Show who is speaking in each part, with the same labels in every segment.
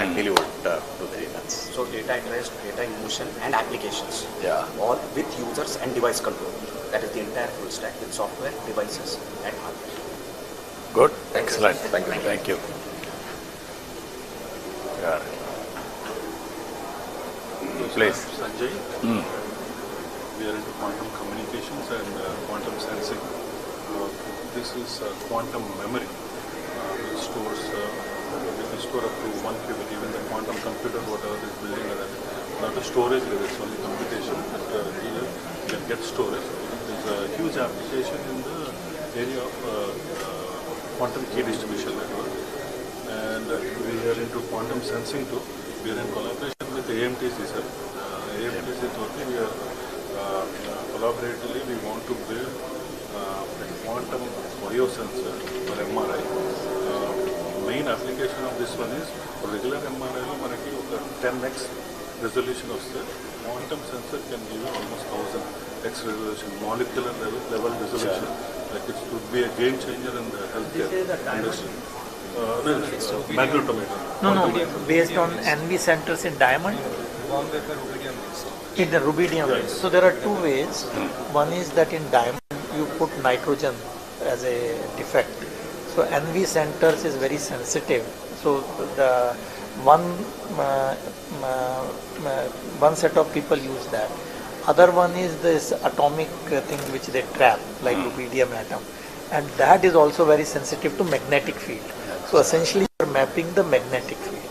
Speaker 1: ideally would do the events.
Speaker 2: So data at rest, data in motion, and applications.
Speaker 1: Yeah.
Speaker 2: All with users and device control. That is the entire full stack with software, devices, and hardware.
Speaker 1: Good. Excellent. Thank you. Yeah. Please.
Speaker 3: Sanjay. We are into quantum communications and quantum sensing. This is quantum memory, which stores, we can store up to 1 qubit. Even the quantum computer, whatever is building, not a storage level, it's only computation. But here you can get storage. There's a huge application in the area of quantum key distribution network. And we are into quantum sensing too. We are in collaboration with AMTC, sir. AMTC Turkey, we are collaboratively, we want to build a quantum biosensor for MRI. Main application of this one is for regular MRI, manaki 10x resolution of the quantum sensor can give you almost 1000x resolution, molecular level resolution. Like it would be a game changer in the healthcare industry. Magnetometer.
Speaker 4: No, based on NV centers in diamond? In the rubidium. Yes. So there are two ways. One is that in diamond you put nitrogen as a defect. So NV centers is very sensitive. So the one set of people use that. Other one is this atomic thing which they trap, like rubidium atom, and that is also very sensitive to magnetic field. So essentially you are mapping the magnetic field.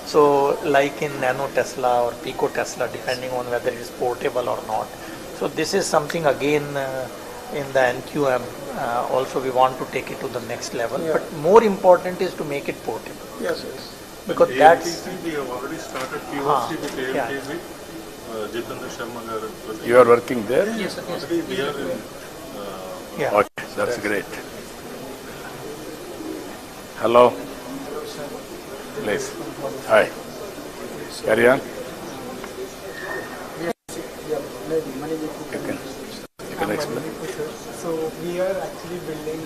Speaker 4: So like in nanotesla or picotesla, depending on whether it is portable or not. So this is something again in the NQM also we want to take it to the next level. Yeah. But more important is to make it portable.
Speaker 3: Yes.
Speaker 4: Because
Speaker 3: AMTC,
Speaker 4: that's...
Speaker 3: we have already started POC with AMTC. Yeah. Jitendra Sharma.
Speaker 1: You are working there?
Speaker 4: Yes, sir. Yes.
Speaker 3: Already we are in...
Speaker 4: yeah.
Speaker 1: Okay, that's great. Hello. Please. Hi. Carry on. You can explain.
Speaker 5: So we are actually building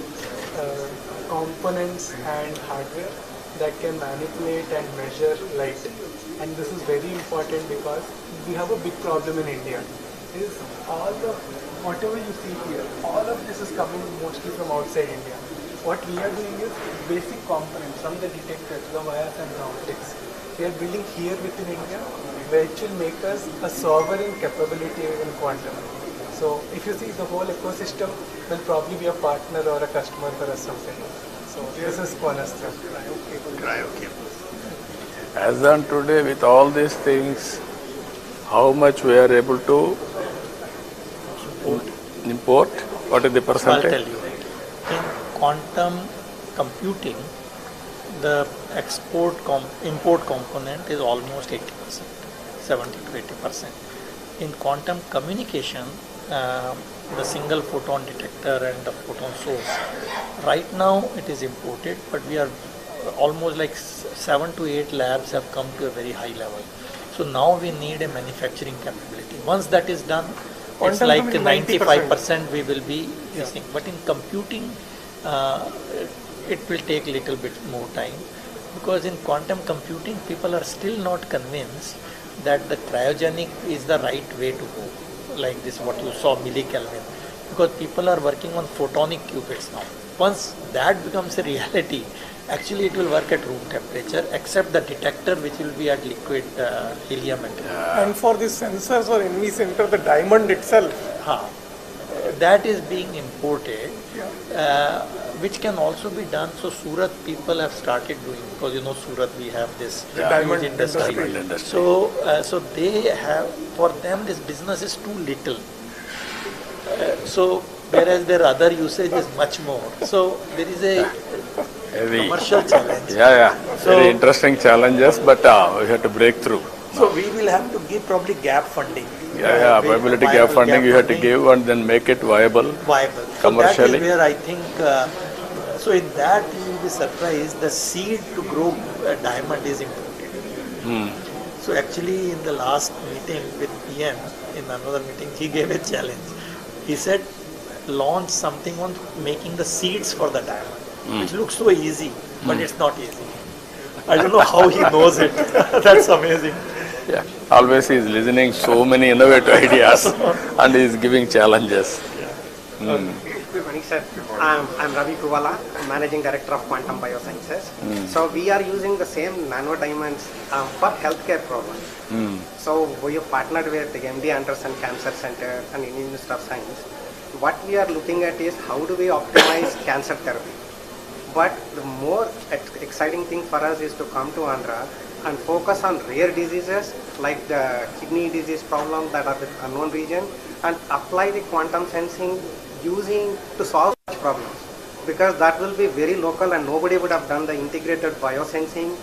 Speaker 5: components and hardware that can manipulate and measure light. And this is very important because we have a big problem in India. Is all the whatever you see here, all of this is coming mostly from outside India. What we are doing is basic components from the detectors, the wires and the optics. We are building here within India, which will make us a sovereign capability in quantum. So if you see the whole ecosystem will probably be a partner or a customer for us someday. So this is cornerstone.
Speaker 1: As on today, with all these things, how much we are able to import? What is the percentage?
Speaker 4: I'll tell you. In quantum computing, the import component is almost 80%, 70 to 80%. In quantum communication, the single photon detector and the photon source, right now it is imported, but we are almost like 7 to 8 labs have come to a very high level. So now we need a manufacturing capability. Once that is done, it's like 95% we will be using. But in computing, it will take a little bit more time, because in quantum computing people are still not convinced that the cryogenic is the right way to go, like this what you saw millikelvin, because people are working on photonic qubits now. Once that becomes a reality, actually it will work at room temperature, except the detector which will be at liquid helium.
Speaker 5: And for the sensors or NV center, the diamond itself,
Speaker 4: that is being imported, which can also be done. So Surat people have started doing, because you know Surat we have this huge industry. So they have, for them this business is too little. So whereas their other usage is much more. So there is a commercial challenge.
Speaker 1: So, very interesting challenges, but we have to break through.
Speaker 4: So we will have to give probably gap funding.
Speaker 1: Viability gap funding you have to give and then make it viable. Commercially.
Speaker 4: So that is where I think, so in that you will be surprised, the seed to grow a diamond is important. So actually in the last meeting with PM, in another meeting, he gave a challenge. He said, launch something on making the seeds for the diamond, which looks so easy, but it's not easy. I don't know how he knows it. That's amazing.
Speaker 1: Yeah, always he is listening so many innovative ideas and he is giving challenges.
Speaker 6: Good morning, sir. I'm Ravi Kuvala, Managing Director of Quantum Biosciences. So we are using the same nano diamonds for healthcare problems. So we have partnered with the MD Anderson Cancer Center and Indian Institute of Science. What we are looking at is how do we optimize cancer therapy. But the more exciting thing for us is to come to Andhra and focus on rare diseases like the kidney disease problem that are the unknown region and apply the quantum sensing using to solve such problems, because that will be very local and nobody would have done the integrated biosensing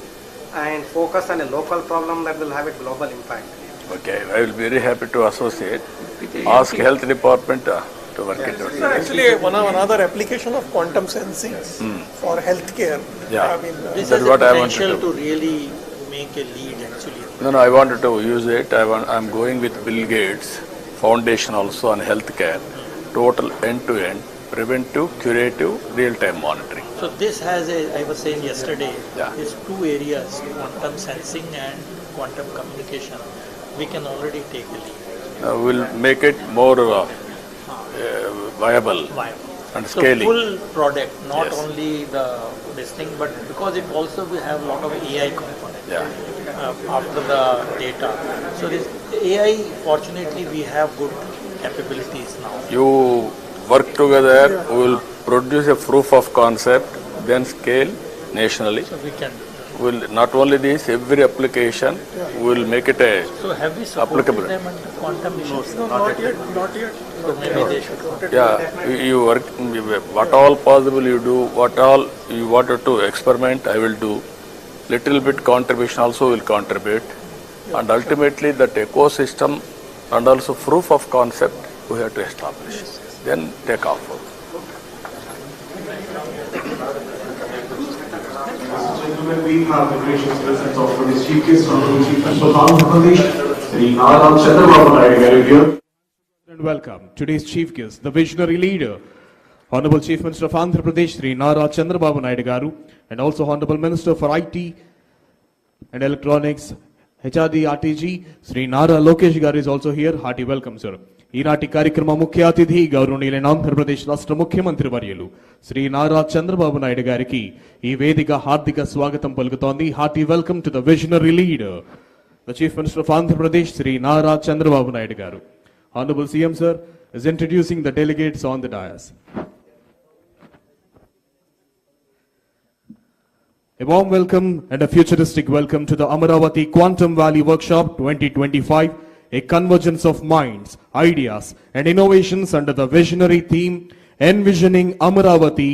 Speaker 6: and focus on a local problem that will have a global impact.
Speaker 1: Okay, I will be very happy to associate. Ask health department to work it out.
Speaker 7: Actually, another application of quantum sensing for healthcare.
Speaker 1: Yeah.
Speaker 7: I mean,
Speaker 4: This
Speaker 1: That's
Speaker 4: has
Speaker 1: what
Speaker 4: the
Speaker 1: I wanted
Speaker 4: potential
Speaker 1: to
Speaker 4: to really make a lead actually.
Speaker 1: No, I wanted to use it. I'm going with Bill Gates Foundation also on healthcare, total end-to-end, preventive, curative, real-time monitoring.
Speaker 4: So this has I was saying yesterday,
Speaker 1: Yeah.
Speaker 4: these two areas, quantum sensing and quantum communication, we can already take a lead.
Speaker 1: We'll make it more viable and
Speaker 4: So
Speaker 1: scaling.
Speaker 4: full product, not
Speaker 1: Yes.
Speaker 4: only this thing, but because it also will have a lot of AI component
Speaker 1: Yeah.
Speaker 4: after the data. So this AI, fortunately, we have good capabilities now.
Speaker 1: You work together, we will produce a proof of concept, then scale nationally.
Speaker 4: So we can.
Speaker 1: Will not only this, every application will make it a
Speaker 4: So have we supported
Speaker 1: applicable.
Speaker 4: them under quantum issues?
Speaker 7: no, not yet.
Speaker 4: So maybe they should.
Speaker 1: Yeah, you work, what all possible you do, what all you wanted to experiment, I will do. Little bit contribution also will contribute. And ultimately that ecosystem and also proof of concept we have to establish. Then take off.
Speaker 8: Gentlemen, we have the gracious presence of today's chief guest, Honorable Chief Minister of Andhra Pradesh, Sri Chandrababu Naidu here.
Speaker 9: And welcome today's chief guest, the visionary leader, Honorable Chief Minister of Andhra Pradesh, Sri Chandrababu Naidu garu, and also Honorable Minister for IT and Electronics, HRD RTG, Sri Lokesh garu is also here. Hearty welcome, sir. ఈనాటి కార్యక్రమ ముఖ్య అతిథి గౌరవనీయులైన ఆంధ్రప్రదేశ్ రాష్ట్ర ముఖ్యమంత్రి వర్యులు శ్రీ చంద్రబాబు నాయుడు గారికి ఈ వేదిక హార్దిక స్వాగతం పలుకుతోంది. Hearty welcome to the visionary leader, the chief minister of Andhra Pradesh Shri Chandrababu Naidu garu. Honorable CM sir is introducing the delegates on the dais. A warm welcome and a futuristic welcome to the Amaravati Quantum Valley Workshop 2025. A convergence of minds, ideas and innovations under the visionary theme envisioning Amaravati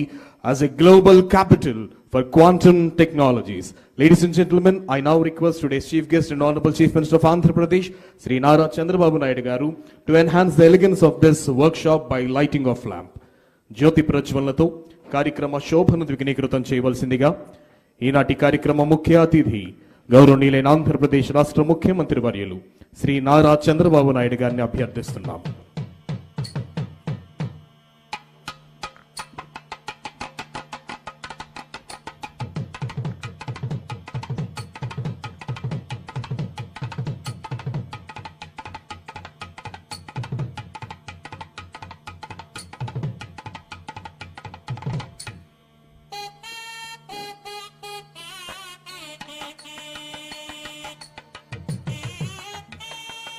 Speaker 9: as a global capital for quantum technologies. Ladies and gentlemen, I now request today's chief guest and Honorable Chief Minister of Andhra Pradesh, Sri Chandrababu Naidu garu, to enhance the elegance of this workshop by lighting of lamp. Jyoti Prajwalnato కార్యక్రమ శోభను ద్విగుణీకృతం చేయవలసిందిగా ఈనాటి కార్యక్రమ ముఖ్య అతిథి గౌరవనీయులైన ఆంధ్రప్రదేశ్ రాష్ట్ర ముఖ్యమంత్రి వర్యులు శ్రీ చంద్రబాబు నాయుడు గారిని అభ్యర్థిస్తున్నాం.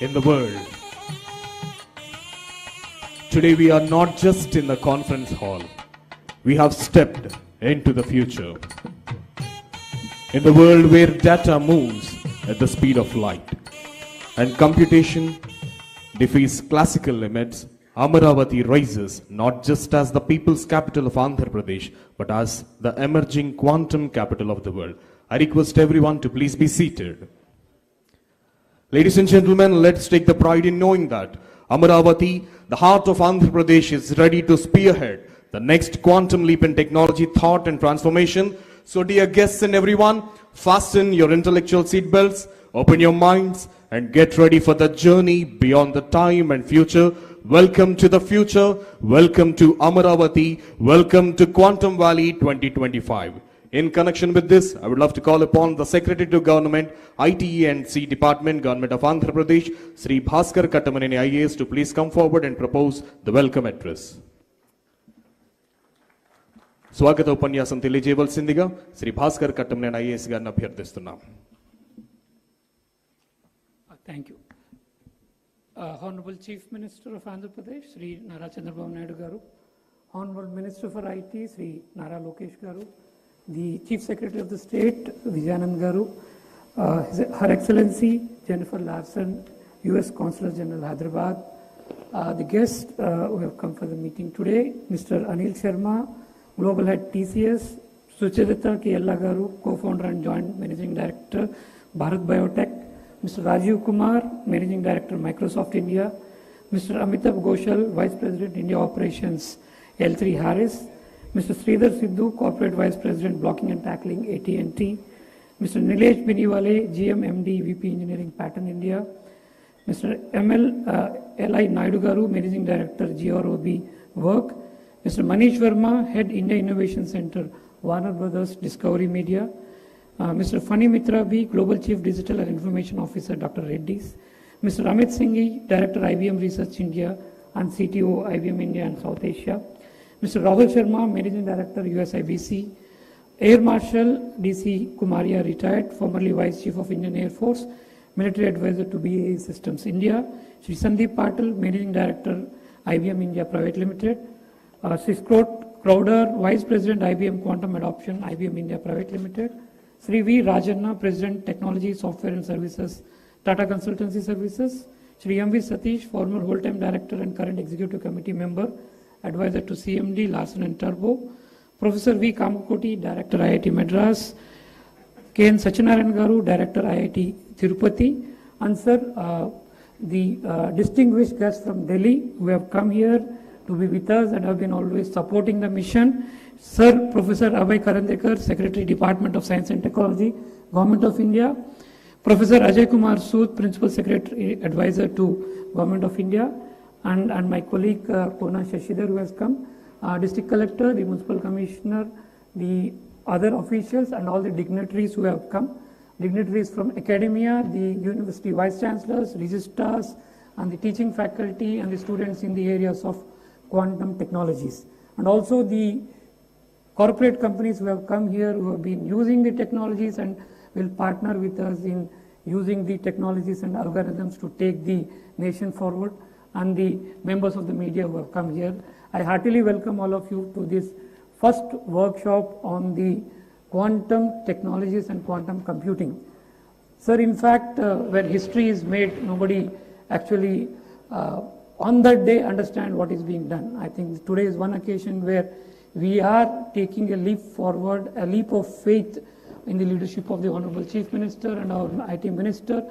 Speaker 9: In the world, today we are not just in the conference hall, we have stepped into the future. In the world where data moves at the speed of light and computation defies classical limits, Amaravati rises not just as the people's capital of Andhra Pradesh, but as the emerging quantum capital of the world. I request everyone to please be seated. Ladies and gentlemen, let's take the pride in knowing that Amaravati, the heart of Andhra Pradesh, is ready to spearhead the next quantum leap in technology, thought and transformation. So dear guests and everyone, fasten your intellectual seatbelts, open your minds and get ready for the journey beyond the time and future. Welcome to the future, welcome to Amaravati, welcome to Quantum Valley 2025. In connection with this, I would love to call upon the Secretary to Government, ITE and C Department, Government of Andhra Pradesh, Sri Bhaskar Kattamaneni IAS, to please come forward and propose the welcome address. స్వాగత ఉపన్యాసం తెలియజేయవలసిందిగా Shri Bhaskar Kattamaneni IAS గారిని అభ్యర్థిస్తున్నాం.
Speaker 10: Thank you. Honorable Chief Minister of Andhra Pradesh, Sri Nara Chandrababu Naidu Garu, Honorable Minister for IT, Sri Nara Lokesh Garu, the Chief Secretary of the State, Vijayanand Garu, Her Excellency Jennifer Larson, U.S. Consul General Hyderabad, the guests who have come for the meeting today, Mr. Anil Sharma, Global Head TCS, Sucharita Kiyalla Garu, Co-founder and Joint Managing Director, Bharat Biotech, Mr. Rajiv Kumar, Managing Director, Microsoft India, Mr. Amitabh Ghoshal, Vice President, India Operations, L3 Harris, Mr. Sridhar Sidhu, Corporate Vice President, Blocking and Tackling, AT&T, Mr. Nilesh Biniwale, GM MD, VP Engineering, Pattern India, Mr. L.I. Naidu Garu, Managing Director, GROB Work, Mr. Manish Verma, Head India Innovation Center, Warner Brothers Discovery Media, Mr. Fani Mitra B, Global Chief Digital and Information Officer, Dr. Reddy's, Mr. Amit Singhi, Director IBM Research India and CTO IBM India and South Asia, Mr. Rahul Sharma, Managing Director, USIBC, Air Marshal DC Kumaria, retired, formerly Vice Chief of Indian Air Force, Military Advisor to BAE Systems India, Shri Sandeep Patil, Managing Director, IBM India Private Limited, Sri Crowder, Vice President, IBM Quantum Adoption, IBM India Private Limited, Sri V. Rajanna, President, Technology, Software and Services, Tata Consultancy Services, Shri M. V. Satish, former whole-time Director and current Executive Committee Member, Advisor to CMD, Larsen and Turbo, Professor V. Kamakoti, Director, IIT Madras, K. N. Sachinarayan Garu, Director, IIT Tirupati, and sir, the distinguished guests from Delhi who have come here to be with us and have been always supporting the mission. Sir, Professor Abhay Karandekar, Secretary, Department of Science and Technology, Government of India. Professor Ajay Kumar Sood, Principal Secretary, Advisor to Government of India. And my colleague Kona Shashidhar, who has come. District Collector, the Municipal Commissioner, the other officials and all the dignitaries who have come. Dignitaries from academia, the University Vice Chancellors, Registrars, and the teaching faculty and the students in the areas of quantum technologies. And also the corporate companies who have come here, who have been using the technologies and will partner with us in using the technologies and algorithms to take the nation forward, and the members of the media who have come here. I heartily welcome all of you to this first workshop on the quantum technologies and quantum computing. Sir, in fact, when history is made, nobody actually on that day understand what is being done. I think today is one occasion where we are taking a leap forward, a leap of faith in the leadership of the Honorable Chief Minister and our IT Minister.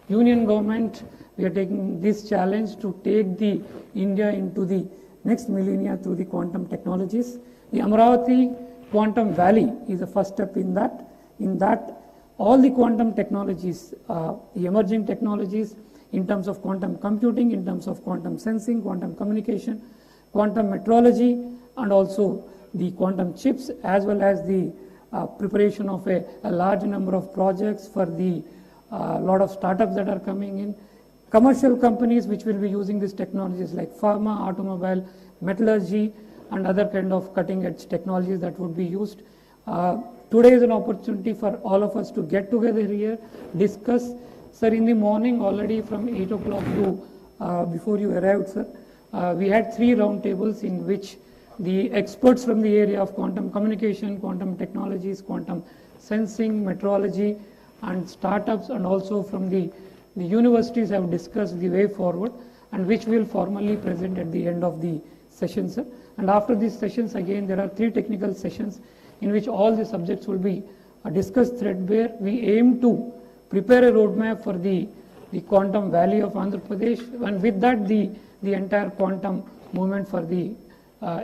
Speaker 10: Union government, we are taking this challenge to take the India into the next millennia through the quantum technologies. The Amaravati Quantum Valley is the first step in that. In that, all the quantum technologies, the emerging technologies, in terms of quantum computing, in terms of quantum sensing, quantum communication, quantum metrology, and also the quantum chips, as well as the preparation of a large number of projects for the lot of startups that are coming in. Commercial companies which will be using these technologies like pharma, automobile, metallurgy, and other kind of cutting edge technologies that would be used. Today is an opportunity for all of us to get together here, discuss. Sir, in the morning already from 8 o'clock to before you arrived, sir, we had 3 round tables in which the experts from the area of quantum communication, quantum technologies, quantum sensing, metrology, and startups, and also from the universities have discussed the way forward, and which we will formally present at the end of the session, sir. And after these sessions, again, there are 3 technical sessions in which all the subjects will be discussed threadbare. We aim to prepare a roadmap for the quantum valley of Andhra Pradesh, and with that the entire quantum movement for the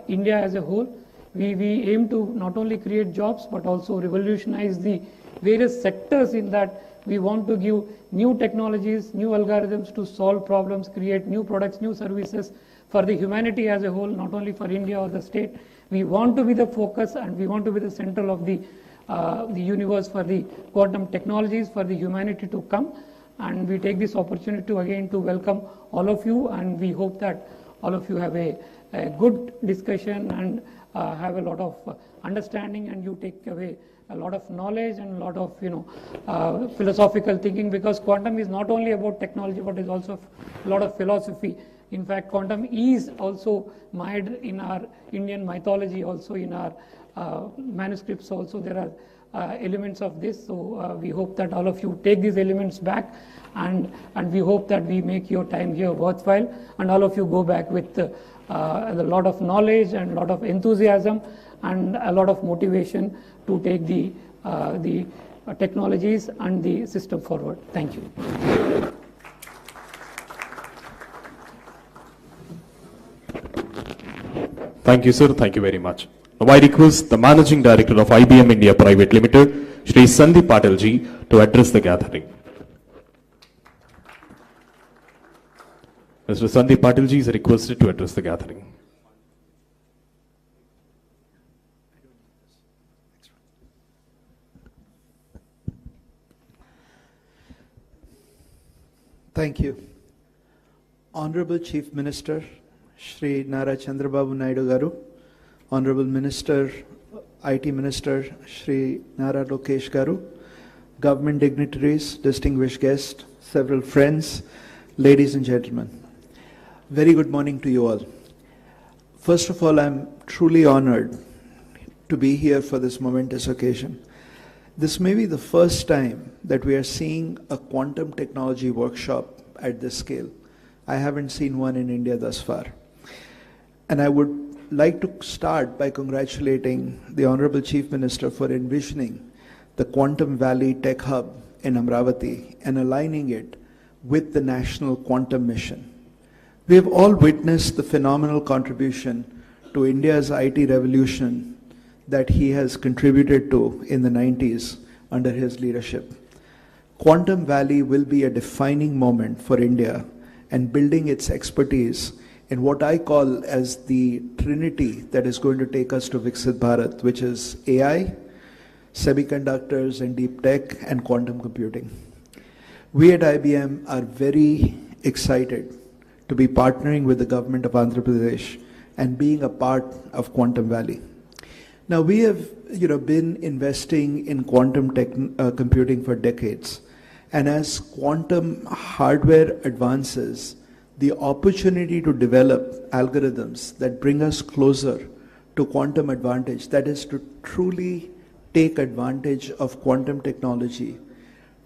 Speaker 10: India as a whole. We aim to not only create jobs but also revolutionize the various sectors in that. We want to give new technologies, new algorithms to solve problems, create new products, new services for the humanity as a whole, not only for India or the state. We want to be the focus and we want to be the central of the the universe, for the quantum technologies, for the humanity to come. And we take this opportunity to again to welcome all of you, and we hope that all of you have a good discussion and have a lot of understanding, and you take away a lot of knowledge and a lot of philosophical thinking, because quantum is not only about technology but is also a lot of philosophy. In fact, quantum is also mired in our Indian mythology, also in our manuscripts also there are elements of this. So we hope that all of you take these elements back, and we hope that we make your time here worthwhile, and all of you go back with a lot of knowledge and a lot of enthusiasm and a lot of motivation to take the technologies and the system forward. Thank you.
Speaker 9: Thank you, sir. Thank you very much. Now I request the Managing Director of IBM India Private Limited, Shri Sandeep Patilji, to address the gathering. Mr. Sandeep Patilji is requested to address the gathering.
Speaker 11: Thank you. Honorable Chief Minister, Shri Nara Chandrababu Naidu Garu, Honorable Minister, IT Minister, Shri Nara Lokesh Garu, government dignitaries, distinguished guests, several friends, ladies and gentlemen. Very good morning to you all. First of all, I'm truly honored to be here for this momentous occasion. This may be the first time that we are seeing a quantum technology workshop at this scale. I haven't seen one in India thus far. And I would like to start by congratulating the Honorable Chief Minister for envisioning the Quantum Valley Tech Hub in Amaravati and aligning it with the National Quantum Mission. We have all witnessed the phenomenal contribution to India's IT revolution that he has contributed to in the 90s under his leadership. Quantum Valley will be a defining moment for India and building its expertise in what I call as the trinity that is going to take us to Viksit Bharat, which is AI, semiconductors and deep tech, and quantum computing. We at IBM are very excited to be partnering with the government of Andhra Pradesh and being a part of Quantum Valley. Now we have been investing in quantum computing for decades, and as quantum hardware advances, the opportunity to develop algorithms that bring us closer to quantum advantage, that is to truly take advantage of quantum technology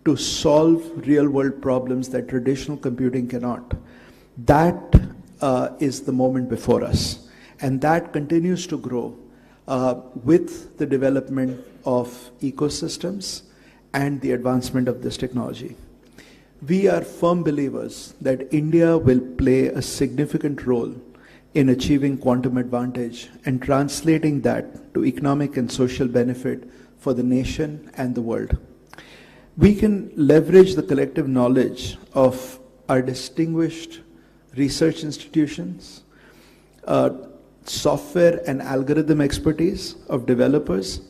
Speaker 11: to solve real world problems that traditional computing cannot. That is the moment before us, and that continues to grow with the development of ecosystems and the advancement of this technology. We are firm believers that India will play a significant role in achieving quantum advantage and translating that to economic and social benefit for the nation and the world. We can leverage the collective knowledge of our distinguished research institutions, software and algorithm expertise of developers,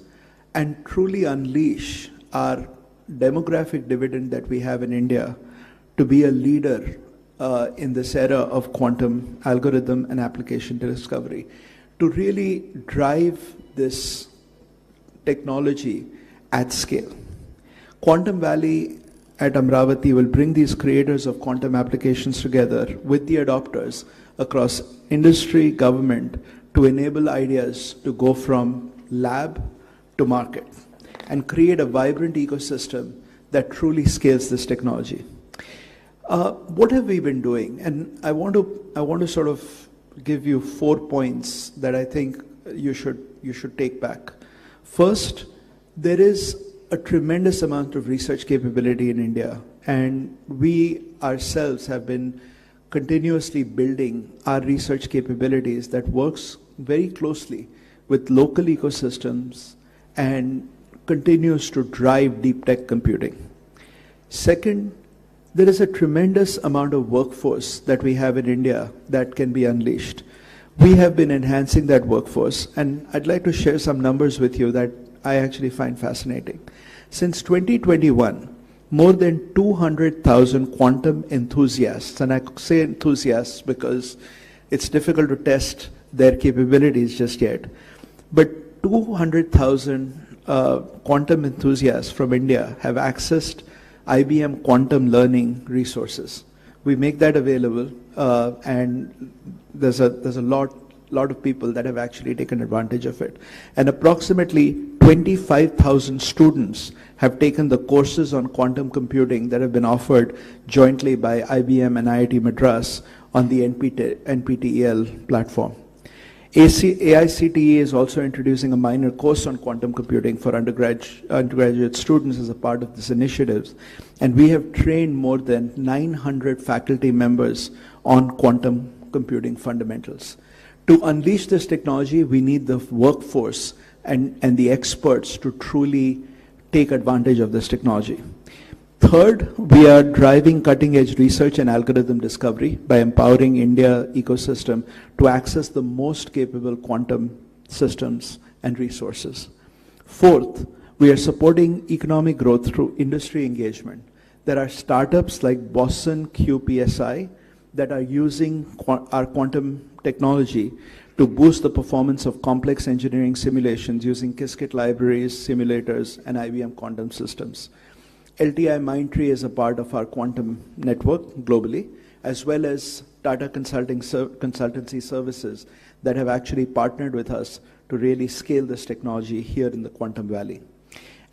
Speaker 11: and truly unleash our demographic dividend that we have in India to be a leader in this era of quantum algorithm and application discovery, to really drive this technology at scale. Quantum Valley at Amaravati will bring these creators of quantum applications together with the adopters across industry, government, to enable ideas to go from lab to market and create a vibrant ecosystem that truly scales this technology. What have we been doing? And I want to sort of give you 4 points that I think you should take back. First, there is a tremendous amount of research capability in India, and we ourselves have been continuously building our research capabilities that works very closely with local ecosystems and continues to drive deep tech computing. Second, there is a tremendous amount of workforce that we have in India that can be unleashed. We have been enhancing that workforce, and I'd like to share some numbers with you that I actually find fascinating. Since 2021, more than 200,000 quantum enthusiasts, and I say enthusiasts because it's difficult to test their capabilities just yet, but 200,000 quantum enthusiasts from India have accessed IBM quantum learning resources. We make that available, and there's a lot of people that have actually taken advantage of it. And approximately 25,000 students have taken the courses on quantum computing that have been offered jointly by IBM and IIT Madras on the NPTEL platform. AICTE is also introducing a minor course on quantum computing for undergraduate students as a part of this initiative. And we have trained more than 900 faculty members on quantum computing fundamentals. To unleash this technology, we need the workforce and the experts to truly take advantage of this technology. Third, we are driving cutting-edge research and algorithm discovery by empowering India ecosystem to access the most capable quantum systems and resources. Fourth, we are supporting economic growth through industry engagement. There are startups like Boston QPSI that are using our quantum technology to boost the performance of complex engineering simulations using Qiskit libraries, simulators, and IBM quantum systems. LTI Mindtree is a part of our quantum network globally, as well as Tata Consultancy Services that have actually partnered with us to really scale this technology here in the Quantum Valley.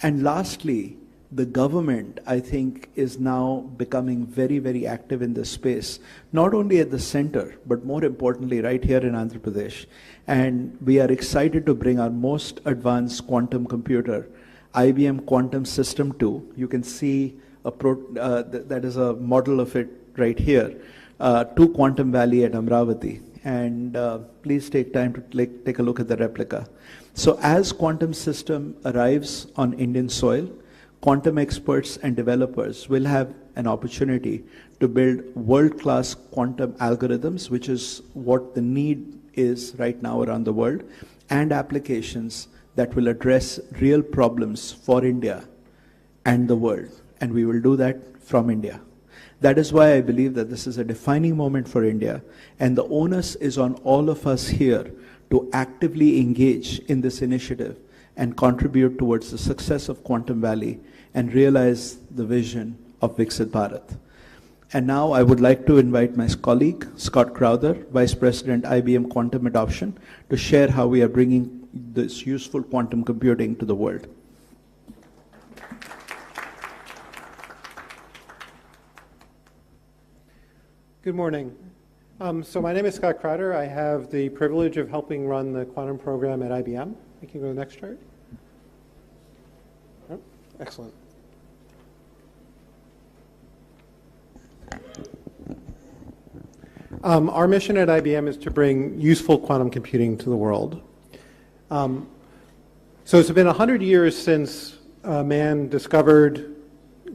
Speaker 11: And lastly, the government, I think, is now becoming very, very active in this space, not only at the center, but more importantly, right here in Andhra Pradesh. And we are excited to bring our most advanced quantum computer, IBM Quantum System 2. You can see that is a model of it right here, to Quantum Valley at Amaravati. And please take time to take a look at the replica. So as quantum system arrives on Indian soil, quantum experts and developers will have an opportunity to build world-class quantum algorithms, which is what the need is right now around the world, and applications that will address real problems for India and the world. And we will do that from India. That is why I believe that this is a defining moment for India, and the onus is on all of us here to actively engage in this initiative and contribute towards the success of Quantum Valley and realize the vision of Viksit Bharat. And now I would like to invite my colleague, Scott Crowther, Vice President, IBM Quantum Adoption, to share how we are bringing this useful quantum computing to the world.
Speaker 12: Good morning. So my name is Scott Crowther. I have the privilege of helping run the quantum program at IBM. We can go to the next chart. Oh, excellent. Our mission at IBM is to bring useful quantum computing to the world. So it's been 100 years since man discovered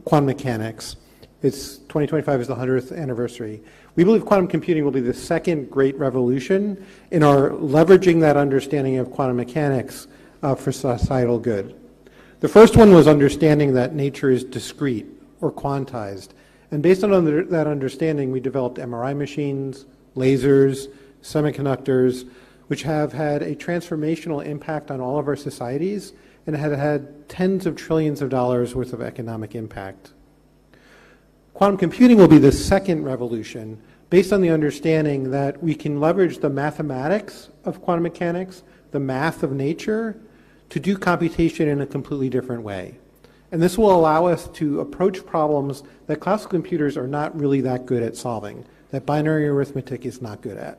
Speaker 12: quantum mechanics. It's 2025 is the 100th anniversary. We believe quantum computing will be the second great revolution in our leveraging that understanding of quantum mechanics for societal good. The first one was understanding that nature is discrete or quantized. And based on that understanding, we developed MRI machines, lasers, semiconductors, which have had a transformational impact on all of our societies and have had tens of trillions of dollars worth of economic impact. Quantum computing will be the second revolution based on the understanding that we can leverage the mathematics of quantum mechanics, the math of nature, to do computation in a completely different way. And this will allow us to approach problems that classical computers are not really that good at solving, that binary arithmetic is not good at.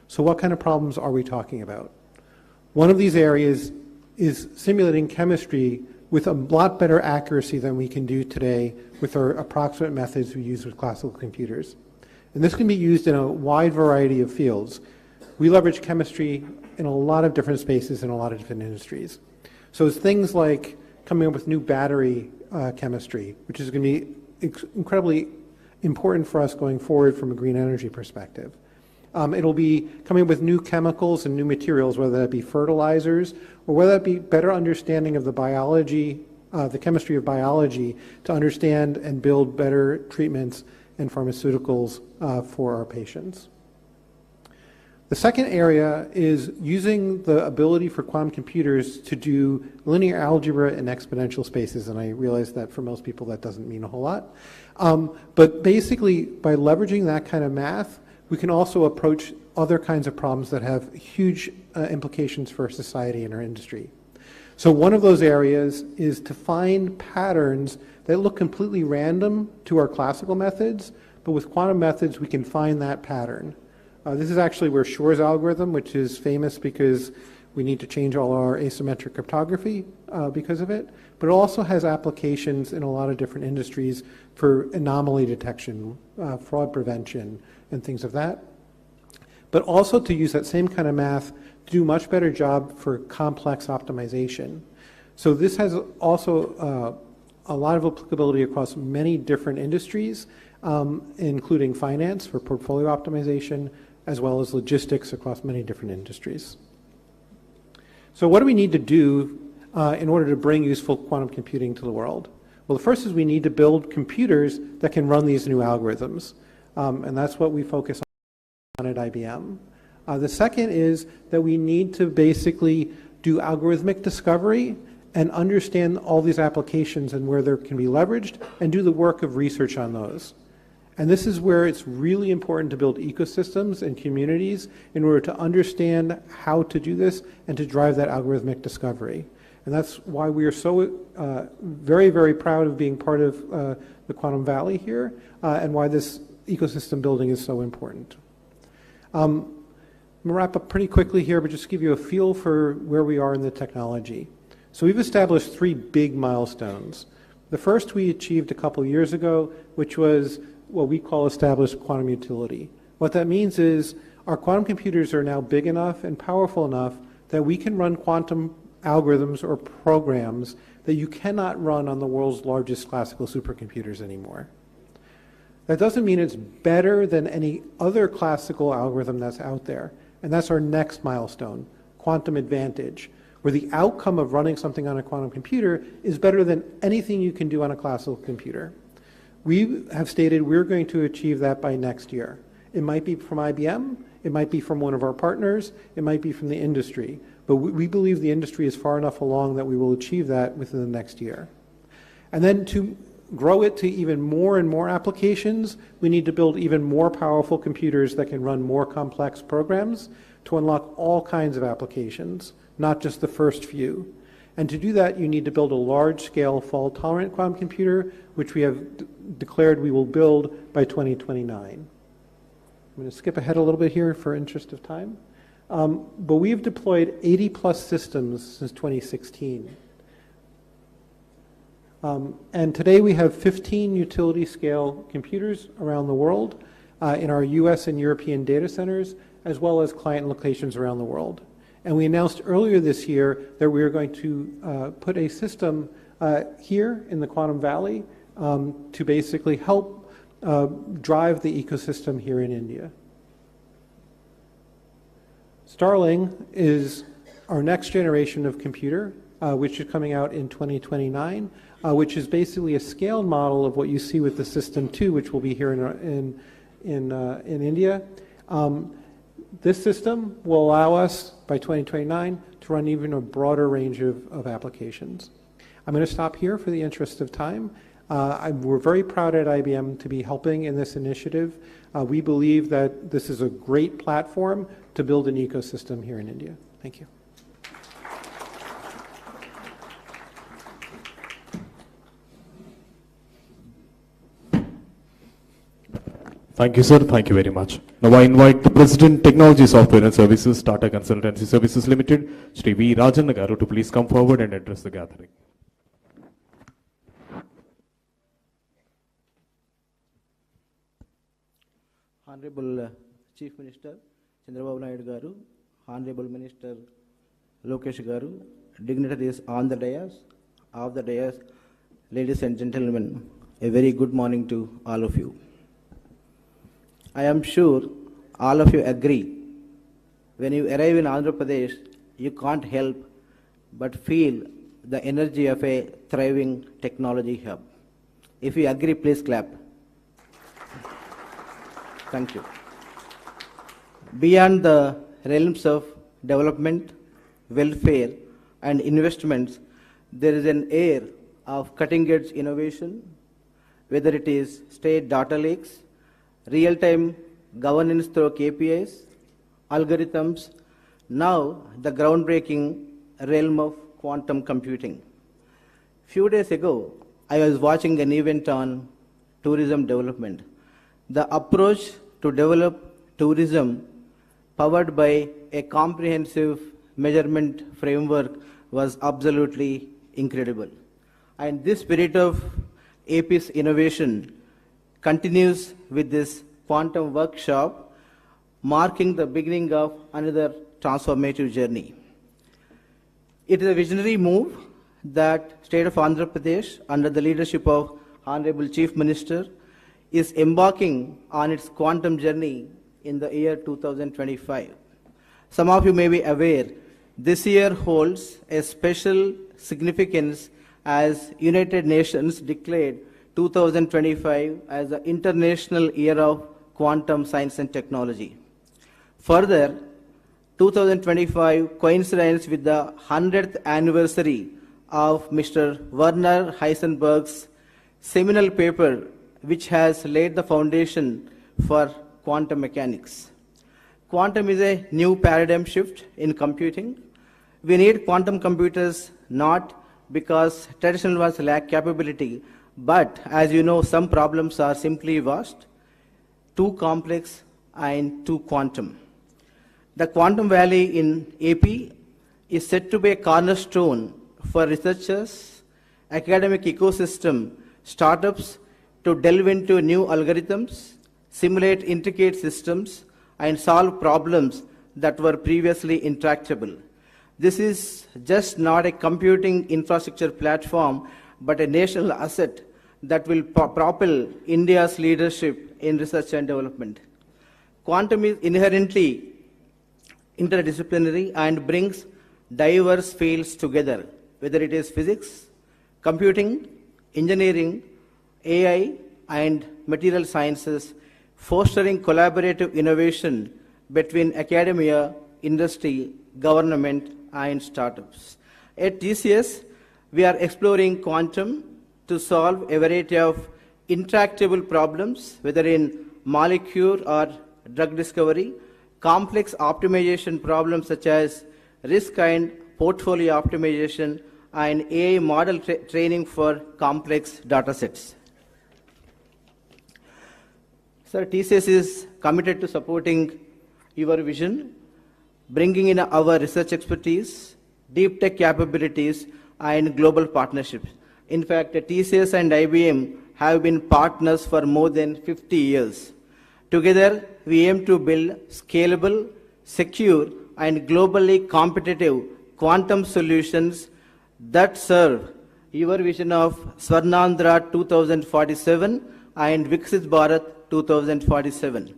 Speaker 12: So what kind of problems are we talking about? One of these areas is simulating chemistry with a lot better accuracy than we can do today with our approximate methods we use with classical computers. And this can be used in a wide variety of fields. We leverage chemistry in a lot of different spaces in a lot of different industries. So it's things like coming up with new battery chemistry, which is going to be incredibly important for us going forward from a green energy perspective. It'll be coming up with new chemicals and new materials, whether that be fertilizers or whether that be better understanding of the biology, the chemistry of biology, to understand and build better treatments and pharmaceuticals for our patients. The second area is using the ability for quantum computers to do linear algebra in exponential spaces, and I realize that for most people that doesn't mean a whole lot. But basically, by leveraging that kind of math, we can also approach other kinds of problems that have huge implications for society and our industry. So one of those areas is to find patterns that look completely random to our classical methods, but with quantum methods we can find that pattern. This is actually where Shor's algorithm, which is famous because we need to change all our asymmetric cryptography because of it, but it also has applications in a lot of different industries for anomaly detection, fraud prevention, and things of that. But also to use that same kind of math to do a much better job for complex optimization. So this has also a lot of applicability across many different industries, including finance for portfolio optimization, as well as logistics across many different industries. So what do we need to do in order to bring useful quantum computing to the world? Well, the first is we need to build computers that can run these new algorithms, and that's what we focus on at IBM. The second is that we need to basically do algorithmic discovery and understand all these applications and where they can be leveraged and do the work of research on those. And this is where it's really important to build ecosystems and communities in order to understand how to do this and to drive that algorithmic discovery. And that's why we are so very, very proud of being part of the Quantum Valley here, and why this ecosystem building is so important. I'm going to wrap up pretty quickly here, but just give you a feel for where we are in the technology. So we've established 3 big milestones. The first we achieved a couple years ago, which was what we call established quantum utility. What that means is our quantum computers are now big enough and powerful enough that we can run quantum algorithms or programs that you cannot run on the world's largest classical supercomputers anymore. That doesn't mean it's better than any other classical algorithm that's out there. And that's our next milestone, quantum advantage, where the outcome of running something on a quantum computer is better than anything you can do on a classical computer. We have stated we're going to achieve that by next year. It might be from IBM, it might be from one of our partners, it might be from the industry, but we believe the industry is far enough along that we will achieve that within the next year. And then to grow it to even more and more applications, we need to build even more powerful computers that can run more complex programs to unlock all kinds of applications, not just the first few. And to do that, you need to build a large-scale fault-tolerant quantum computer, which we have declared we will build by 2029. I'm going to skip ahead a little bit here for interest of time. But we've deployed 80-plus systems since 2016. And today we have 15 utility-scale computers around the world in our US and European data centers, as well as client locations around the world. And we announced earlier this year that we are going to put a system here in the Quantum Valley to basically help drive the ecosystem here in India. Starling is our next generation of computer, which is coming out in 2029, which is basically a scaled model of what you see with the System 2, which will be here in India. This system will allow us, by 2029, to run even a broader range of applications. I'm going to stop here for the interest of time. We're very proud at IBM to be helping in this initiative. We believe that this is a great platform to build an ecosystem here in India. Thank you.
Speaker 9: Thank you, sir. Thank you very much. Now I invite the President, Technology Software and Services, Tata Consultancy Services Limited, Shri V. Rajan Garu, to please come forward and address the gathering.
Speaker 13: Honorable Chief Minister Chandrababu Naidu Garu, Honorable Minister Lokesh Garu, dignitaries on the dais, off the dais, ladies and gentlemen, a very good morning to all of you. I am sure all of you agree, when you arrive in Andhra Pradesh, you can't help but feel the energy of a thriving technology hub. If you agree, please clap. Thank you. Beyond the realms of development, welfare, and investments, there is an air of cutting-edge innovation, whether it is state data lakes, real-time governance through KPIs, algorithms, now the groundbreaking realm of quantum computing. Few days ago, I was watching an event on tourism development. The approach to develop tourism powered by a comprehensive measurement framework was absolutely incredible. And this spirit of AP's innovation continues with this quantum workshop, marking the beginning of another transformative journey. It is a visionary move that State of Andhra Pradesh, under the leadership of Honorable Chief Minister, is embarking on its quantum journey in the year 2025. Some of you may be aware, this year holds a special significance as United Nations declared 2025 as the International Year of Quantum Science and Technology. Further, 2025 coincides with the 100th anniversary of Mr. Werner Heisenberg's seminal paper, which has laid the foundation for quantum mechanics. Quantum is a new paradigm shift in computing. We need quantum computers not because traditional ones lack capability, but as you know, some problems are simply vast, too complex, and too quantum. The Quantum Valley in AP is said to be a cornerstone for researchers, academic ecosystem, startups to delve into new algorithms, simulate intricate systems, and solve problems that were previously intractable. This is just not a computing infrastructure platform, but a national asset that will propel India's leadership in research and development. Quantum is inherently interdisciplinary and brings diverse fields together, whether it is physics, computing, engineering, AI, and material sciences, fostering collaborative innovation between academia, industry, government, and startups. At TCS, we are exploring quantum to solve a variety of intractable problems, whether in molecule or drug discovery, complex optimization problems such as risk and portfolio optimization, and AI model training for complex data sets. Sir, TCS is committed to supporting your vision, bringing in our research expertise, deep tech capabilities, and global partnerships. In fact, TCS and IBM have been partners for more than 50 years. Together, we aim to build scalable, secure, and globally competitive quantum solutions that serve your vision of Swarnandhra 2047 and Viksit Bharat 2047.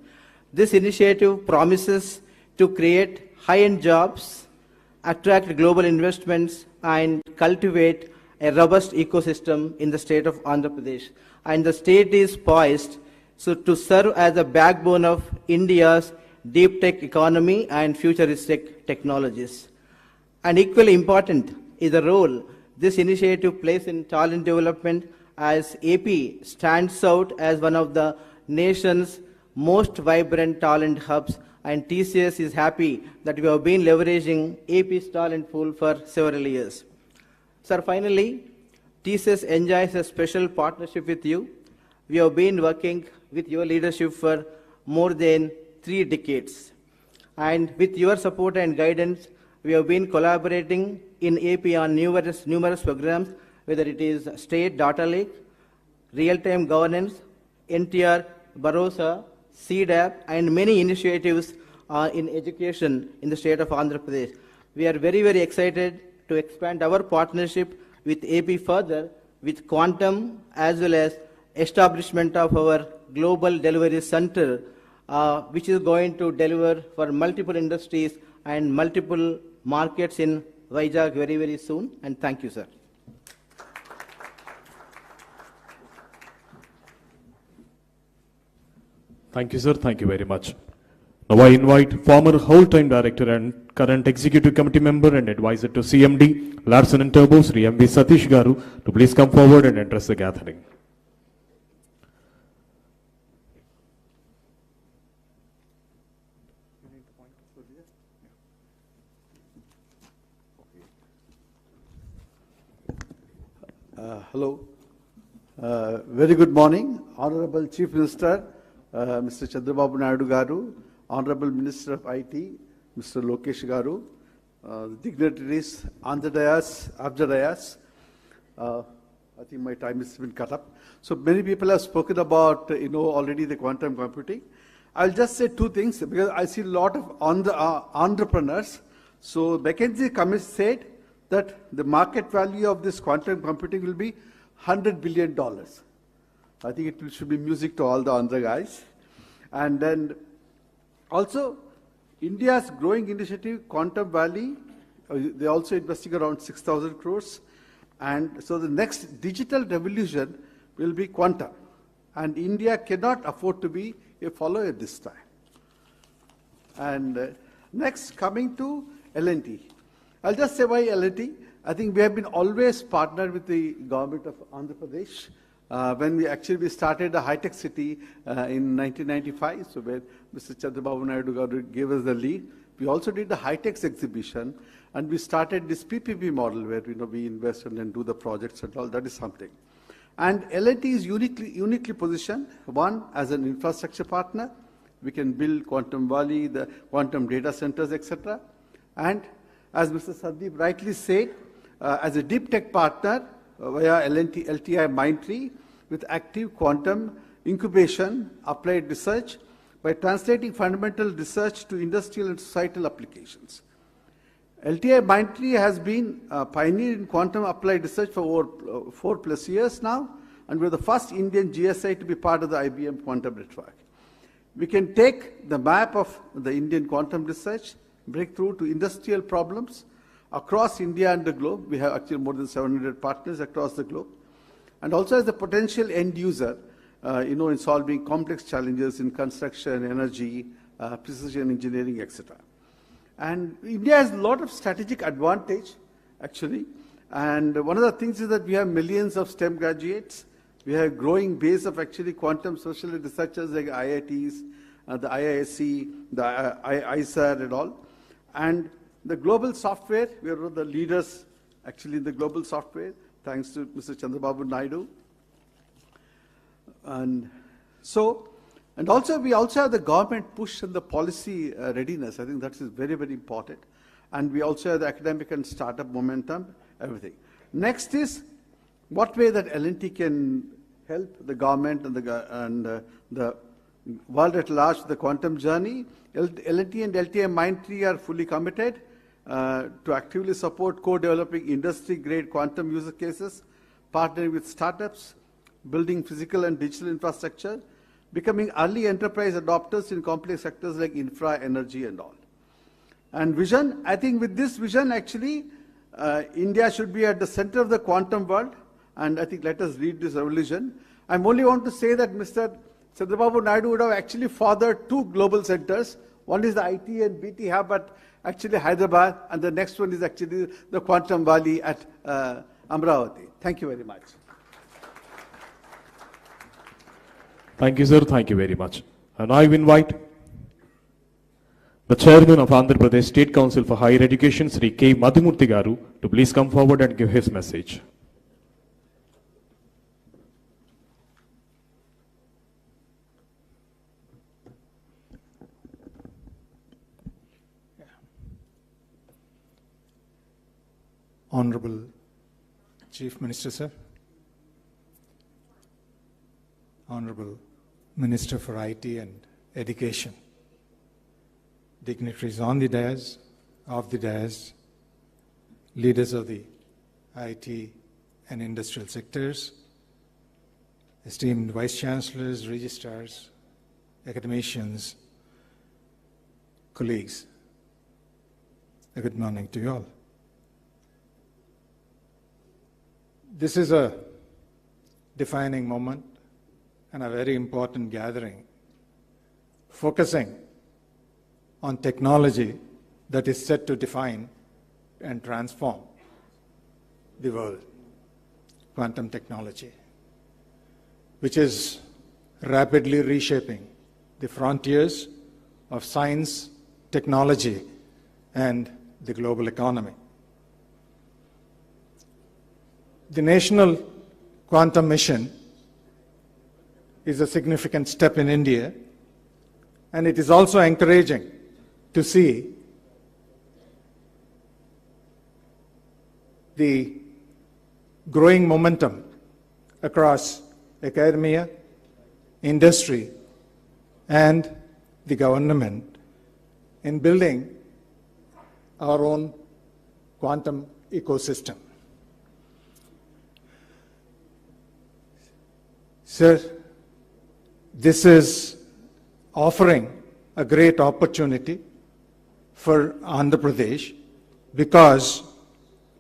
Speaker 13: This initiative promises to create high-end jobs, attract global investments, and cultivate a robust ecosystem in the state of Andhra Pradesh. And the state is poised to serve as a backbone of India's deep tech economy and futuristic technologies. And equally important is the role this initiative plays in talent development, as AP stands out as one of the nation's most vibrant talent hubs, and TCS is happy that we have been leveraging AP's talent pool for several years. Sir, finally, TCS enjoys a special partnership with you. We have been working with your leadership for more than 3 decades. And with your support and guidance, we have been collaborating in AP on numerous programs, whether it is State Data Lake, Real-Time Governance, NTR, Barossa, CDAP, and many initiatives in education in the state of Andhra Pradesh. We are very, very excited to expand our partnership with AP further with quantum, as well as establishment of our global delivery center which is going to deliver for multiple industries and multiple markets in Vizag very, very soon. And thank you, sir.
Speaker 9: Thank you, sir. Thank you very much. Now I invite former whole-time director and current executive committee member and advisor to CMD, Larsen and Turbo, Sri M.V. Satish Garu, to please come forward and address the gathering.
Speaker 14: Hello. Very good morning, Honorable Chief Minister, Mr. Chandrababu Naidu Garu, Honorable Minister of IT, Mr. Lokesh Garu, dignitaries on the dais, off the dais. I think my time has been cut up. So many people have spoken about, already the quantum computing. I'll just say two things because I see a lot of entrepreneurs. So McKinsey Committee said that the market value of this quantum computing will be $100 billion. I think it should be music to all the other guys. And then also, India's growing initiative, Quantum Valley, they also investing around 6,000 crores. And so the next digital revolution will be quantum. And India cannot afford to be a follower this time. And next, coming to L&T. I'll just say why L&T. I think we have been always partnered with the government of Andhra Pradesh. When we started a high-tech city in 1995, so where Mr. Chandrababu Naidu gave us the lead. We also did the high-tech exhibition, and we started this PPP model where we invest and then do the projects and all. That is something. And L&T is uniquely positioned. One, as an infrastructure partner, we can build Quantum Valley, the quantum data centers, etc. And as Mr. Sandeep rightly said, as a deep tech partner via LTI Mindtree with active quantum incubation, applied research by translating fundamental research to industrial and societal applications. LTI Mindtree has been a pioneer in quantum applied research for over 4+ years now, and we're the first Indian GSI to be part of the IBM quantum network. We can take the map of the Indian quantum research breakthrough to industrial problems across India and the globe. We have actually more than 700 partners across the globe. And also as a potential end user, in solving complex challenges in construction, energy, precision engineering, etc. And India has a lot of strategic advantage, actually. And one of the things is that we have millions of STEM graduates. We have a growing base of actually quantum social researchers like IITs, the IISc, the ISAR and all. And the global software, we are the leaders actually in the global software, thanks to Mr. Chandrababu Naidu. And so, and also we also have the government push and the policy readiness. I think that is very, very important. And we also have the academic and startup momentum, everything. Next is what way that L&T can help the government and the world at large, the quantum journey. L&T and LTI Mindtree are fully committed to actively support co-developing industry-grade quantum user cases, partnering with startups, building physical and digital infrastructure, becoming early enterprise adopters in complex sectors like infra, energy, and all. And vision, I think with this vision, actually, India should be at the center of the quantum world, and I think let us read this revolution. I only want to say that Mr. Chandrababu Naidu would have actually fathered 2 global centers. One is the IT and BT hub at actually Hyderabad, and the next one is actually the Quantum Valley at Amaravati. Thank you very much.
Speaker 9: Thank you, sir. Thank you very much. And I invite the Chairman of Andhra Pradesh State Council for Higher Education, Sri K. Madhumurthy Garu, to please come forward and give his message.
Speaker 15: Honorable Chief Minister, sir. Honorable Minister for IT and Education. Dignitaries on the dais, off the dais, leaders of the IT and industrial sectors, esteemed Vice Chancellors, registrars, academicians, colleagues, a good morning to you all. This is a defining moment and a very important gathering, focusing on technology that is set to define and transform the world, quantum technology, which is rapidly reshaping the frontiers of science, technology, and the global economy. The National Quantum Mission is a significant step in India, and it is also encouraging to see the growing momentum across academia, industry, and the government in building our own quantum ecosystem. Sir, this is offering a great opportunity for Andhra Pradesh because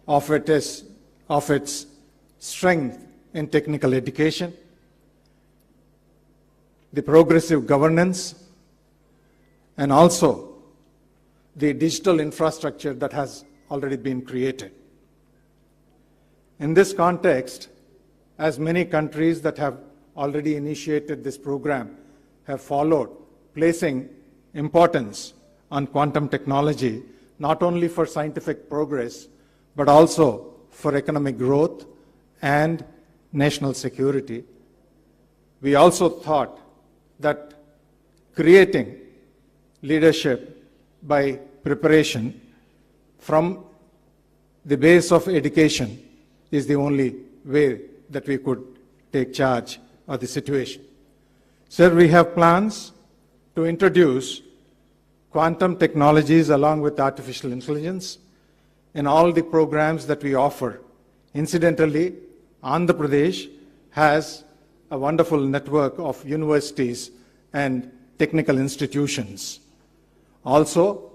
Speaker 15: of its strength in technical education, the progressive governance, and also the digital infrastructure that has already been created. In this context, as many countries that have already initiated this program have followed, placing importance on quantum technology, not only for scientific progress, but also for economic growth and national security. We also thought that creating leadership by preparation from the base of education is the only way that we could take charge of the situation. Sir, we have plans to introduce quantum technologies along with artificial intelligence in all the programs that we offer. Incidentally, Andhra Pradesh has a wonderful network of universities and technical institutions. Also,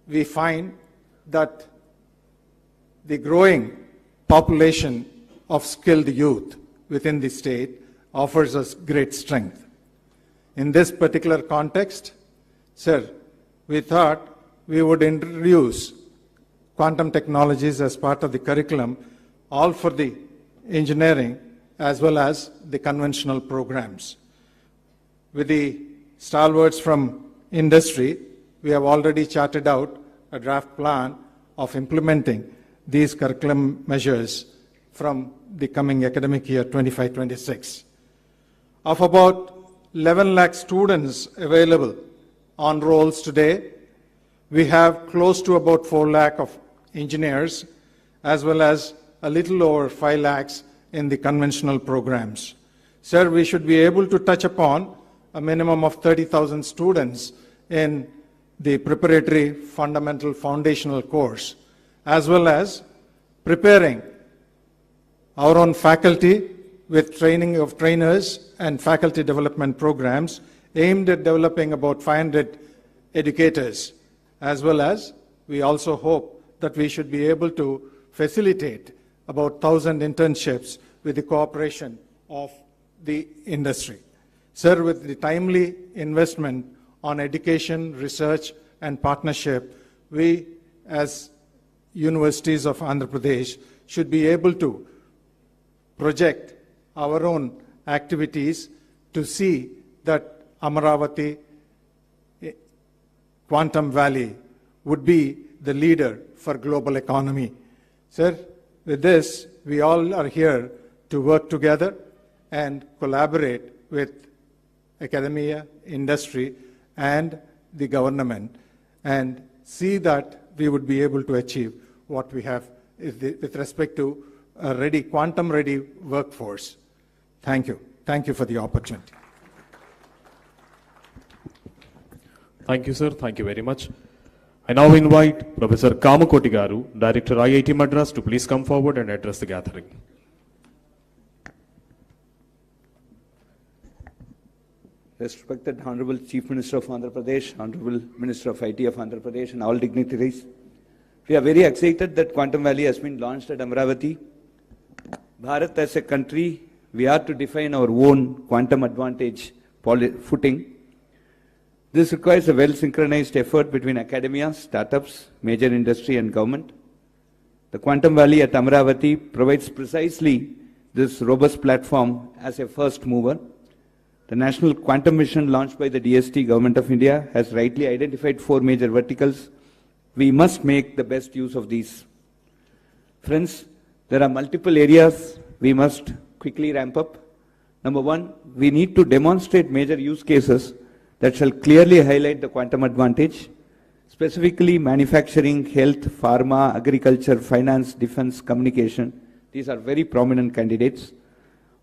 Speaker 15: we find that the growing population of skilled youth within the state offers us great strength. In this particular context, sir, we thought we would introduce quantum technologies as part of the curriculum, all for the engineering as well as the conventional programs. With the stalwarts from industry, we have already charted out a draft plan of implementing these curriculum measures from the coming academic year 25-26. Of about 11 lakh students available on rolls today, we have close to about 4 lakh of engineers, as well as a little over 5 lakhs in the conventional programs. Sir, we should be able to touch upon a minimum of 30,000 students in the preparatory fundamental foundational course, as well as preparing our own faculty with training of trainers and faculty development programs aimed at developing about 500 educators, as well as we also hope that we should be able to facilitate about 1,000 internships with the cooperation of the industry. Sir, with the timely investment on education, research, and partnership, we as universities of Andhra Pradesh should be able to project our own activities to see that Amaravati Quantum Valley would be the leader for global economy. Sir, with this, we all are here to work together and collaborate with academia, industry, and the government, and see that we would be able to achieve what we have with respect to a quantum-ready workforce. Thank you. Thank you for the opportunity.
Speaker 9: Thank you, sir. Thank you very much. I now invite Professor Kamakoti Garu, Director IIT Madras, to please come forward and address the gathering.
Speaker 16: respected Honorable Chief Minister of Andhra Pradesh, Honorable Minister of IT of Andhra Pradesh, and all dignitaries. We are very excited that Quantum Valley has been launched at Amaravati. Bharat as a country, we are to define our own quantum advantage footing. This requires a well-synchronized effort between academia, startups, major industry and government. The Quantum Valley at Amaravati provides precisely this robust platform as a first mover. The National Quantum Mission launched by the DST Government of India has rightly identified 4 major verticals. We must make the best use of these. Friends, there are multiple areas we must quickly ramp up. Number 1, we need to demonstrate major use cases that shall clearly highlight the quantum advantage, specifically manufacturing, health, pharma, agriculture, finance, defense, communication. These are very prominent candidates.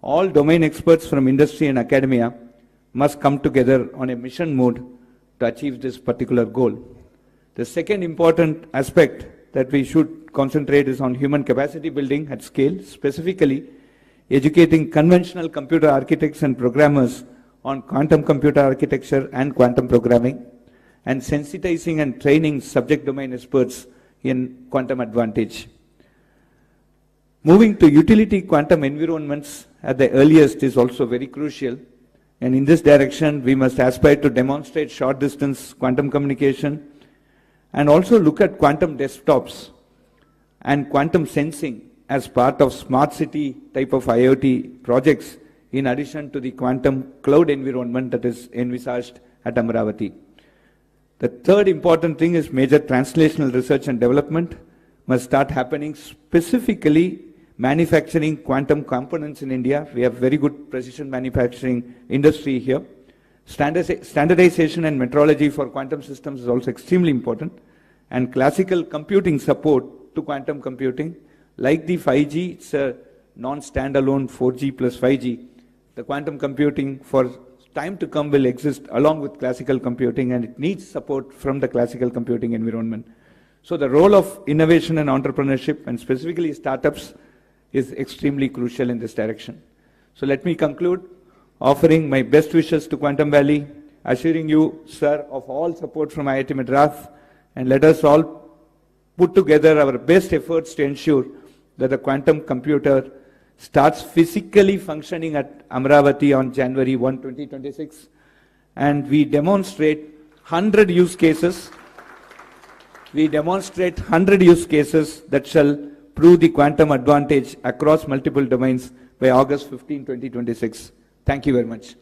Speaker 16: All domain experts from industry and academia must come together on a mission mode to achieve this particular goal. The second important aspect that we should concentrate is on human capacity building at scale, specifically educating conventional computer architects and programmers on quantum computer architecture and quantum programming, and sensitizing and training subject domain experts in quantum advantage. Moving to utility quantum environments at the earliest is also very crucial, and in this direction we must aspire to demonstrate short distance quantum communication and also look at quantum desktops and quantum sensing as part of smart city type of IoT projects, in addition to the quantum cloud environment that is envisaged at Amaravati. The third important thing is major translational research and development must start happening, specifically manufacturing quantum components in India. We have very good precision manufacturing industry here. Standardization and metrology for quantum systems is also extremely important, and classical computing support to quantum computing, like the 5G, it's a non-standalone 4G plus 5G. The quantum computing for time to come will exist along with classical computing, and it needs support from the classical computing environment. So the role of innovation and entrepreneurship, and specifically startups, is extremely crucial in this direction. So let me conclude offering my best wishes to Quantum Valley, assuring you, sir, of all support from IIT Madras, and let us all put together our best efforts to ensure that the quantum computer starts physically functioning at Amaravati on January 1, 2026, and we demonstrate 100 use cases. We demonstrate 100 use cases that shall prove the quantum advantage across multiple domains by August 15, 2026. Thank you very much.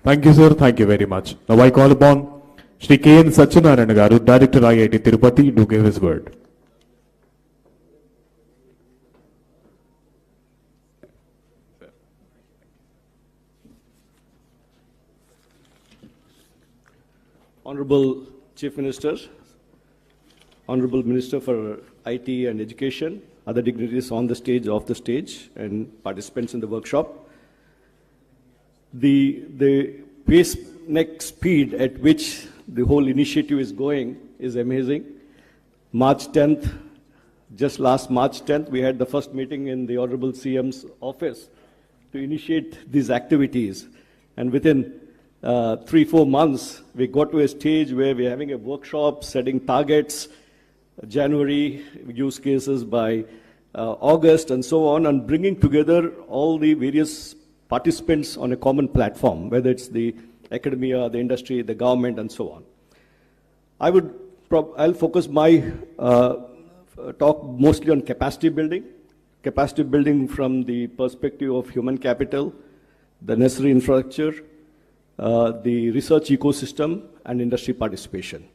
Speaker 9: Thank you, sir. Thank you very much. Now I call upon Shri K.N. Satyanarayana Garu, Director IIT Tirupati, to give his word.
Speaker 17: Honorable Chief Minister, Honorable Minister for IT and Education, other dignitaries on the stage, off the stage, and participants in the workshop. The pace, next speed at which the whole initiative is going is amazing. March 10th, just last March 10th, we had the first meeting in the Honorable CM's office to initiate these activities. And within 3-4 months, we got to a stage where we're having a workshop, setting targets, January use cases by August, and so on, and bringing together all the various participants on a common platform, whether it's the academia, the industry, the government, and so on. I'll focus my talk mostly on capacity building from the perspective of human capital, the necessary infrastructure, the research ecosystem, and industry participation.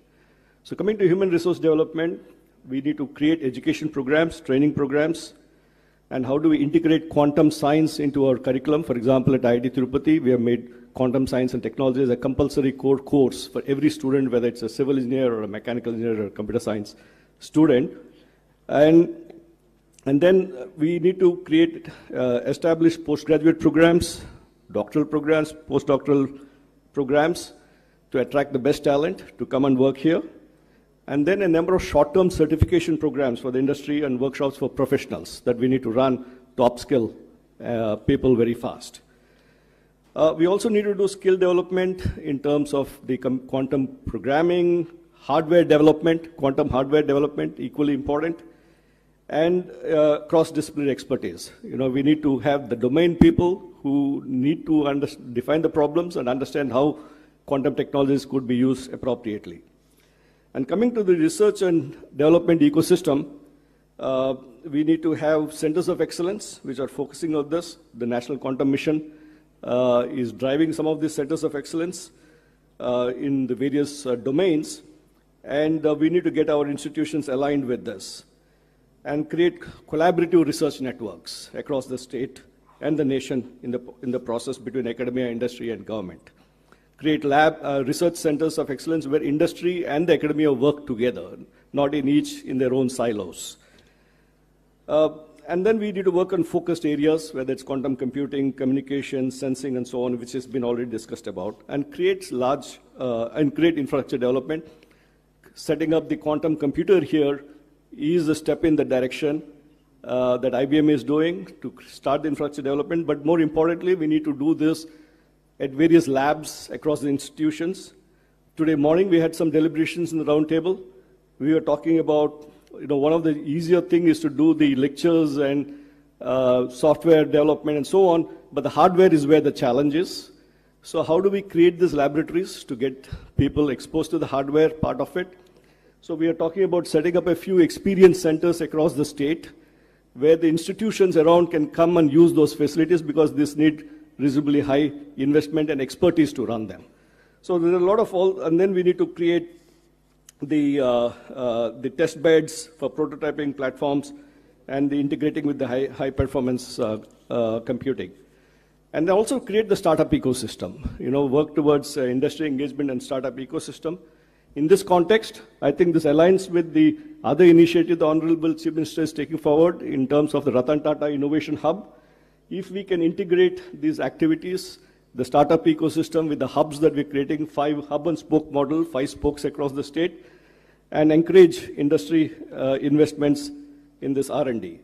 Speaker 17: So coming to human resource development, we need to create education programs, training programs, and how do we integrate quantum science into our curriculum. For example, at IIT Tirupati, we have made quantum science and technology as a compulsory core course for every student, whether it's a civil engineer or a mechanical engineer or a computer science student. And then we need to create, establish postgraduate programs, doctoral programs, postdoctoral programs to attract the best talent to come and work here. And then a number of short-term certification programs for the industry and workshops for professionals that we need to run to upskill people very fast. We also need to do skill development in terms of the quantum programming, hardware development, quantum hardware development, equally important, and cross-disciplinary expertise. We need to have the domain people who need to define the problems and understand how quantum technologies could be used appropriately. And coming to the research and development ecosystem, we need to have centers of excellence which are focusing on this. The National Quantum Mission is driving some of these centers of excellence in the various domains, and we need to get our institutions aligned with this and create collaborative research networks across the state and the nation in the process between academia, industry, and government. Create research centers of excellence where industry and the academia work together, not each in their own silos. And then we need to work on focused areas, whether it's quantum computing, communication, sensing, and so on, which has been already discussed about, and create infrastructure development. Setting up the quantum computer here is a step in the direction that IBM is doing to start the infrastructure development. But more importantly, we need to do this at various labs across the institutions. Today morning, we had some deliberations in the round table. We were talking about, one of the easier things is to do the lectures and software development and so on, but the hardware is where the challenge is. So how do we create these laboratories to get people exposed to the hardware part of it? So we are talking about setting up a few experience centers across the state where the institutions around can come and use those facilities because this need reasonably high investment and expertise to run them. So there's a lot of and then we need to create the test beds for prototyping platforms and the integrating with the high performance computing. And also create the startup ecosystem, work towards industry engagement and startup ecosystem. In this context, I think this aligns with the other initiative the Honorable Chief Minister is taking forward in terms of the Ratan Tata Innovation Hub. If we can integrate these activities, the startup ecosystem with the hubs that we're creating, 5 hub and spoke model, 5 spokes across the state, and encourage industry investments in this R&D.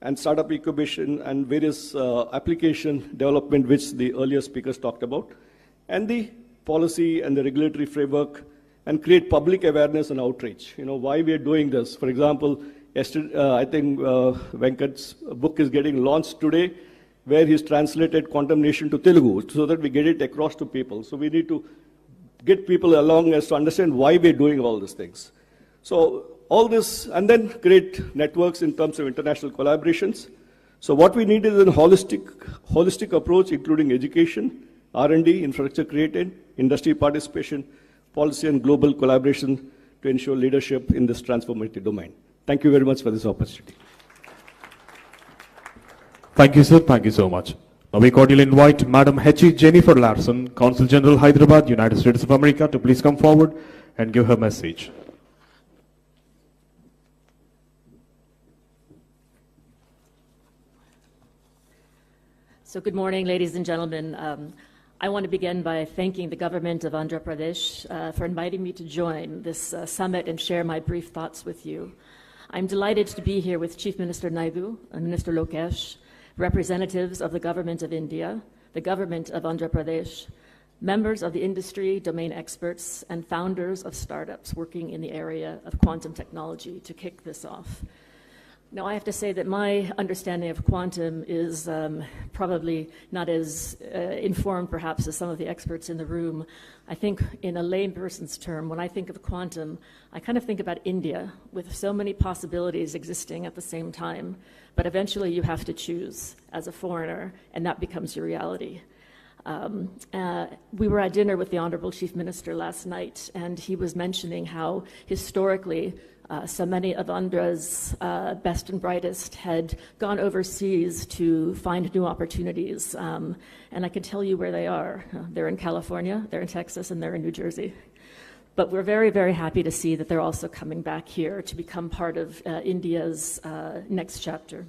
Speaker 17: And startup incubation and various application development, which the earlier speakers talked about, and the policy and the regulatory framework, and create public awareness and outreach. Why we are doing this. For example, yesterday, I think Venkat's book is getting launched today, where he's translated Quantum Nation to Telugu, so that we get it across to people. So we need to get people along as to understand why we're doing all these things. So all this, and then create networks in terms of international collaborations. So what we need is a holistic approach, including education, R&D, infrastructure created, industry participation, policy and global collaboration to ensure leadership in this transformative domain. Thank you very much for this opportunity.
Speaker 9: Thank you, sir. Thank you so much. Now we cordially invite Madam H.E. Jennifer Larson, Consul General, Hyderabad, United States of America, to please come forward and give her message.
Speaker 18: So good morning, ladies and gentlemen. I want to begin by thanking the government of Andhra Pradesh for inviting me to join this summit and share my brief thoughts with you. I'm delighted to be here with Chief Minister Naidu and Minister Lokesh, representatives of the government of India, the government of Andhra Pradesh, members of the industry, domain experts, and founders of startups working in the area of quantum technology to kick this off. Now, I have to say that my understanding of quantum is probably not as informed, perhaps, as some of the experts in the room. I think in a layperson's term, when I think of quantum, I kind of think about India, with so many possibilities existing at the same time. But eventually, you have to choose as a foreigner, and that becomes your reality. We were at dinner with the Honorable Chief Minister last night, and he was mentioning how historically so many of Andhra's best and brightest had gone overseas to find new opportunities. And I can tell you where they are. They're in California, they're in Texas, and they're in New Jersey. But we're very, very happy to see that they're also coming back here to become part of India's next chapter.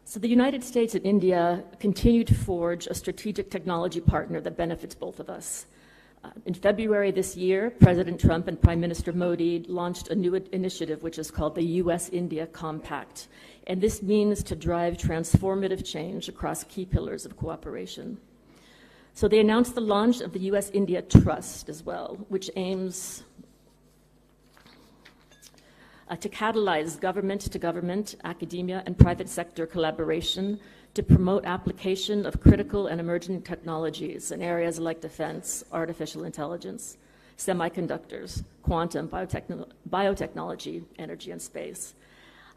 Speaker 18: So the United States and India continue to forge a strategic technology partner that benefits both of us. In February this year, President Trump and Prime Minister Modi launched a new initiative which is called the U.S.-India Compact. And this means to drive transformative change across key pillars of cooperation. So they announced the launch of the US-India Trust as well, which aims to catalyze government-to-government, academia, and private sector collaboration to promote application of critical and emerging technologies in areas like defense, artificial intelligence, semiconductors, quantum, biotechnology, energy, and space.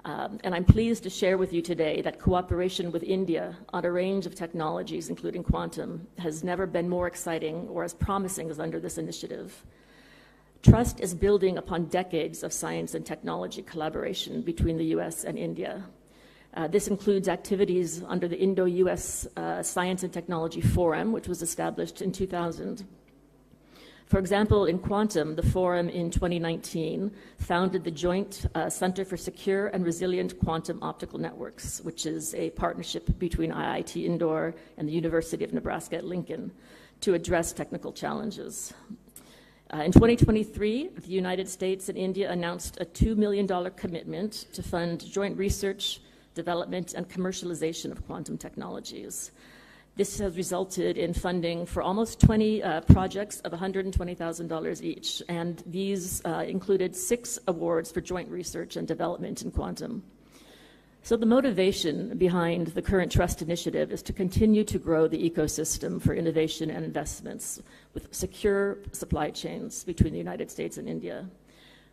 Speaker 18: And I'm pleased to share with you today that cooperation with India on a range of technologies, including quantum, has never been more exciting or as promising as under this initiative. Trust is building upon decades of science and technology collaboration between the US and India. This includes activities under the Indo-US Science and Technology Forum, which was established in 2000. For example, in quantum, the forum in 2019 founded the Joint Center for Secure and Resilient Quantum Optical Networks, which is a partnership between IIT Indore and the University of Nebraska at Lincoln to address technical challenges. In 2023, the United States and India announced a $2 million commitment to fund joint research, development, and commercialization of quantum technologies. This has resulted in funding for almost 20 projects of $120,000 each, and these included 6 awards for joint research and development in quantum. So the motivation behind the current Trust Initiative is to continue to grow the ecosystem for innovation and investments with secure supply chains between the United States and India.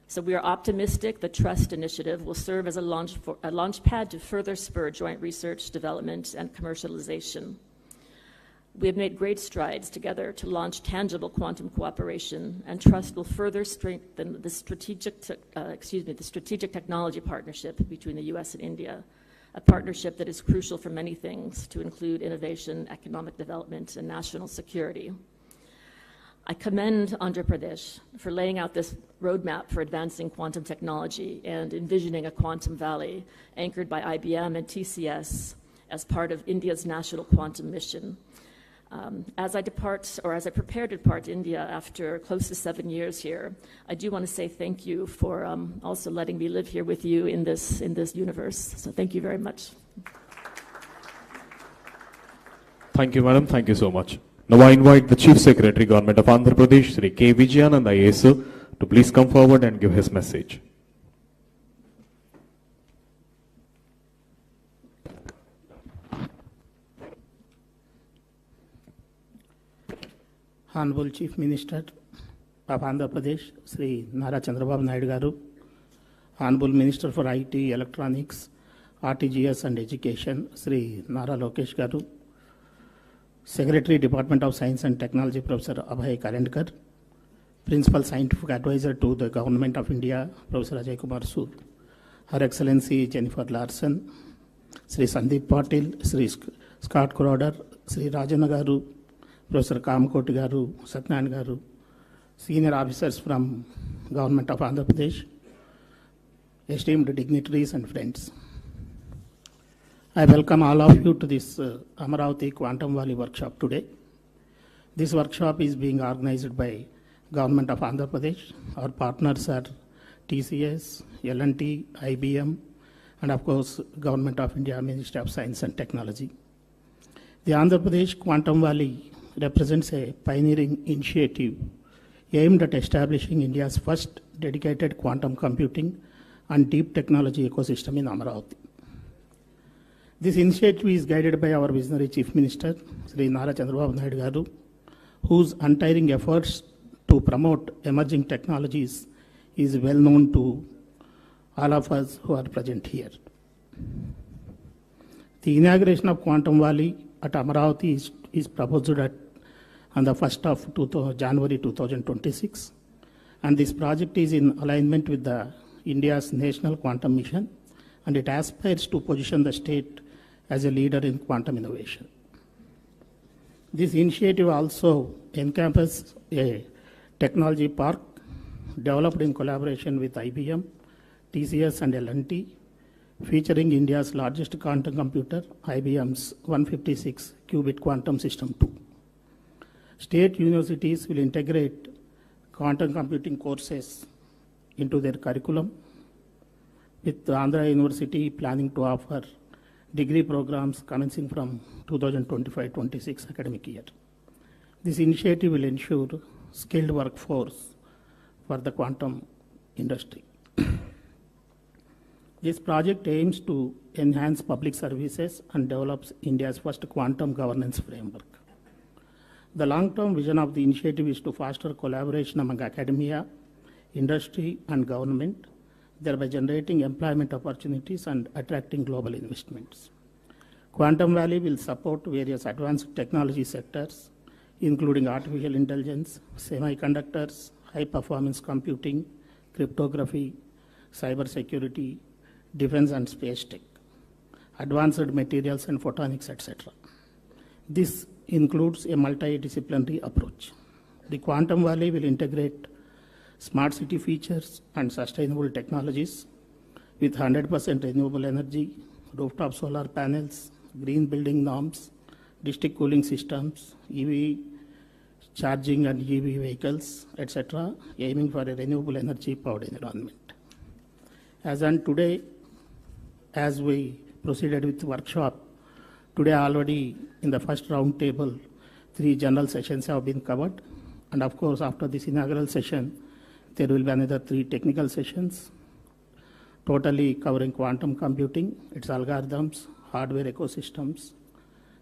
Speaker 18: So we are optimistic the Trust Initiative will serve as a launch pad to further spur joint research, development, and commercialization. We have made great strides together to launch tangible quantum cooperation, and Trust will further strengthen the strategic technology partnership between the US and India, a partnership that is crucial for many things, to include innovation, economic development, and national security. I commend Andhra Pradesh for laying out this roadmap for advancing quantum technology and envisioning a quantum valley anchored by IBM and TCS as part of India's national quantum mission. As I prepare to depart India after close to 7 years here, I do want to say thank you for also letting me live here with you in this universe. So thank you very much.
Speaker 9: Thank you, madam. Thank you so much. Now I invite the Chief Secretary, Government of Andhra Pradesh, Sri K. Vijayananda IAS, to please come forward and give his message.
Speaker 19: Hon'ble Chief Minister of Andhra Pradesh, Sri Nara Chandrababu Naidu Garu, Hon'ble Minister for IT, Electronics, RTGS and Education, Sri Nara Lokesh Garu, Secretary, Department of Science and Technology, Professor Abhay Karendkar, Principal Scientific Advisor to the Government of India, Professor Ajay Kumar Sood, Her Excellency Jennifer Larson, Sri Sandeep Patil, Sri Scott Crowder, Sri Rajana Garu, Professor Kamakoti Garu, Satyan Garu, senior officers from Government of Andhra Pradesh, esteemed dignitaries and friends. I welcome all of you to this Amaravati Quantum Valley workshop today. This workshop is being organized by Government of Andhra Pradesh. Our partners are TCS, L&T, IBM, and of course, Government of India, Ministry of Science and Technology. The Andhra Pradesh Quantum Valley represents a pioneering initiative aimed at establishing India's first dedicated quantum computing and deep technology ecosystem in Amaravati. This initiative is guided by our visionary Chief Minister, Sri Nara Chandrababu Naidu Garu, whose untiring efforts to promote emerging technologies is well known to all of us who are present here. The inauguration of Quantum Valley at Amaravati is proposed on the 1st of January 2026, and this project is in alignment with India's National Quantum Mission, and it aspires to position the state as a leader in quantum innovation. This initiative also encompasses a technology park developed in collaboration with IBM, TCS and L&T, featuring India's largest quantum computer, IBM's 156-qubit quantum system 2. State universities will integrate quantum computing courses into their curriculum, with Andhra University planning to offer degree programs commencing from 2025-26 academic year. This initiative will ensure skilled workforce for the quantum industry. This project aims to enhance public services and develops India's first quantum governance framework. The long-term vision of the initiative is to foster collaboration among academia, industry, and government, thereby generating employment opportunities and attracting global investments. Quantum Valley will support various advanced technology sectors, including artificial intelligence, semiconductors, high-performance computing, cryptography, cybersecurity, defense and space tech, advanced materials and photonics, etc. This includes a multidisciplinary approach. The Quantum Valley will integrate smart city features and sustainable technologies with 100% renewable energy, rooftop solar panels, green building norms, district cooling systems, EV charging and EV vehicles, etc., aiming for a renewable energy powered environment. As on today, as we proceeded with the workshop, today already in the first round table, 3 general sessions have been covered. And of course, after this inaugural session, there will be another 3 technical sessions, totally covering quantum computing, its algorithms, hardware ecosystems,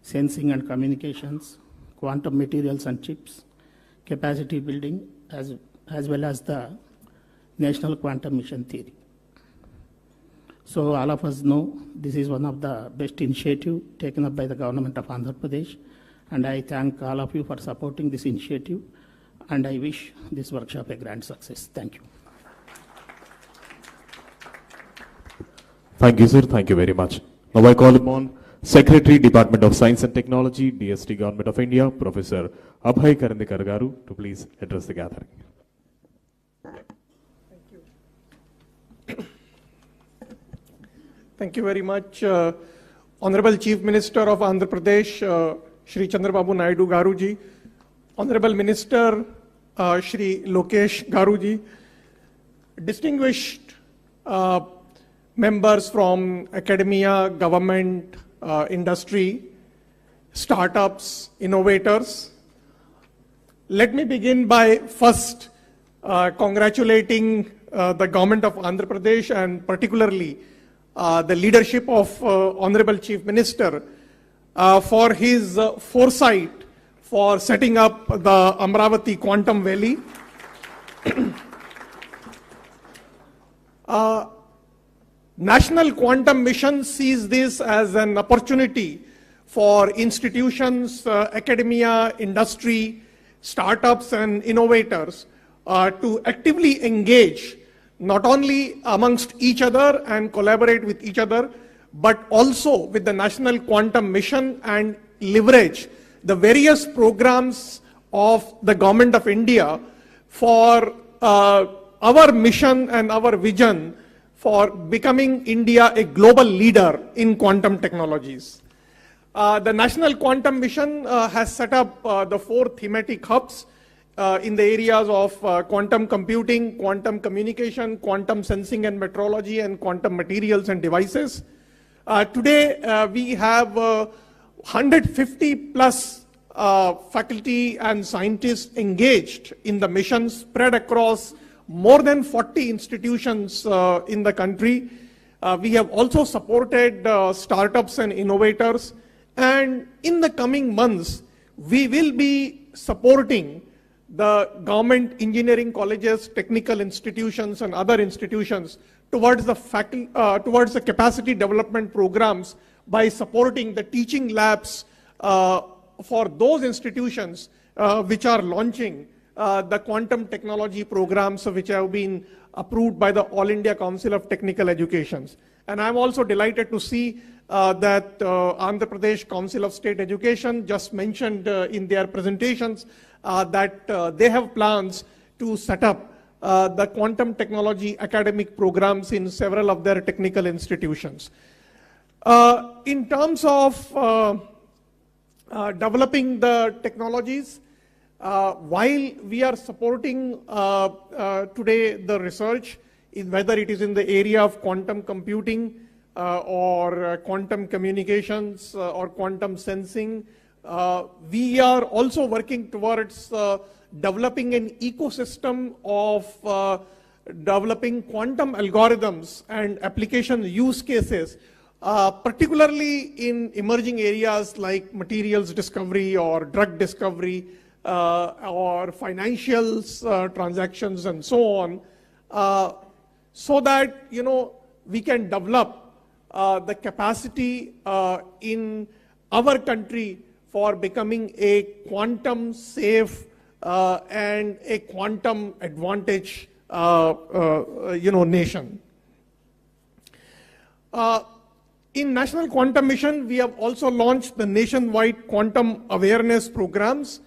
Speaker 19: sensing and communications, quantum materials and chips, capacity building, as well as the National Quantum Mission Theory. So all of us know this is one of the best initiatives taken up by the government of Andhra Pradesh, and I thank all of you for supporting this initiative, and I wish this workshop a grand success. Thank you.
Speaker 9: Thank you, sir. Thank you very much. Now I call upon Secretary, Department of Science and Technology, DST Government of India, Professor Abhay Karandikar Garu, to please address the gathering.
Speaker 7: Thank you very much, Honorable Chief Minister of Andhra Pradesh, Shri Chandrababu Naidu Garuji, Honorable Minister Shri Lokesh Garuji, distinguished members from academia, government, industry, startups, innovators. Let me begin by first congratulating the government of Andhra Pradesh and particularly the leadership of Honorable Chief Minister for his foresight for setting up the Amaravati Quantum Valley. National Quantum Mission sees this as an opportunity for institutions, academia, industry, startups and innovators to actively engage not only amongst each other and collaborate with each other, but also with the National Quantum Mission and leverage the various programs of the Government of India for our mission and our vision for becoming India a global leader in quantum technologies. The National Quantum Mission has set up the 4 thematic hubs in the areas of quantum computing, quantum communication, quantum sensing and metrology, and quantum materials and devices. Today, we have 150 plus faculty and scientists engaged in the mission spread across more than 40 institutions in the country. We have also supported startups and innovators, and in the coming months, we will be supporting the government engineering colleges, technical institutions and other institutions towards the capacity development programs by supporting the teaching labs for those institutions which are launching the quantum technology programs which have been approved by the All India Council of Technical Educations. And I'm also delighted to see that Andhra Pradesh Council of State Education just mentioned in their presentations that they have plans to set up the quantum technology academic programs in several of their technical institutions. In terms of developing the technologies, while we are supporting today the research, whether it is in the area of quantum computing or quantum communications or quantum sensing, We are also working towards developing an ecosystem of developing quantum algorithms and application use cases, particularly in emerging areas like materials discovery or drug discovery or financials transactions and so on, so that we can develop the capacity in our country for becoming a quantum safe and a quantum advantage nation. In National Quantum Mission, we have also launched the nationwide quantum awareness programs.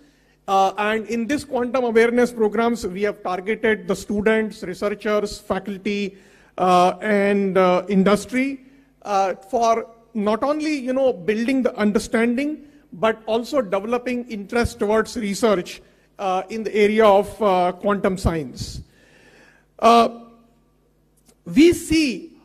Speaker 7: And in this quantum awareness programs, we have targeted the students, researchers, faculty, and industry for not only building the understanding, but also developing interest towards research in the area of quantum science. We see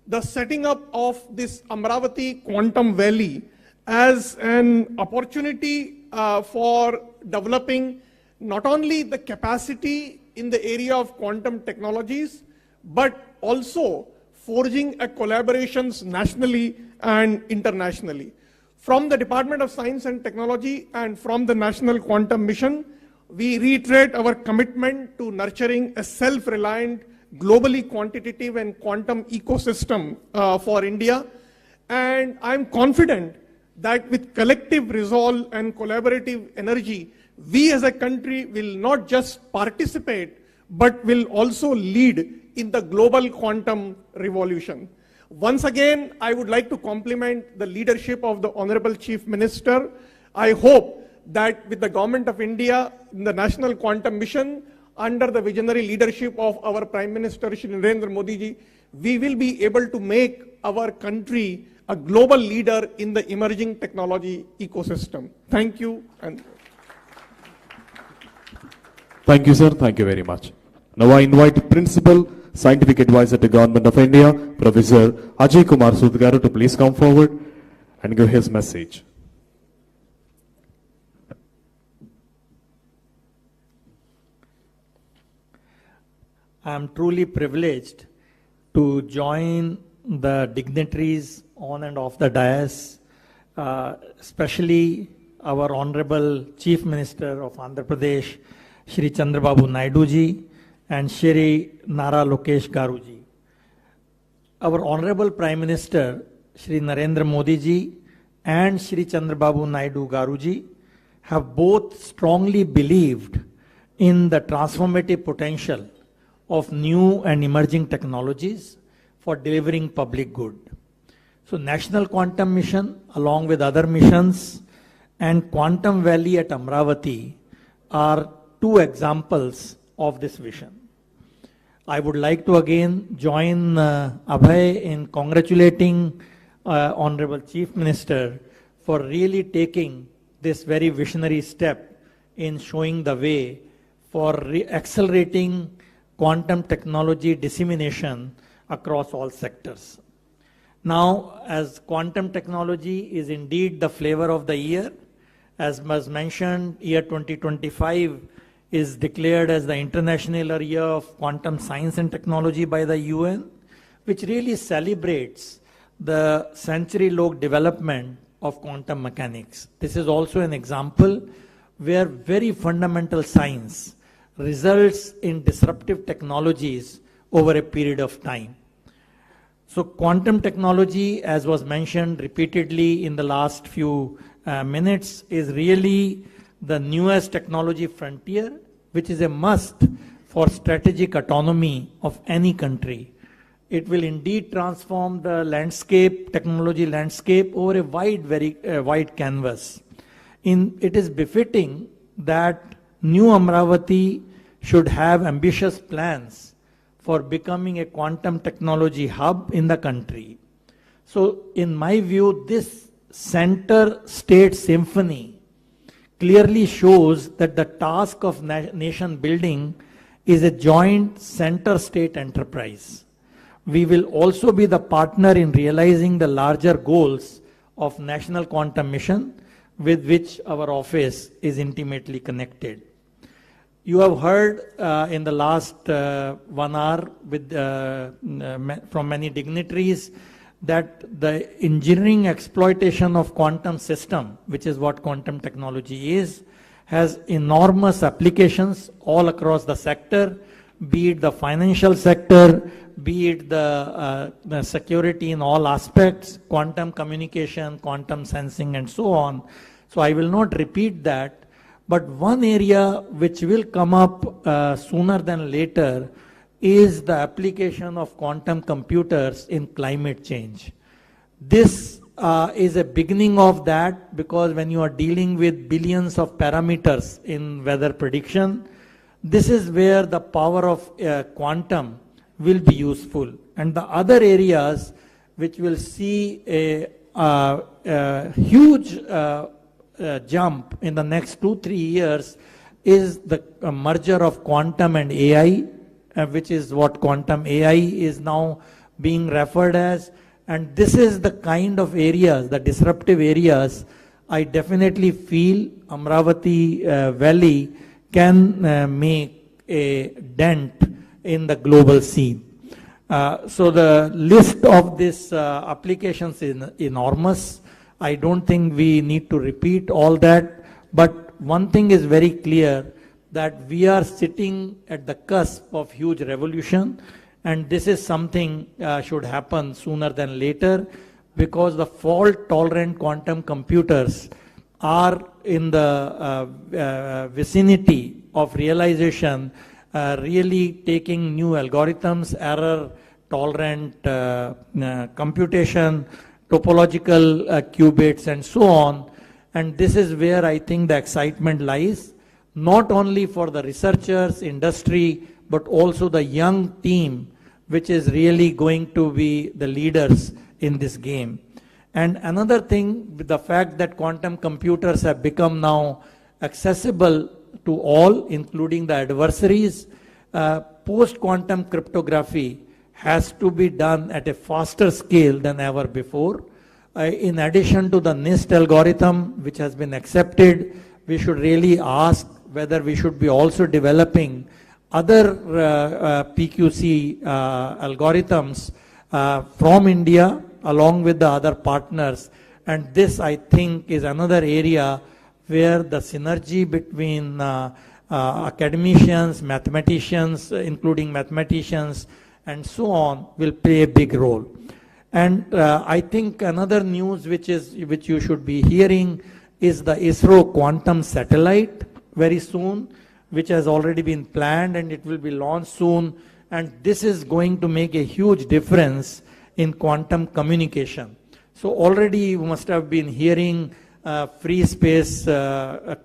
Speaker 7: the setting up of this Amaravati Quantum Valley as an opportunity for developing not only the capacity in the area of quantum technologies, but also forging a collaborations nationally and internationally. From the Department of Science and Technology and from the National Quantum Mission, we reiterate our commitment to nurturing a self-reliant, globally quantitative and quantum ecosystem for India. And I'm confident that with collective resolve and collaborative energy, we as a country will not just participate, but will also lead in the global quantum revolution. Once again, I would like to compliment the leadership of the Honorable Chief Minister. I hope that with the Government of India, in the National Quantum Mission, under the visionary leadership of our Prime Minister, Shri Narendra Modi ji, we will be able to make our country a global leader in the emerging technology ecosystem. Thank you. And
Speaker 9: thank you, sir. Thank you very much. Now I invite Principal Scientific Advisor to Government of India, Professor Ajay Kumar Sudgaru, to please come forward and give his message.
Speaker 4: I am truly privileged to join the dignitaries on and off the dais, especially our Honorable Chief Minister of Andhra Pradesh, Shri Chandrababu Naidu ji, and Shri Nara Lokesh Garu ji. Our Honorable Prime Minister, Shri Narendra Modi ji, and Shri Chandrababu Naidu Garu ji have both strongly believed in the transformative potential of new and emerging technologies for delivering public good. So National Quantum Mission, along with other missions, and Quantum Valley at Amaravati are two examples of this vision. I would like to again join Abhay in congratulating Honorable Chief Minister for really taking this very visionary step in showing the way for accelerating quantum technology dissemination across all sectors. Now, as quantum technology is indeed the flavor of the year, as was mentioned, year 2025 is declared as the International Year of Quantum Science and Technology by the UN, which really celebrates the century-long development of quantum mechanics. This is also an example where very fundamental science results in disruptive technologies over a period of time. So quantum technology, as was mentioned repeatedly in the last few minutes, is really the newest technology frontier, which is a must for strategic autonomy of any country. It will indeed transform the landscape, technology landscape, over a wide canvas. It is befitting that New Amaravati should have ambitious plans for becoming a quantum technology hub in the country. So in my view, this center state symphony clearly shows that the task of nation building is a joint center state enterprise. We will also be the partner in realizing the larger goals of National Quantum Mission, with which our office is intimately connected. You have heard in the last 1 hour from many dignitaries that the engineering exploitation of quantum system, which is what quantum technology is, has enormous applications all across the sector, be it the financial sector, be it the security in all aspects, quantum communication, quantum sensing, and so on. So I will not repeat that. But one area which will come up sooner than later is the application of quantum computers in climate change. This is a beginning of that, because when you are dealing with billions of parameters in weather prediction, this is where the power of quantum will be useful. And the other areas which will see a huge jump in the next 2-3 years is the merger of quantum and AI, which is what quantum AI is now being referred as. And this is the kind of areas, the disruptive areas, I definitely feel Amaravati Valley can make a dent in the global scene. So the list of these applications is enormous. I don't think we need to repeat all that, but one thing is very clear, that we are sitting at the cusp of huge revolution, and this is something should happen sooner than later, because the fault-tolerant quantum computers are in the vicinity of realization, really taking new algorithms, error-tolerant computation, topological qubits, and so on. And this is where I think the excitement lies, not only for the researchers, industry, but also the young team, which is really going to be the leaders in this game. And another thing, with the fact that quantum computers have become now accessible to all, including the adversaries, post-quantum cryptography has to be done at a faster scale than ever before. In addition to the NIST algorithm, which has been accepted, we should really ask whether we should be also developing other PQC algorithms from India along with the other partners. And this, I think, is another area where the synergy between academicians, mathematicians, including mathematicians, and so on, will play a big role. And I think another news which you should be hearing is the ISRO quantum satellite very soon, which has already been planned, and it will be launched soon. And this is going to make a huge difference in quantum communication. So already you must have been hearing free space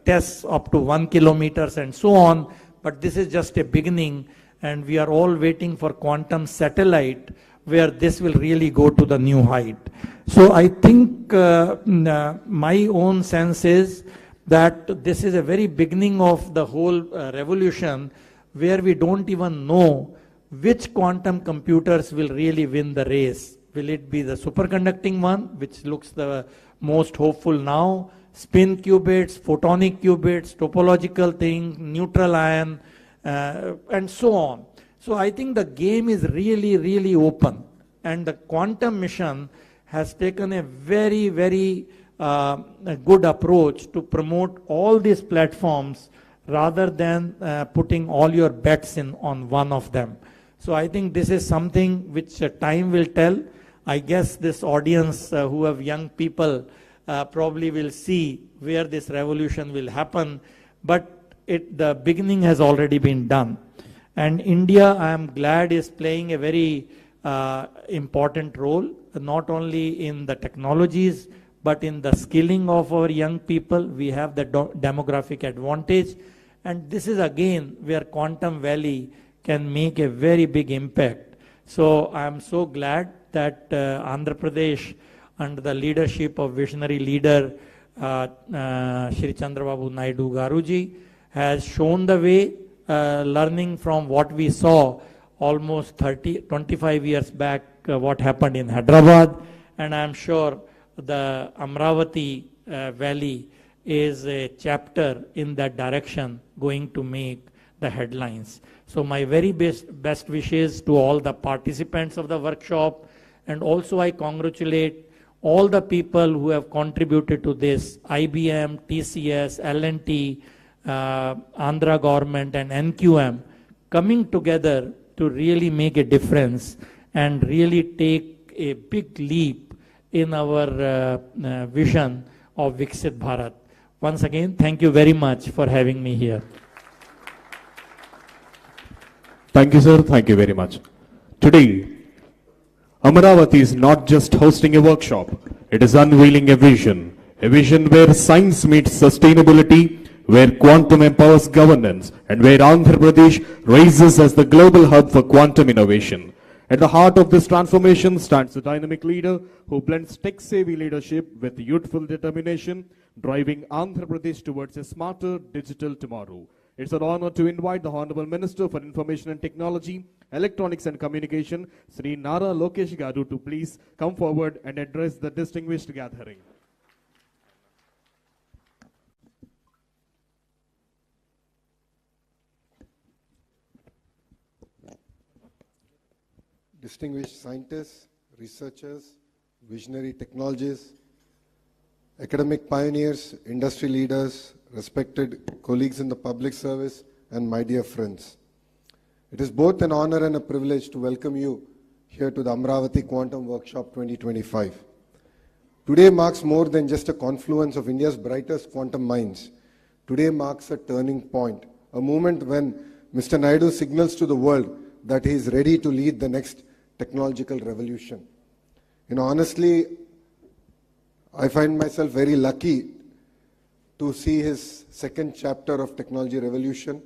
Speaker 4: tests up to 1 kilometer and so on, but this is just a beginning, and we are all waiting for quantum satellite, where this will really go to the new height. So I think my own sense is that this is a very beginning of the whole revolution, where we don't even know which quantum computers will really win the race. Will it be the superconducting one, which looks the most hopeful now, spin qubits, photonic qubits, topological things, neutral ion, and so on. So I think the game is really, really open, and the quantum mission has taken a very, very good approach to promote all these platforms rather than putting all your bets in on one of them. So I think this is something which time will tell. I guess this audience who have young people probably will see where this revolution will happen, but the beginning has already been done. And India, I am glad, is playing a very important role, not only in the technologies, but in the skilling of our young people. We have the demographic advantage. And this is again where Quantum Valley can make a very big impact. So I am so glad that Andhra Pradesh, under the leadership of visionary leader Shri Chandrababu Naidu Garuji, has shown the way, learning from what we saw almost 25 years back, what happened in Hyderabad. And I am sure the Amaravati Valley is a chapter in that direction going to make the headlines. So my very best wishes to all the participants of the workshop, and also I congratulate all the people who have contributed to this, IBM, TCS, L&T, Andhra government and NQM, coming together to really make a difference and really take a big leap in our vision of Viksit Bharat. Once again, thank you very much for having me here.
Speaker 9: Thank you, sir. Thank you very much. Today, Amaravati is not just hosting a workshop, it is unveiling a vision where science meets sustainability, where quantum empowers governance, and where Andhra Pradesh rises as the global hub for quantum innovation. At the heart of this transformation stands a dynamic leader who blends tech-savvy leadership with youthful determination, driving Andhra Pradesh towards a smarter digital tomorrow. It's an honor to invite the Hon'ble Minister for Information and Technology, Electronics and Communication, Sri Nara Lokesh Garu, to please come forward and address the distinguished gathering.
Speaker 20: Distinguished scientists, researchers, visionary technologists, academic pioneers, industry leaders, respected colleagues in the public service, and my dear friends. It is both an honor and a privilege to welcome you here to the Amaravati Quantum Workshop 2025. Today marks more than just a confluence of India's brightest quantum minds. Today marks a turning point, a moment when Mr. Naidu signals to the world that he is ready to lead the next technological revolution. Honestly, I find myself very lucky to see his second chapter of Technology Revolution.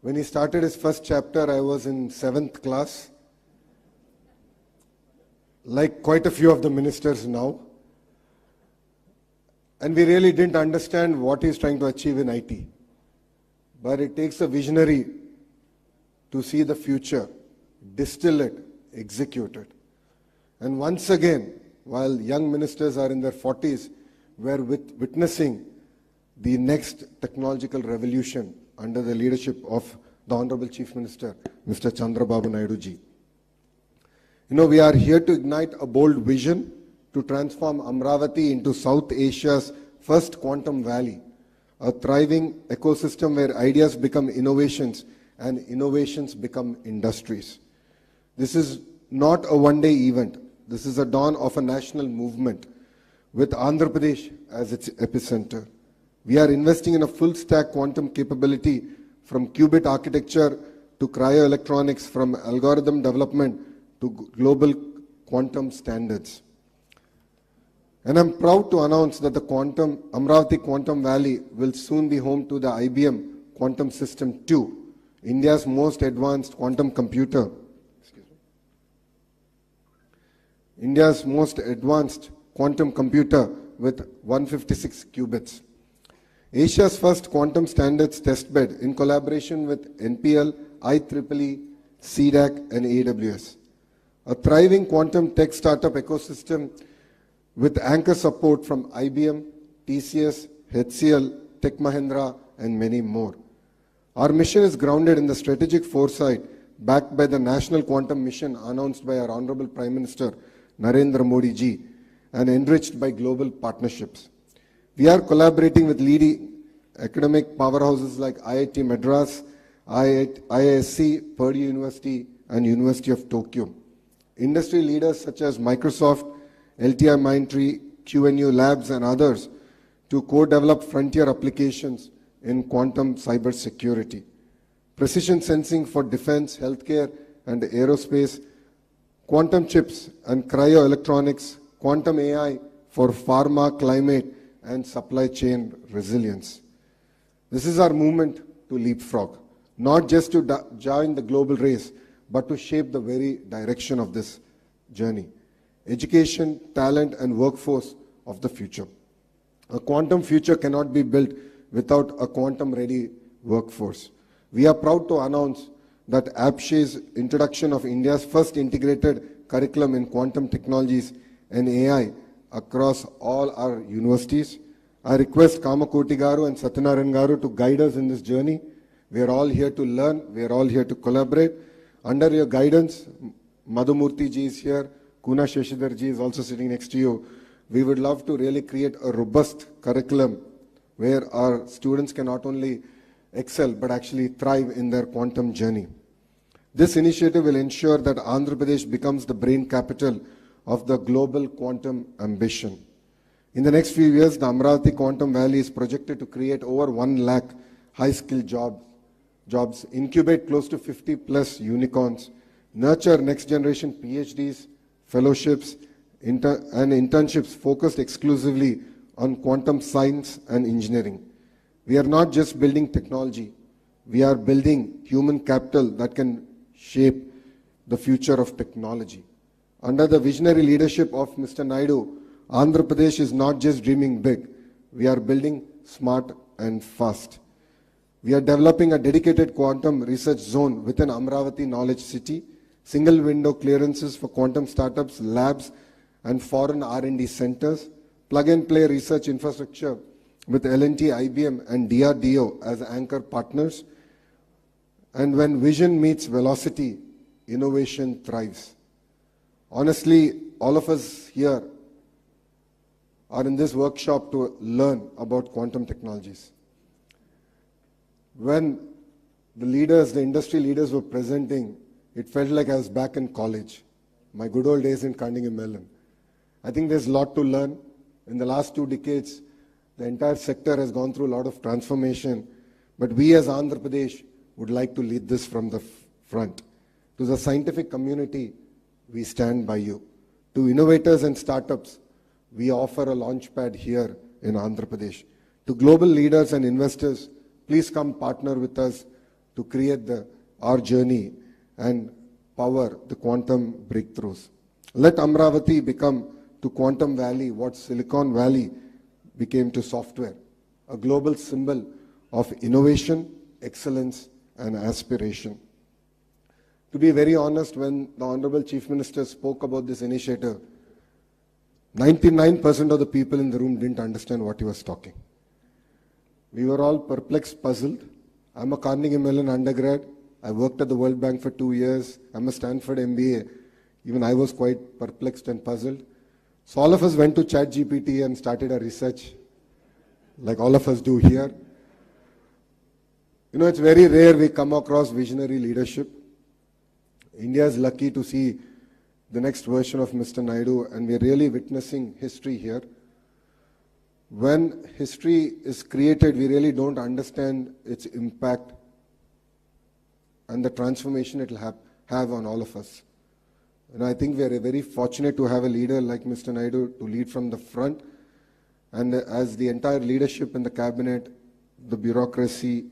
Speaker 20: When he started his first chapter, I was in 7th class, like quite a few of the ministers now. And we really didn't understand what he's trying to achieve in IT. But it takes a visionary to see the future, distill it, execute it. And once again, while young ministers are in their 40s, we're witnessing the next technological revolution under the leadership of the Honorable Chief Minister, Mr. Chandrababu Naidu ji. We are here to ignite a bold vision to transform Amaravati into South Asia's first quantum valley, a thriving ecosystem where ideas become innovations and innovations become industries. This is not a one-day event. This is a dawn of a national movement with Andhra Pradesh as its epicenter. We are investing in a full-stack quantum capability from qubit architecture to cryoelectronics, from algorithm development to global quantum standards. And I'm proud to announce that the Amaravati Quantum Valley will soon be home to the IBM Quantum System 2, India's most advanced quantum computer. India's most advanced quantum computer with 156 qubits. Asia's first quantum standards testbed in collaboration with NPL, IEEE, CDAC and AWS. A thriving quantum tech startup ecosystem with anchor support from IBM, TCS, HCL, Tech Mahindra and many more. Our mission is grounded in the strategic foresight backed by the National Quantum Mission announced by our Honorable Prime Minister Narendra Modi ji and enriched by global partnerships. We are collaborating with leading academic powerhouses like IIT Madras, IISc, Purdue University and University of Tokyo. Industry leaders such as Microsoft, LTIMindtree, QNU Labs and others to co-develop frontier applications in quantum cybersecurity. Precision sensing for defense, healthcare and aerospace, quantum chips and cryoelectronics, quantum AI for pharma, climate and supply chain resilience. This is our movement to leapfrog, not just to join the global race, but to shape the very direction of this journey. Education, talent and workforce of the future. A quantum future cannot be built without a quantum-ready workforce. We are proud to announce that APSHE's introduction of India's first integrated curriculum in quantum technologies and AI across all our universities I request Kamakoti Garu and Satyanarayan Garu to guide us in this journey. We are all here to learn. We are all here to collaborate. Under your guidance, Madhumurthy ji is here. Kuna Sheshidhar ji is also sitting next to you. We would love to really create a robust curriculum where our students can not only excel but actually thrive in their quantum journey. This initiative will ensure that Andhra Pradesh becomes the brain capital of the global quantum ambition. In the next few years, the Amaravati Quantum Valley is projected to create over 1 lakh high-skilled jobs, incubate close to 50 plus unicorns, nurture next-generation PhDs, fellowships, and internships focused exclusively on quantum science and engineering. We are not just building technology, we are building human capital that can shape the future of technology. Under the visionary leadership of Mr. Naidu, Andhra Pradesh is not just dreaming big, we are building smart and fast. We are developing a dedicated quantum research zone within Amaravati Knowledge City, single window clearances for quantum startups, labs, and foreign R&D centers, plug-and-play research infrastructure with L&T, IBM, and DRDO as anchor partners. And when vision meets velocity, innovation thrives. Honestly, all of us here are in this workshop to learn about quantum technologies. When the leaders, the industry leaders were presenting, it felt like I was back in college, my good old days in Carnegie Mellon. I think there's a lot to learn. In the last 2 decades, the entire sector has gone through a lot of transformation, but we as Andhra Pradesh would like to lead this from the front. To the scientific community, we stand by you. To innovators and startups, we offer a launchpad here in Andhra Pradesh. To global leaders and investors, please come partner with us to create our journey and power the quantum breakthroughs. Let Amaravati become to Quantum Valley what Silicon Valley became to software, a global symbol of innovation, excellence, and aspiration. To be very honest, when the Honorable Chief Minister spoke about this initiative, 99% of the people in the room didn't understand what he was talking. We were all perplexed, puzzled. I'm a Carnegie Mellon undergrad. I worked at the World Bank for 2 years. I'm a Stanford MBA. Even I was quite perplexed and puzzled. So all of us went to ChatGPT and started a research, like all of us do here. You know, it's very rare we come across visionary leadership. India is lucky to see the next version of Mr. Naidu, and we're really witnessing history here. When history is created, we really don't understand its impact and the transformation it will have on all of us. And I think we are very fortunate to have a leader like Mr. Naidu to lead from the front. And as the entire leadership in the cabinet, the bureaucracy,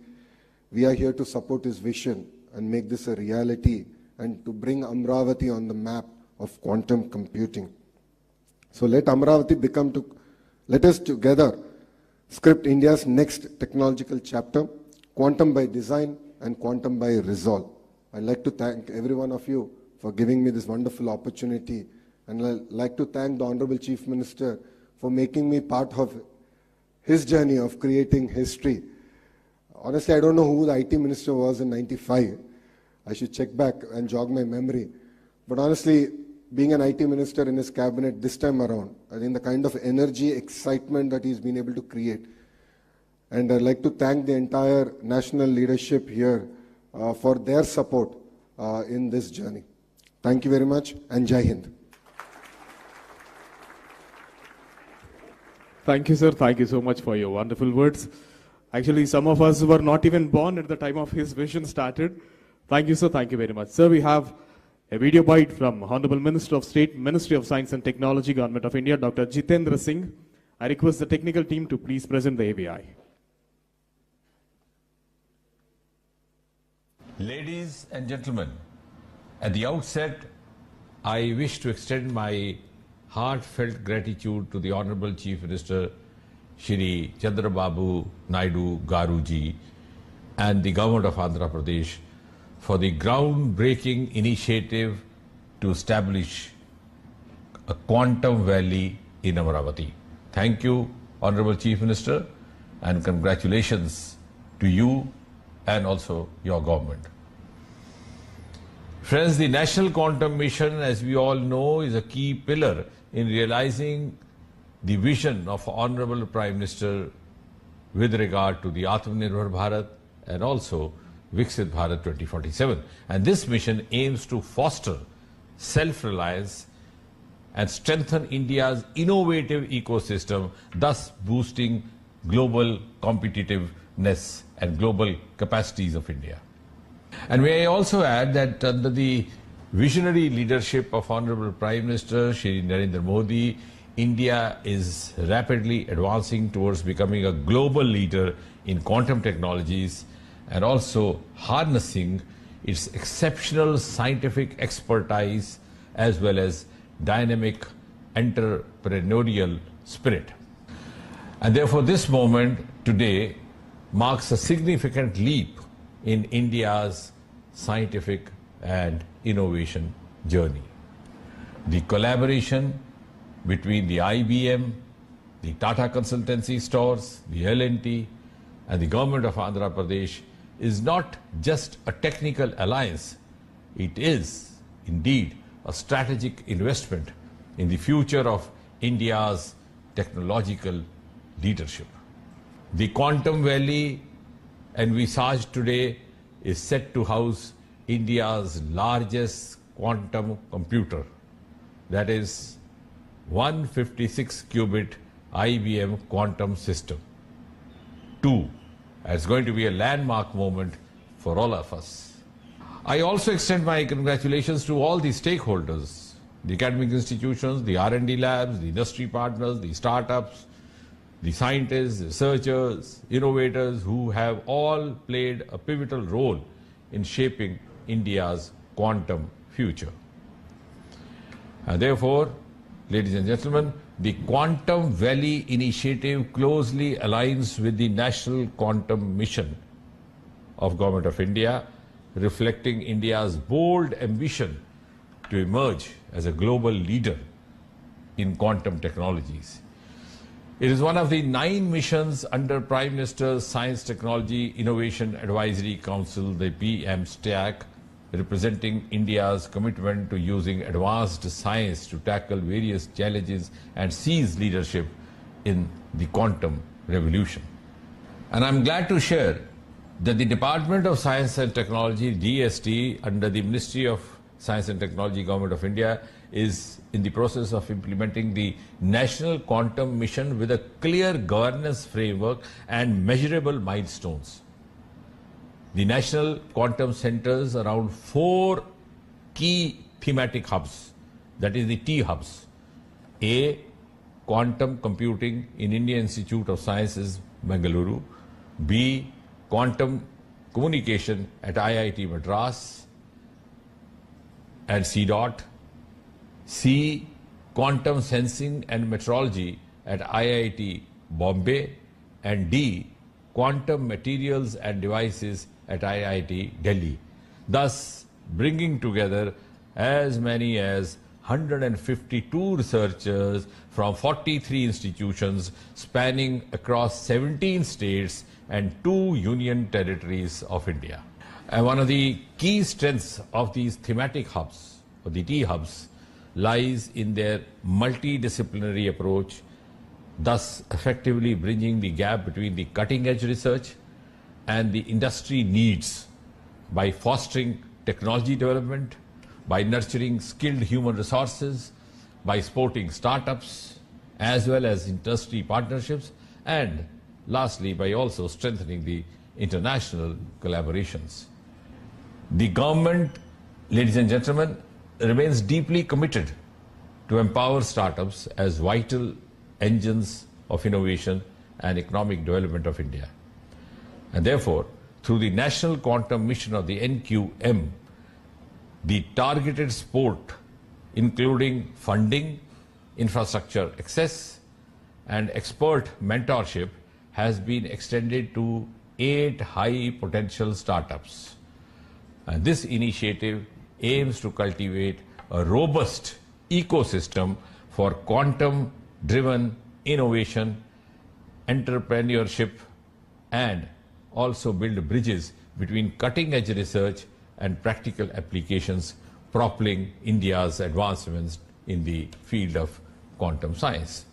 Speaker 20: we are here to support his vision and make this a reality and to bring Amaravati on the map of quantum computing. So let us together script India's next technological chapter, quantum by design and quantum by resolve. I'd like to thank every one of you for giving me this wonderful opportunity, and I'd like to thank the Honorable Chief Minister for making me part of his journey of creating history. Honestly, I don't know who the IT Minister was in '95. I should check back and jog my memory. But honestly, being an IT Minister in his cabinet this time around, I think the kind of energy, excitement that he's been able to create. And I'd like to thank the entire national leadership here for their support in this journey. Thank you very much, and Jai Hind.
Speaker 9: Thank you, sir. Thank you so much for your wonderful words. Actually, some of us were not even born at the time of his vision started. Thank you, sir. Thank you very much. Sir, we have a video bite from Honorable Minister of State, Ministry of Science and Technology, Government of India, Dr. Jitendra Singh. I request the technical team to please present the ABI.
Speaker 21: Ladies and gentlemen, at the outset, I wish to extend my heartfelt gratitude to the Honorable Chief Minister, Shri Chandrababu Naidu Garuji, and the Government of Andhra Pradesh for the groundbreaking initiative to establish a quantum valley in Amaravati. Thank you Honorable Chief Minister, and congratulations to you and also your government. Friends, the National Quantum Mission, as we all know, is a key pillar in realizing the vision of Honorable Prime Minister with regard to the Atmanirbhar Bharat and also Viksit Bharat 2047. And this mission aims to foster self-reliance and strengthen India's innovative ecosystem, thus boosting global competitiveness and global capacities of India. And may I also add that under the visionary leadership of Honorable Prime Minister Shri Narendra Modi, India is rapidly advancing towards becoming a global leader in quantum technologies and also harnessing its exceptional scientific expertise as well as dynamic entrepreneurial spirit. And therefore this moment today marks a significant leap in India's scientific and innovation journey. The collaboration between the IBM, the Tata Consultancy Stores, the L&T and the government of Andhra Pradesh is not just a technical alliance, it is indeed a strategic investment in the future of India's technological leadership. The Quantum Valley envisaged today is set to house India's largest quantum computer, that is 156-qubit IBM quantum system. 2. It's going to be a landmark moment for all of us. I also extend my congratulations to all the stakeholders, the academic institutions, the R&D labs, the industry partners, the startups, the scientists, researchers, innovators who have all played a pivotal role in shaping India's quantum future. And therefore, ladies and gentlemen, the Quantum Valley initiative closely aligns with the National Quantum Mission of Government of India, reflecting India's bold ambition to emerge as a global leader in quantum technologies. It is one of the 9 missions under Prime Minister's Science Technology Innovation Advisory Council, the PM-STAC, representing India's commitment to using advanced science to tackle various challenges and seize leadership in the quantum revolution. And I'm glad to share that the Department of Science and Technology, DST, under the Ministry of Science and Technology, Government of India, is in the process of implementing the National Quantum Mission with a clear governance framework and measurable milestones. The National Quantum centers around 4 key thematic hubs, that is the T hubs. A, quantum computing in Indian Institute of Sciences, Bengaluru. B, quantum communication at IIT Madras and C. C, quantum sensing and metrology at IIT Bombay. And D, quantum materials and devices at IIT Delhi, thus bringing together as many as 152 researchers from 43 institutions spanning across 17 states and 2 union territories of India. And one of the key strengths of these thematic hubs, or the T hubs, lies in their multidisciplinary approach, thus effectively bridging the gap between the cutting-edge research and the industry needs by fostering technology development, by nurturing skilled human resources, by supporting startups, as well as industry partnerships, and lastly, by also strengthening the international collaborations. The government, ladies and gentlemen, remains deeply committed to empower startups as vital engines of innovation and economic development of India. And therefore, through the National Quantum Mission of the NQM, the targeted support, including funding, infrastructure access, and expert mentorship, has been extended to 8 high-potential startups. And this initiative aims to cultivate a robust ecosystem for quantum-driven innovation entrepreneurship, and also build bridges between cutting-edge research and practical applications, propelling India's advancements in the field of quantum science.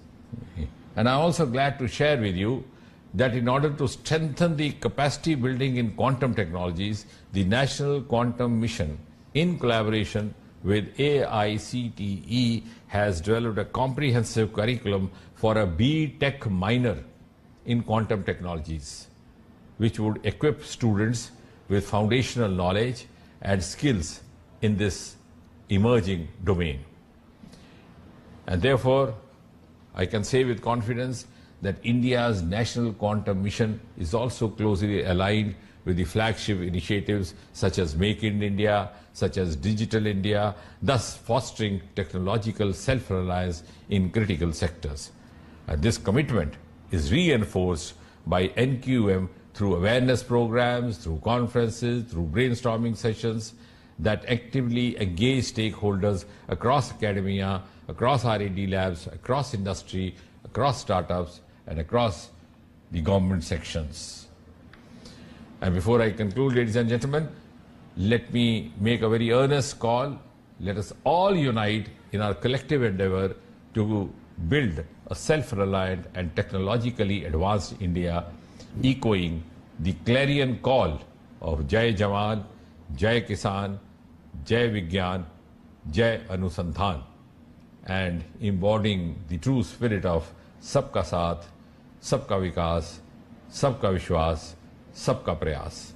Speaker 21: And I'm also glad to share with you that in order to strengthen the capacity building in quantum technologies, the National Quantum Mission, in collaboration with AICTE, has developed a comprehensive curriculum for a B.Tech minor in quantum technologies, which would equip students with foundational knowledge and skills in this emerging domain. And therefore, I can say with confidence that India's National Quantum Mission is also closely aligned with the flagship initiatives such as Make in India, such as Digital India, thus fostering technological self-reliance in critical sectors. And this commitment is reinforced by NQM through awareness programs, through conferences, through brainstorming sessions that actively engage stakeholders across academia, across R&D labs, across industry, across startups, and across the government sections. And before I conclude, ladies and gentlemen, let me make a very earnest call. Let us all unite in our collective endeavor to build a self-reliant and technologically advanced India, echoing the clarion call of Jai Jawan, Jai Kisan, Jai Vigyan, Jai Anusandhan, and embodying the true spirit of Sabka Saath, Sabka Vikas, Sabka Vishwas, Sabka Prayas.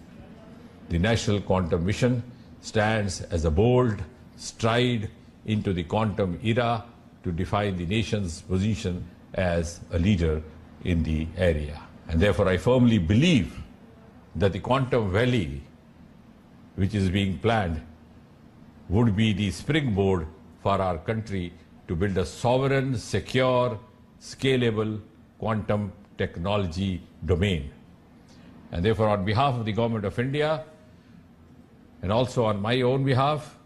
Speaker 21: The National Quantum Mission stands as a bold stride into the quantum era to define the nation's position as a leader in the area. And therefore, I firmly believe that the quantum valley, which is being planned, would be the springboard for our country to build a sovereign, secure, scalable quantum technology domain. And therefore, on behalf of the Government of India, and also on my own behalf,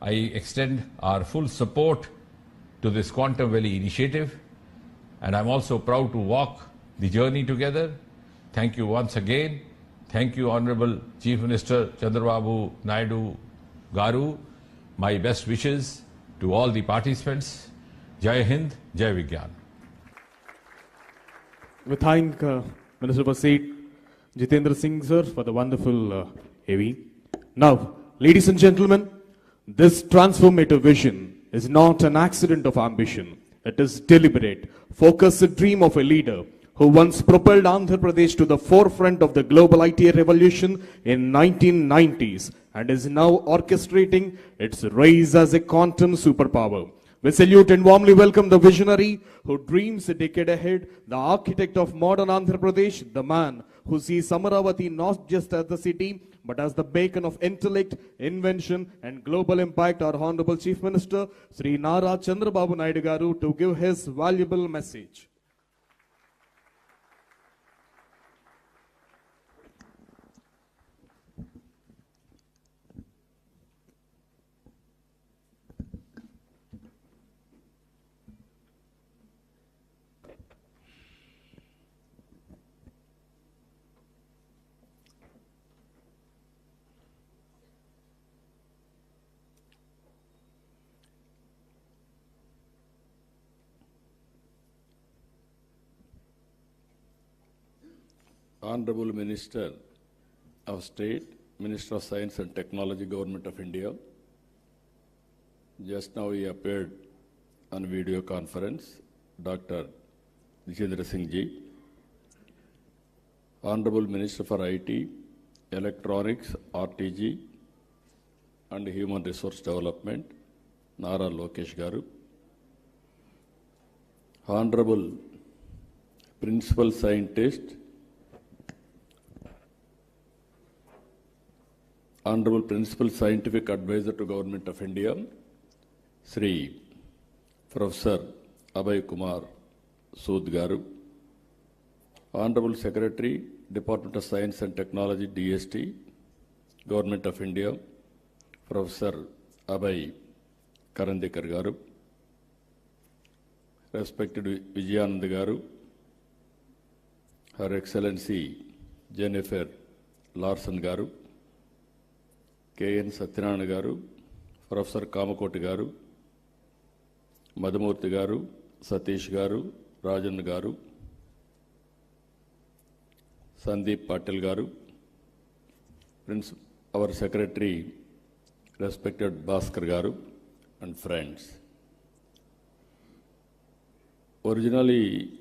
Speaker 21: I extend our full support to this Quantum Valley initiative, and I'm also proud to walk the journey together. Thank you once again. Thank you, Honorable Chief Minister Chandrababu Naidu Garu. My best wishes to all the participants. Jai Hind, Jai Vigyan.
Speaker 9: We thank Minister for State Jitendra Singh sir for the wonderful AV. Now, ladies and gentlemen, this transformative vision is not an accident of ambition. It is deliberate, focused dream of a leader who once propelled Andhra Pradesh to the forefront of the global IT revolution in 1990s and is now orchestrating its rise as a quantum superpower. We salute and warmly welcome the visionary who dreams a decade ahead, the architect of modern Andhra Pradesh, the man who sees Amaravati not just as the city, but as the beacon of intellect, invention, and global impact, our Honorable Chief Minister, Sri Nara Chandrababu Naidu Garu, to give his valuable message.
Speaker 1: Honorable Minister of State, Minister of Science and Technology, Government of India. Just now he appeared on video conference, Dr. Jitendra Singh ji. Honorable Minister for IT, Electronics, RTG, and Human Resource Development, Nara Lokesh Garu. Honorable Principal Scientist, Honorable Principal Scientific Advisor to Government of India, Sri Professor Abhay Kumar Sood Garu, Honorable Secretary, Department of Science and Technology, DST, Government of India, Professor Abhay Karandekar Garu, respected Vijayanand Garu, Her Excellency Jennifer Larson Garu, K.N. Satyanarayana Garu, Professor Kamakoti Garu, Madhumurthy Garu, Satish Garu, Rajan Garu, Sandeep Patil Garu, Prince, our Secretary, respected Bhaskar Garu, and friends. Originally,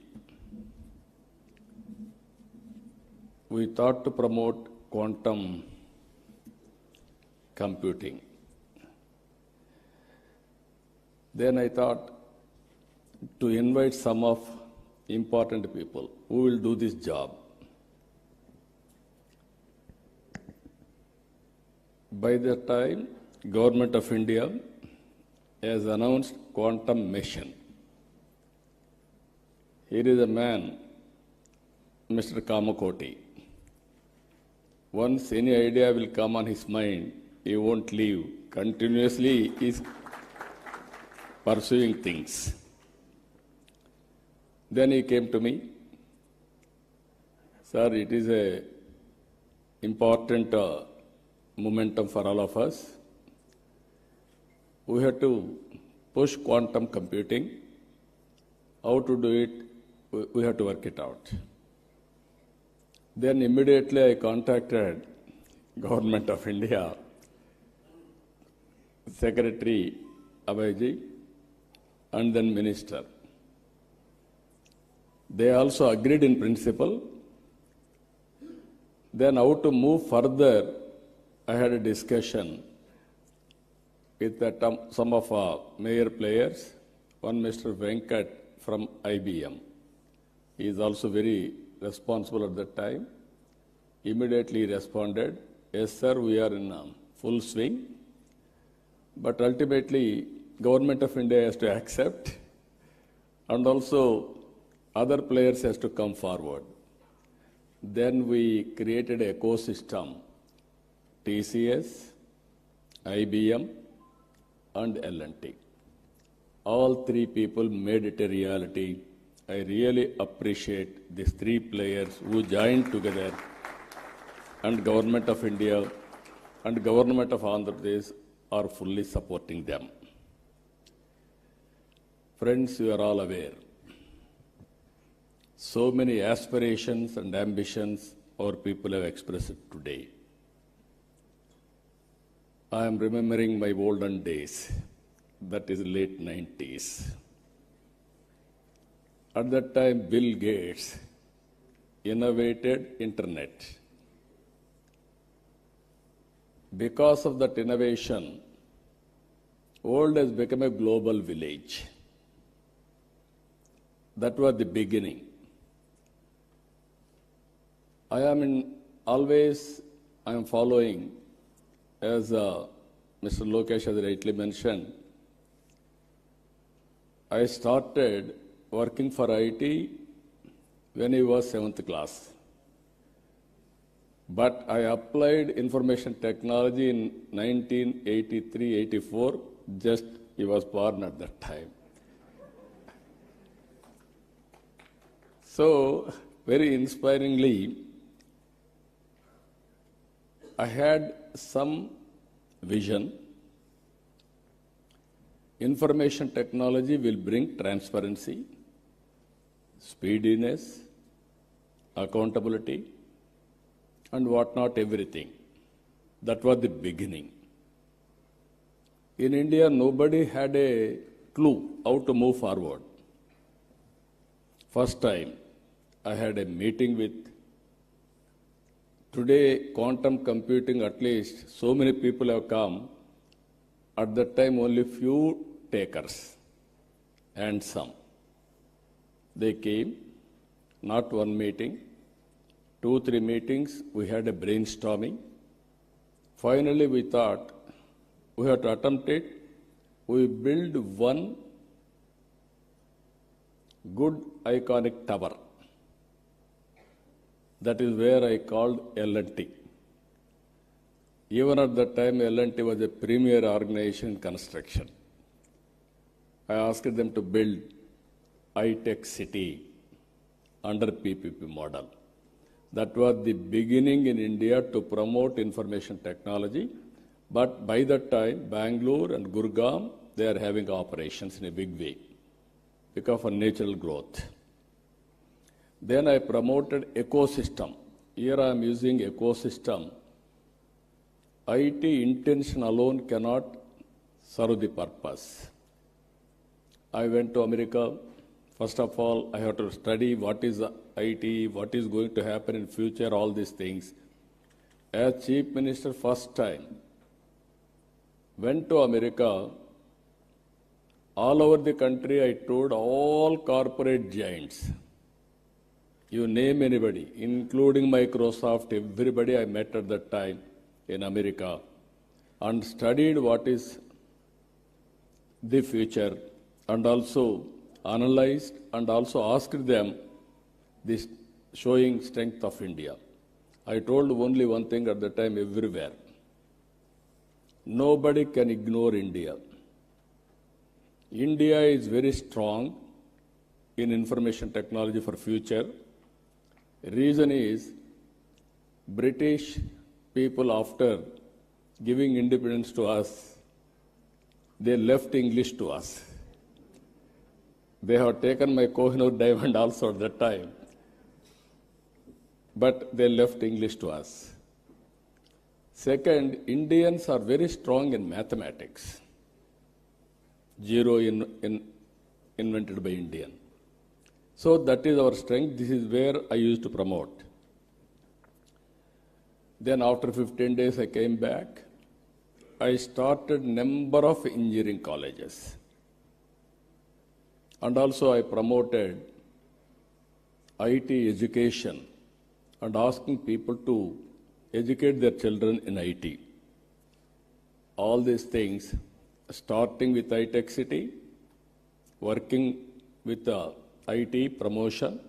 Speaker 1: we thought to promote quantum computing. Then I thought to invite some of important people who will do this job. By that time, Government of India has announced quantum mission. Here is a man, Mr. Kamakoti. Once any idea will come on his mind, he won't leave. Continuously he is pursuing things. Then he came to me. Sir, it is a important momentum for all of us. We have to push quantum computing. How to do it? We have to work it out. Then immediately I contacted Government of India, Secretary Abhayji, and then Minister. They also agreed in principle. Then how to move further, I had a discussion with some of our major players. One Mr. Venkat from IBM. He is also very responsible at that time. Immediately responded, yes sir, we are in full swing. But ultimately, Government of India has to accept, and also other players has to come forward. Then we created an ecosystem, TCS, IBM, and L&T. All three people made it a reality. I really appreciate these three players who joined together, and Government of India and Government of Andhra Pradesh are fully supporting them. Friends, you are all aware. So many aspirations and ambitions our people have expressed today. I am remembering my olden days, that is late 90s. At that time, Bill Gates innovated internet. Because of that innovation, world has become a global village. That was the beginning. I am following, as Mr. Lokesh has rightly mentioned, I started working for IT when he was 7th class. But I applied information technology in 1983-84, just he was born at that time. So, very inspiringly, I had some vision. Information technology will bring transparency, speediness, accountability, and whatnot, everything. That was the beginning. In India, nobody had a clue how to move forward. First time, I had a meeting with, today quantum computing, at least so many people have come. At that time, only few takers and some. They came, not one meeting, 2-3 meetings, we had a brainstorming. Finally, we thought we have to attempt it. We build one good iconic tower. That is where I called L&T. Even at that time, L&T was a premier organization in construction. I asked them to build high-tech city under PPP model. That was the beginning in India to promote information technology. But by that time, Bangalore and Gurgaon, they are having operations in a big way because of natural growth. Then I promoted ecosystem. Here I am using ecosystem. IT intention alone cannot serve the purpose. I went to America. First of all, I have to study what is IT, what is going to happen in future, all these things. As Chief Minister, first time, went to America. All over the country, I toured all corporate giants. You name anybody, including Microsoft, everybody I met at that time in America, and studied what is the future, and also analyzed and also asked them this showing strength of India. I told only one thing at the time everywhere. Nobody can ignore India. India is very strong in information technology for future. Reason is British people, after giving independence to us, they left English to us. They have taken my Kohinoor diamond also at that time, but they left English to us. Second, Indians are very strong in mathematics. Zero invented by Indian. So that is our strength. This is where I used to promote. Then after 15 days I came back. I started number of engineering colleges. And also I promoted IT education and asking people to educate their children in IT. All these things, starting with iTech City, working with the IT promotion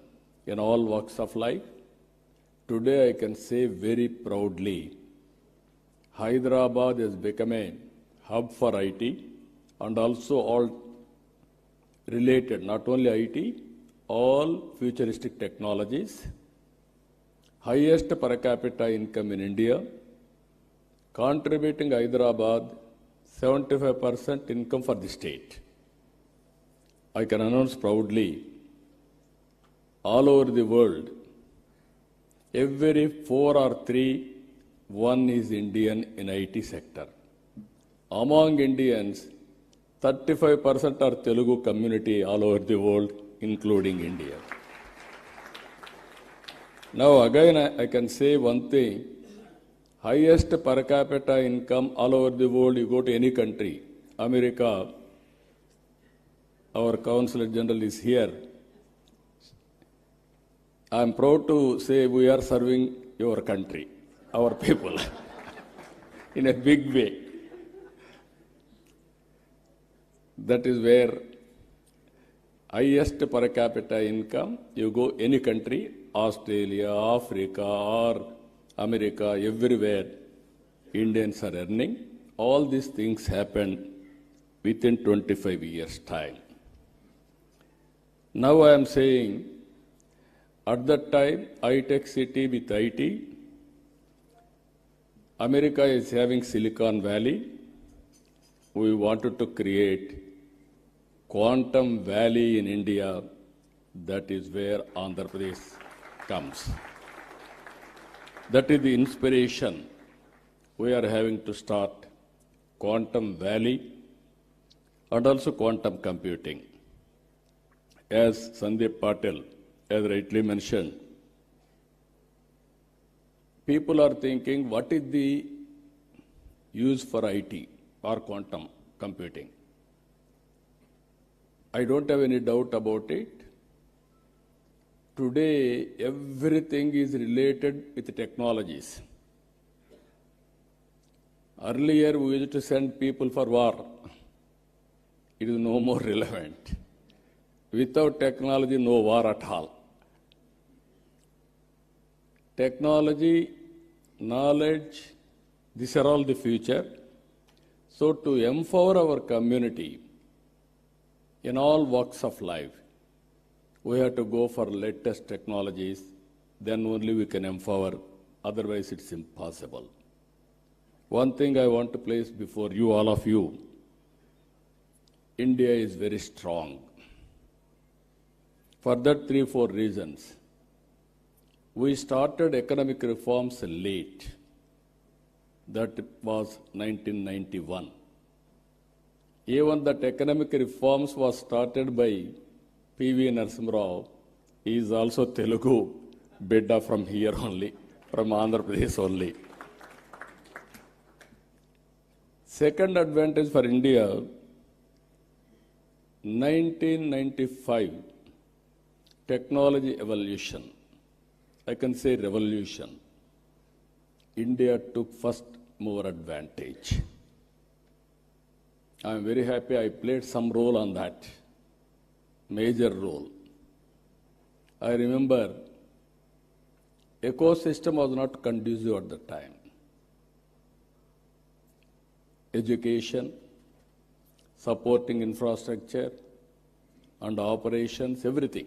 Speaker 1: in all walks of life. Today I can say very proudly, Hyderabad has become a hub for IT and also all related, not only IT, all futuristic technologies. Highest per capita income in India, contributing Hyderabad 75% income for the state. I can announce proudly, all over the world, every 4 or 3, one is Indian in IT sector. Among Indians, 35% are Telugu community all over the world, including India. Now again I can say one thing, highest per capita income all over the world, you go to any country, America, our Consulate General is here. I am proud to say we are serving your country, our people, in a big way. That is where highest per capita income, you go any country, Australia, Africa, or America, everywhere, Indians are earning. All these things happened within 25 years' time. Now I am saying, at that time, iTech City with IT, America is having Silicon Valley. We wanted to create Quantum Valley in India. That is where Andhra Pradesh comes. That is the inspiration. We are having to start Quantum Valley and also quantum computing. As Sandeep Patel has rightly mentioned, people are thinking, what is the use for IT or quantum computing? I don't have any doubt about it. Today, everything is related with technologies. Earlier, we used to send people for war. It is no more relevant. Without technology, no war at all. Technology, knowledge, these are all the future. So to empower our community in all walks of life, we have to go for latest technologies then only we can empower, otherwise it's impossible. One thing I want to place before you, all of you, India is very strong. For that 3-4 reasons. We started economic reforms late. That was 1991. Even that economic reforms was started by P.V. Narasimha. He is also Telugu, bidda from here only, from Andhra Pradesh only. Second advantage for India, 1995, technology evolution. I can say revolution. India took first mover advantage. I am very happy I played some role on that, major role. I remember ecosystem was not conducive at the time. Education, supporting infrastructure and operations, everything.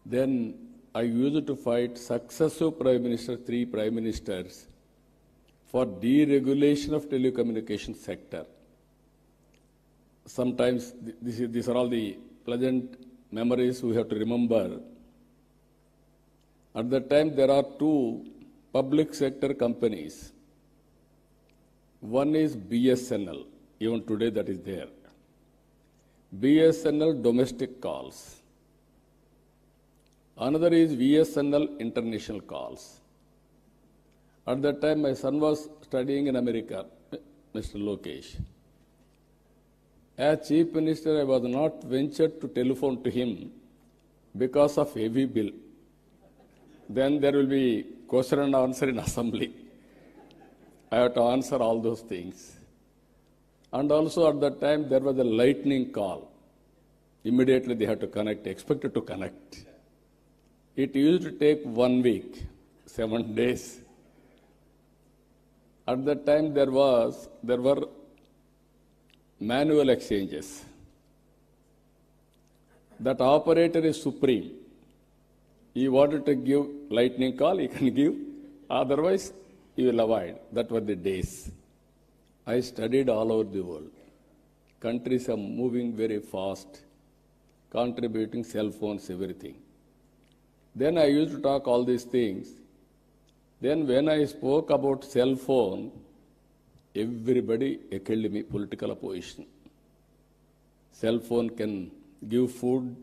Speaker 1: Then I used to fight successive prime ministers, 3 prime ministers, for deregulation of telecommunication sector. Sometimes these are all the pleasant memories we have to remember. At that time, there are 2 public sector companies. One is BSNL, even today that is there. BSNL domestic calls. Another is VSNL international calls. At that time, my son was studying in America, Mr. Lokesh. As Chief Minister, I was not ventured to telephone to him because of heavy bill. Then there will be question and answer in assembly. I have to answer all those things. And also at that time, there was a lightning call. Immediately they had to connect, expected to connect. It used to take 1 week, 7 days. At that time, there were manual exchanges. That operator is supreme. He wanted to give lightning call, he can give. Otherwise, he will avoid. That were the days. I studied all over the world. Countries are moving very fast, contributing cell phones, everything. Then I used to talk all these things. Then when I spoke about cell phone, everybody heckled me, political opposition. Cell phone can give food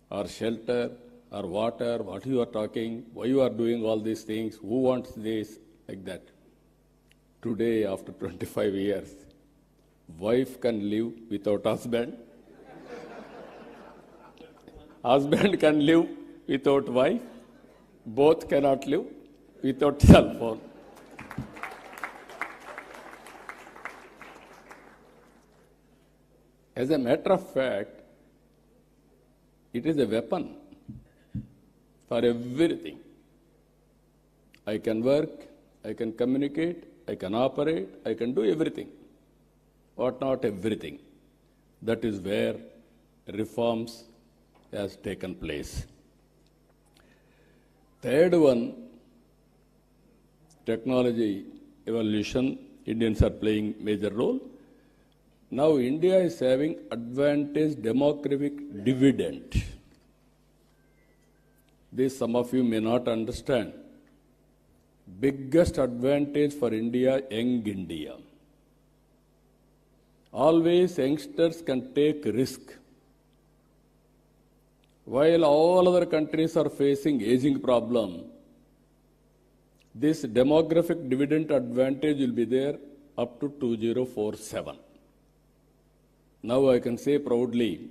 Speaker 1: or shelter or water, what you are talking, why you are doing all these things, who wants this, like that. Today, after 25 years, wife can live without husband. Husband can live without wife. Both cannot live without cell phone. As a matter of fact, it is a weapon for everything. I can work, I can communicate, I can operate, I can do everything. But not everything. That is where reforms has taken place. Third one, technology evolution. Indians are playing major role. Now India is having advantage demographic dividend. This some of you may not understand. Biggest advantage for India, young India. Always youngsters can take risk. While all other countries are facing aging problem, this demographic dividend advantage will be there up to 2047. Now I can say proudly,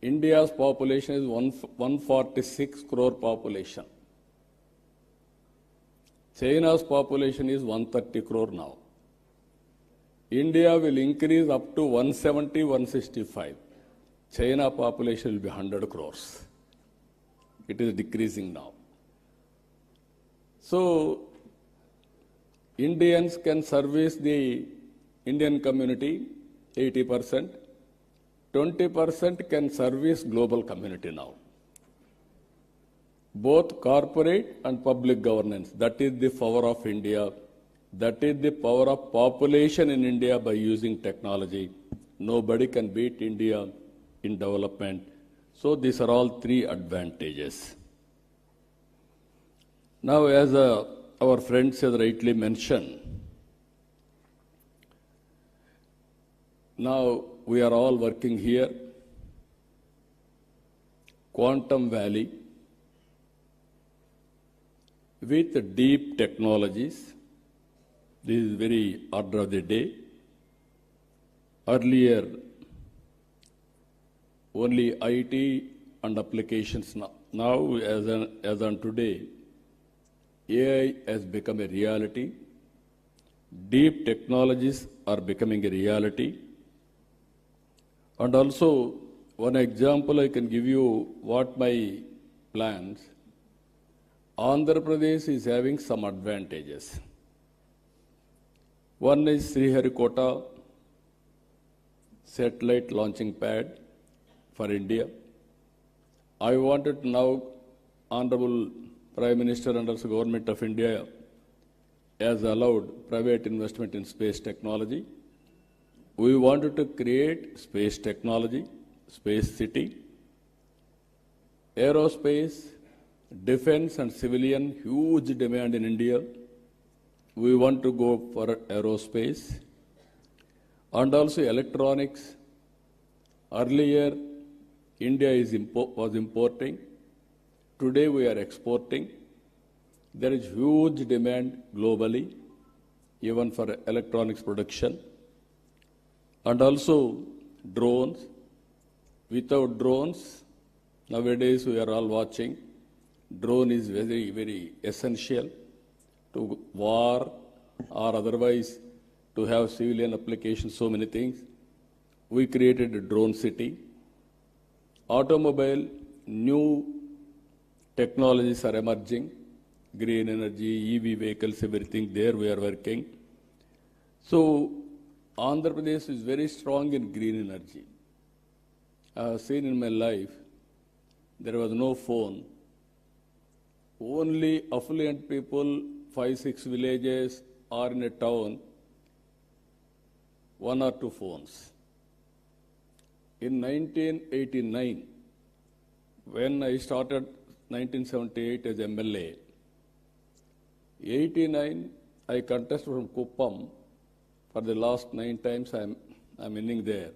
Speaker 1: India's population is 146 crore population. China's population is 130 crore now. India will increase up to 170, 165. China population will be 100 crores. It is decreasing now. So, Indians can service the Indian community 80%, 20% can service global community now. both corporate and public governance. That is the power of India. That is the power of population in India by using technology. Nobody can beat India in development. So these are all three advantages. Now, as our friends has rightly mentioned, now we are all working here. Quantum Valley with deep technologies. This is very order of the day. Earlier, only IT and applications. Now, as on today, AI has become a reality. Deep technologies are becoming a reality. And also, one example I can give you what my plans. Andhra Pradesh is having some advantages. One is Sriharikota satellite launching pad for India. I wanted now, Honorable Prime Minister under the Government of India has allowed private investment in space technology. We wanted to create space technology, space city, aerospace, defense and civilian, huge demand in India. We want to go for aerospace and also electronics. Earlier, India was importing. Today, we are exporting. There is huge demand globally, even for electronics production. And also drones. Without drones, nowadays we are all watching, drone is very, very essential to war or otherwise to have civilian applications, so many things. We created a drone city. Automobile, new technologies are emerging, green energy, EV vehicles, everything there we are working. So Andhra Pradesh is very strong in green energy. I have seen in my life, there was no phone. Only affluent people, 5-6 villages or in a town, 1 or 2 phones. In 1989, when I started 1978 as MLA, 89 I contested from Kuppam. For the last 9 times I'm winning there.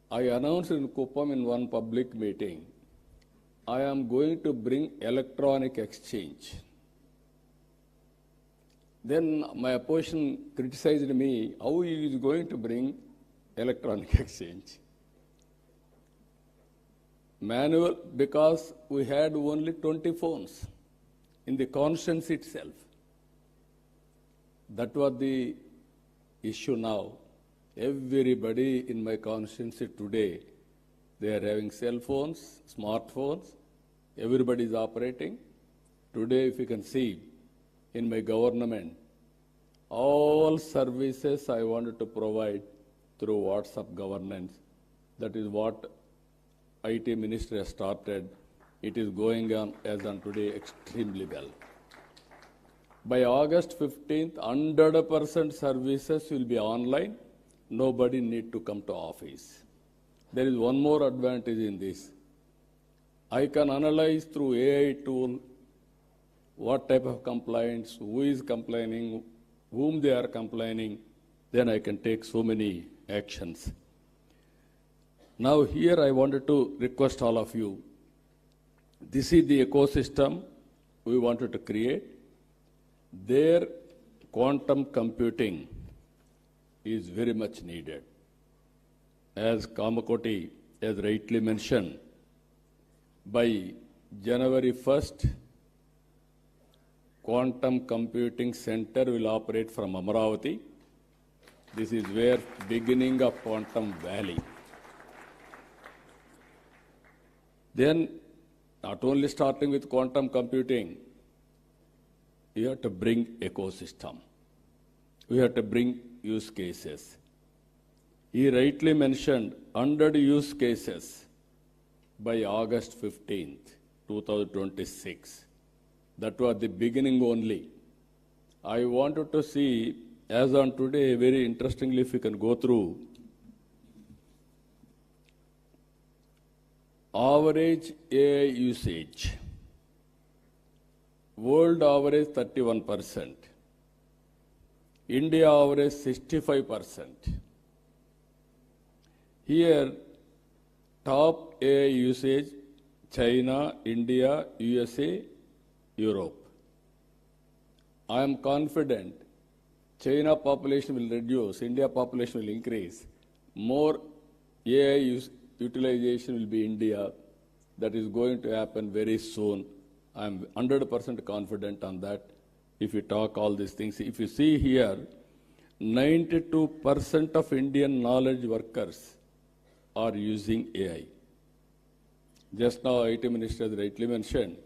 Speaker 1: I announced in Kuppam in one public meeting, I am going to bring electronic exchange. Then my opposition criticized me, how he is going to bring electronic exchange? Manual, because we had only 20 phones in the constituency itself. That was the issue now. Everybody in my constituency today, they are having cell phones, smartphones, everybody is operating. Today, if you can see, in my government, all services I wanted to provide through WhatsApp governance. That is what IT Ministry has started. It is going on as on today extremely well. By August 15th, 100% services will be online. Nobody need to come to office. There is one more advantage in this. I can analyze through AI tool what type of complaints, who is complaining, whom they are complaining. Then I can take so many actions. Now here I wanted to request all of you. This is the ecosystem we wanted to create. There, quantum computing is very much needed. As Kamakoti has rightly mentioned, by January 1st, Quantum Computing Center will operate from Amaravati. This is where beginning of Quantum Valley. Then, not only starting with quantum computing, you have to bring ecosystem. We have to bring use cases. He rightly mentioned 100 use cases by August 15th. 2026. That was the beginning only. I wanted to see, as on today, very interestingly, if you can go through average AI usage. World average 31%. India average 65%. Here, top AI usage, China, India, USA, Europe. I am confident China population will reduce, India population will increase. More AI utilization will be India. That is going to happen very soon. I am 100% confident on that. If you talk all these things, if you see here, 92% of Indian knowledge workers are using AI. Just now, IT Minister rightly mentioned,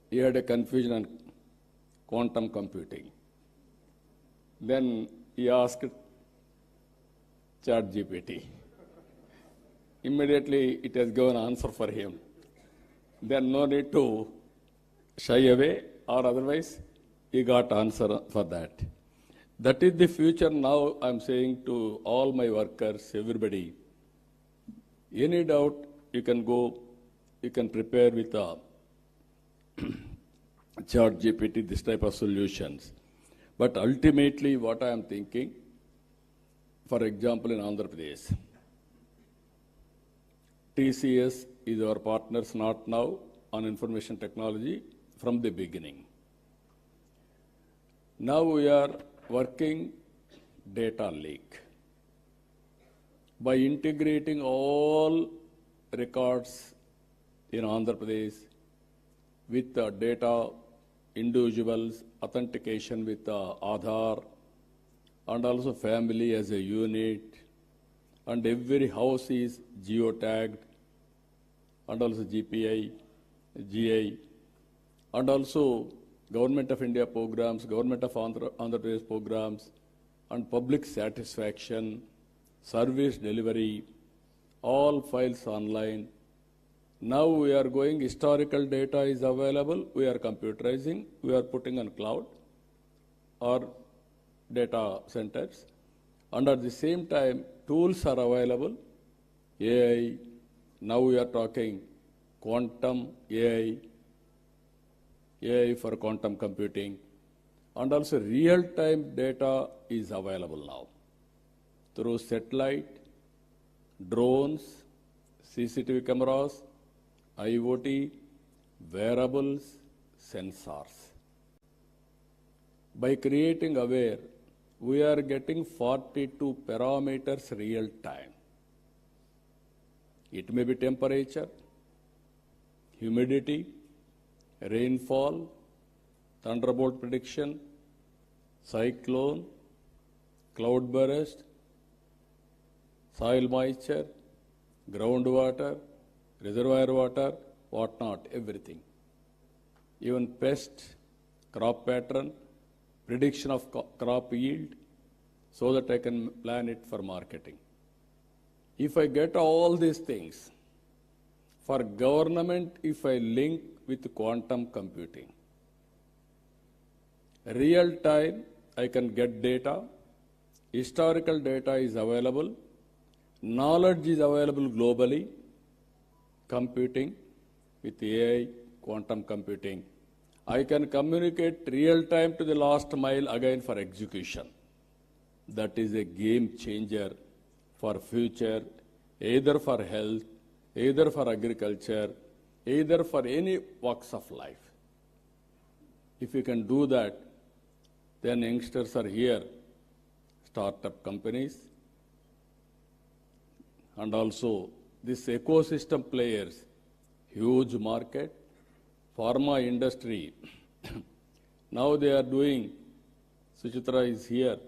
Speaker 1: he had a confusion on quantum computing. Then he asked ChatGPT. Immediately, it has given an answer for him. Then no need to shy away, or otherwise, he got answer for that. That is the future now. I'm saying to all my workers, everybody, any doubt, you can go, you can prepare with a ChatGPT, this type of solutions. But ultimately, what I am thinking, for example, in Andhra Pradesh, TCS is our partners, not now, on information technology from the beginning. Now we are working data lake. By integrating all records in Andhra Pradesh with data, individuals, authentication with Aadhaar, and also family as a unit, and every house is geotagged, and also GPI, GI, and also Government of India programs, Government of Andhra Pradesh programs, and public satisfaction, service delivery, all files online. Now we are going, historical data is available, we are computerizing, we are putting on cloud or data centers. And at the same time, tools are available, AI, now we are talking quantum AI, AI for quantum computing, and also real-time data is available now through satellite, drones, CCTV cameras, IoT, wearables, sensors. By creating aware, we are getting 42 parameters real time. It may be temperature, humidity, rainfall, thunderbolt prediction, cyclone, cloud burst, soil moisture, groundwater, reservoir water, whatnot, everything. Even pest, crop pattern, prediction of crop yield, so that I can plan it for marketing. If I get all these things, for government, if I link with quantum computing, real time, I can get data, historical data is available, knowledge is available globally, computing with AI, quantum computing. I can communicate real time to the last mile again for execution. That is a game changer for future, either for health, either for agriculture, either for any walks of life. If you can do that, then youngsters are here, startup companies, and also this ecosystem players, huge market, pharma industry. Now they are doing, Suchitra is here,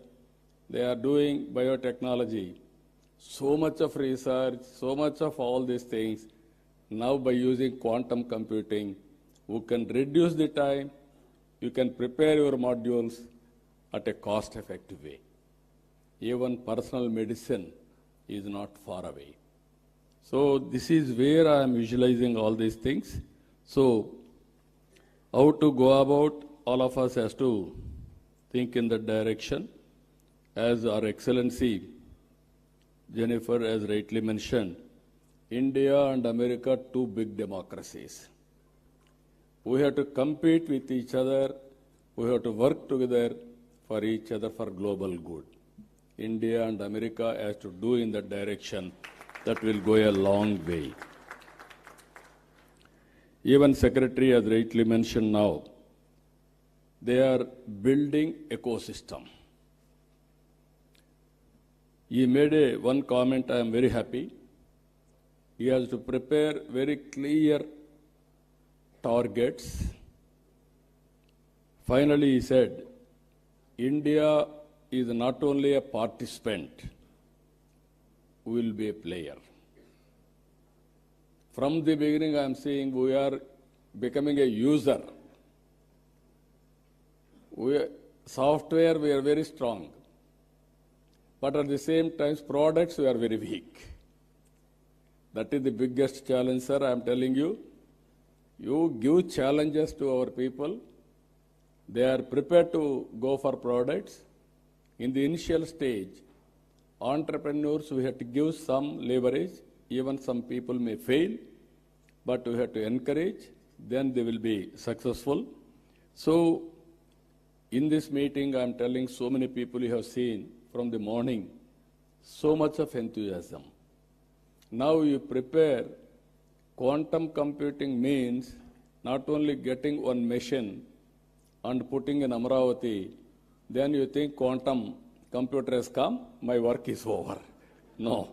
Speaker 1: they are doing biotechnology. So much of research, so much of all these things. Now by using quantum computing, you can reduce the time, you can prepare your modules at a cost-effective way. Even personal medicine is not far away. So this is where I am visualizing all these things. So, how to go about, all of us has to think in that direction. As our Excellency Jennifer has rightly mentioned, India and America, two big democracies. We have to compete with each other. We have to work together for each other for global good. India and America has to do in that direction. That will go a long way. Even Secretary has rightly mentioned now, they are building ecosystem. He made one comment, I am very happy. He has to prepare very clear targets. Finally, he said, India is not only a participant, we will be a player. From the beginning, I am saying we are becoming a user. Software, we are very strong. But at the same time, products, we are very weak. That is the biggest challenge, sir. I am telling you, you give challenges to our people. They are prepared to go for products. In the initial stage, entrepreneurs, we have to give some leverage. Even some people may fail, but we have to encourage. Then they will be successful. So, in this meeting, I am telling so many people you have seen from the morning, so much of enthusiasm. Now you prepare, quantum computing means not only getting one machine and putting in Amaravati, then you think quantum computer has come, my work is over. No.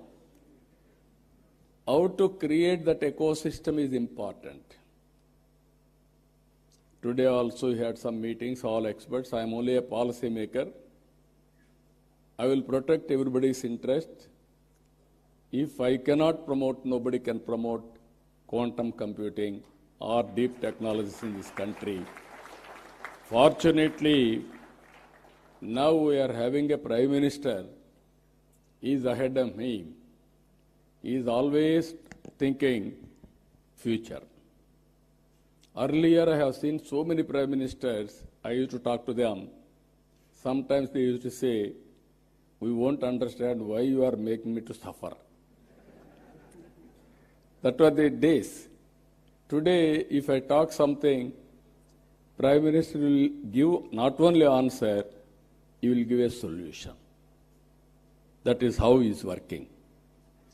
Speaker 1: How to create that ecosystem is important. Today also we had some meetings, all experts. I am only a policy maker. I will protect everybody's interest. If I cannot promote, nobody can promote quantum computing or deep technologies in this country. Fortunately, now we are having a Prime Minister. He is ahead of me. He is always thinking future. Earlier, I have seen so many Prime Ministers, I used to talk to them. Sometimes they used to say, we won't understand why you are making me to suffer. That were the days. Today, if I talk something, Prime Minister will give not only answer, he will give a solution. That is how he is working.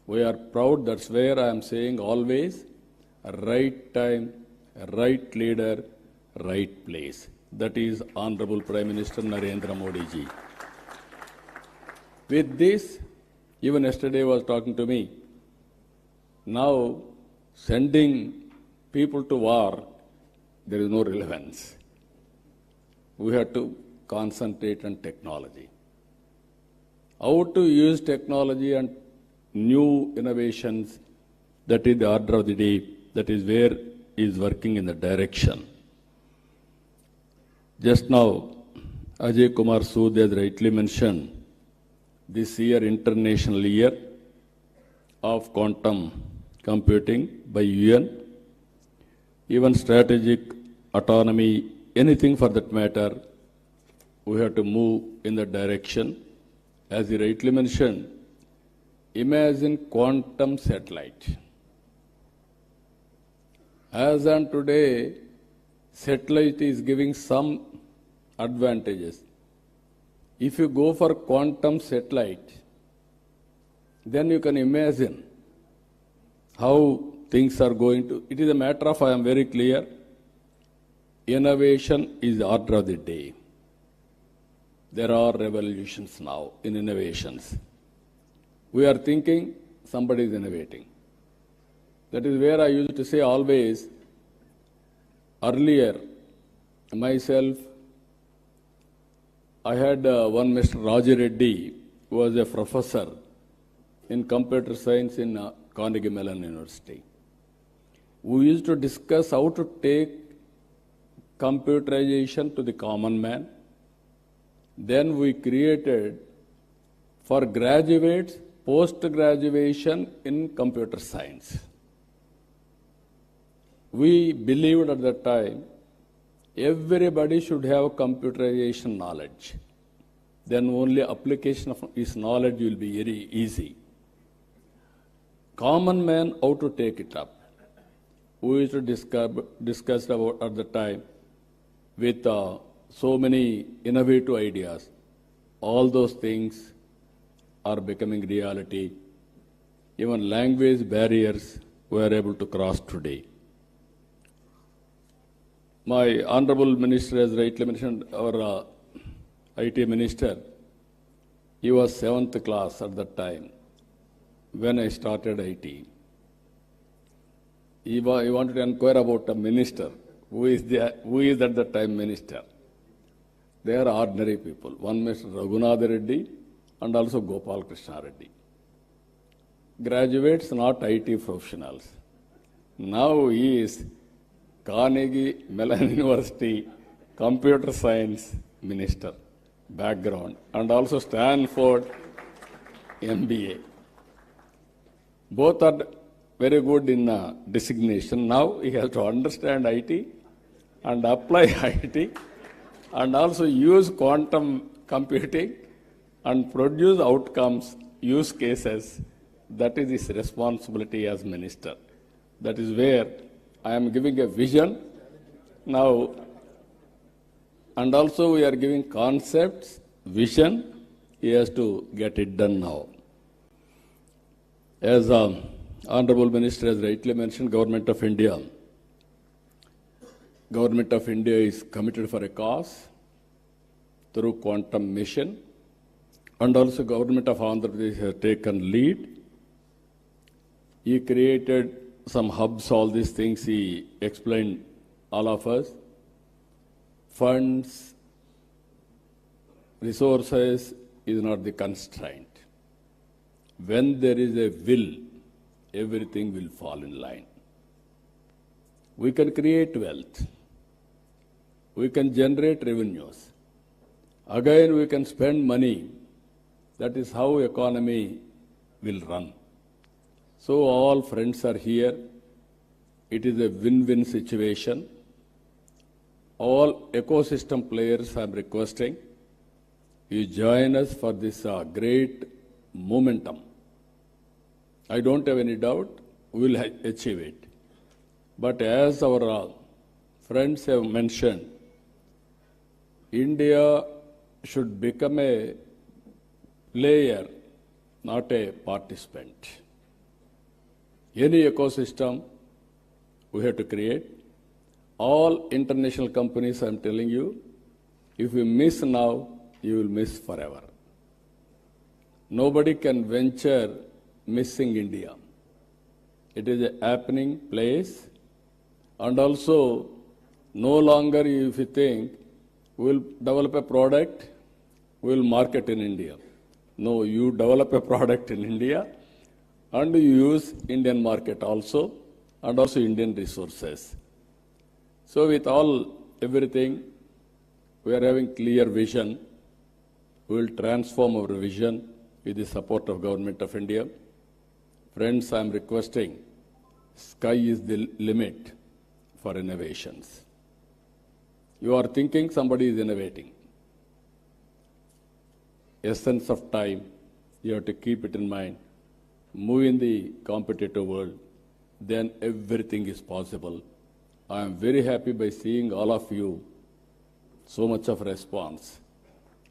Speaker 1: We are proud, that's where I am saying always, right time, right leader, right place. That is Honorable Prime Minister Narendra Modi ji. With this, even yesterday was talking to me, now sending people to war, there is no relevance. We have to concentrate on technology. How to use technology and new innovations, that is the order of the day, that is where he is working in the direction. Just now, Ajay Kumar Sood has rightly mentioned, this year, International Year of Quantum Computing by UN, even strategic autonomy, anything for that matter, we have to move in that direction. As he rightly mentioned, imagine quantum satellite. As on today, satellite is giving some advantages. If you go for quantum satellite, then you can imagine how things are going to. It is a matter of, I am very clear, innovation is the order of the day. There are revolutions now in innovations. We are thinking somebody is innovating. That is where I used to say always, earlier, myself, I had one Mr. Raja Reddy, who was a professor in computer science in Carnegie Mellon University. We used to discuss how to take computerization to the common man. Then we created for graduates, post-graduation in computer science. we believed at that time everybody should have computerization knowledge. Then only application of his knowledge will be very easy. Common man, how to take it up? We used to discuss about at the time with so many innovative ideas. All those things are becoming reality. Even language barriers we are able to cross today. My Honorable Minister has rightly mentioned, our IT Minister, he was 7th class at that time when I started IT. He wanted to inquire about a minister. Who is at that time minister? They are ordinary people. One Mr. Raghunath Reddy and also Gopal Krishna Reddy. Graduates, not IT professionals. Now he is Carnegie Mellon University Computer Science Minister background and also Stanford MBA. Both are very good in designation. Now he has to understand IT and apply IT and also use quantum computing and produce outcomes, use cases. That is his responsibility as minister. That is where I am giving a vision now, and also we are giving concepts, vision. He has to get it done now. As Honorable Minister has rightly mentioned, Government of India is committed for a cause through quantum mission, and also Government of Andhra Pradesh has taken lead. He created some hubs, all these things he explained all of us. Funds, resources is not the constraint. When there is a will, everything will fall in line. We can create wealth. We can generate revenues. Again, we can spend money. That is how economy will run. So all friends are here. It is a win-win situation. All ecosystem players I am requesting, you join us for this great momentum. I don't have any doubt we will achieve it. But as our friends have mentioned, India should become a player, not a participant. Any ecosystem we have to create. All international companies, I am telling you, if you miss now, you will miss forever. Nobody can venture missing India. It is a happening place, and also no longer if you think we will develop a product, we will market in India. No, you develop a product in India and you use Indian market also and also Indian resources. So with everything, we are having clear vision. We will transform our vision with the support of Government of India. Friends, I am requesting, sky is the limit for innovations. You are thinking somebody is innovating. Essence of time, you have to keep it in mind. Move in the competitive world, then everything is possible. I am very happy by seeing all of you, so much of response.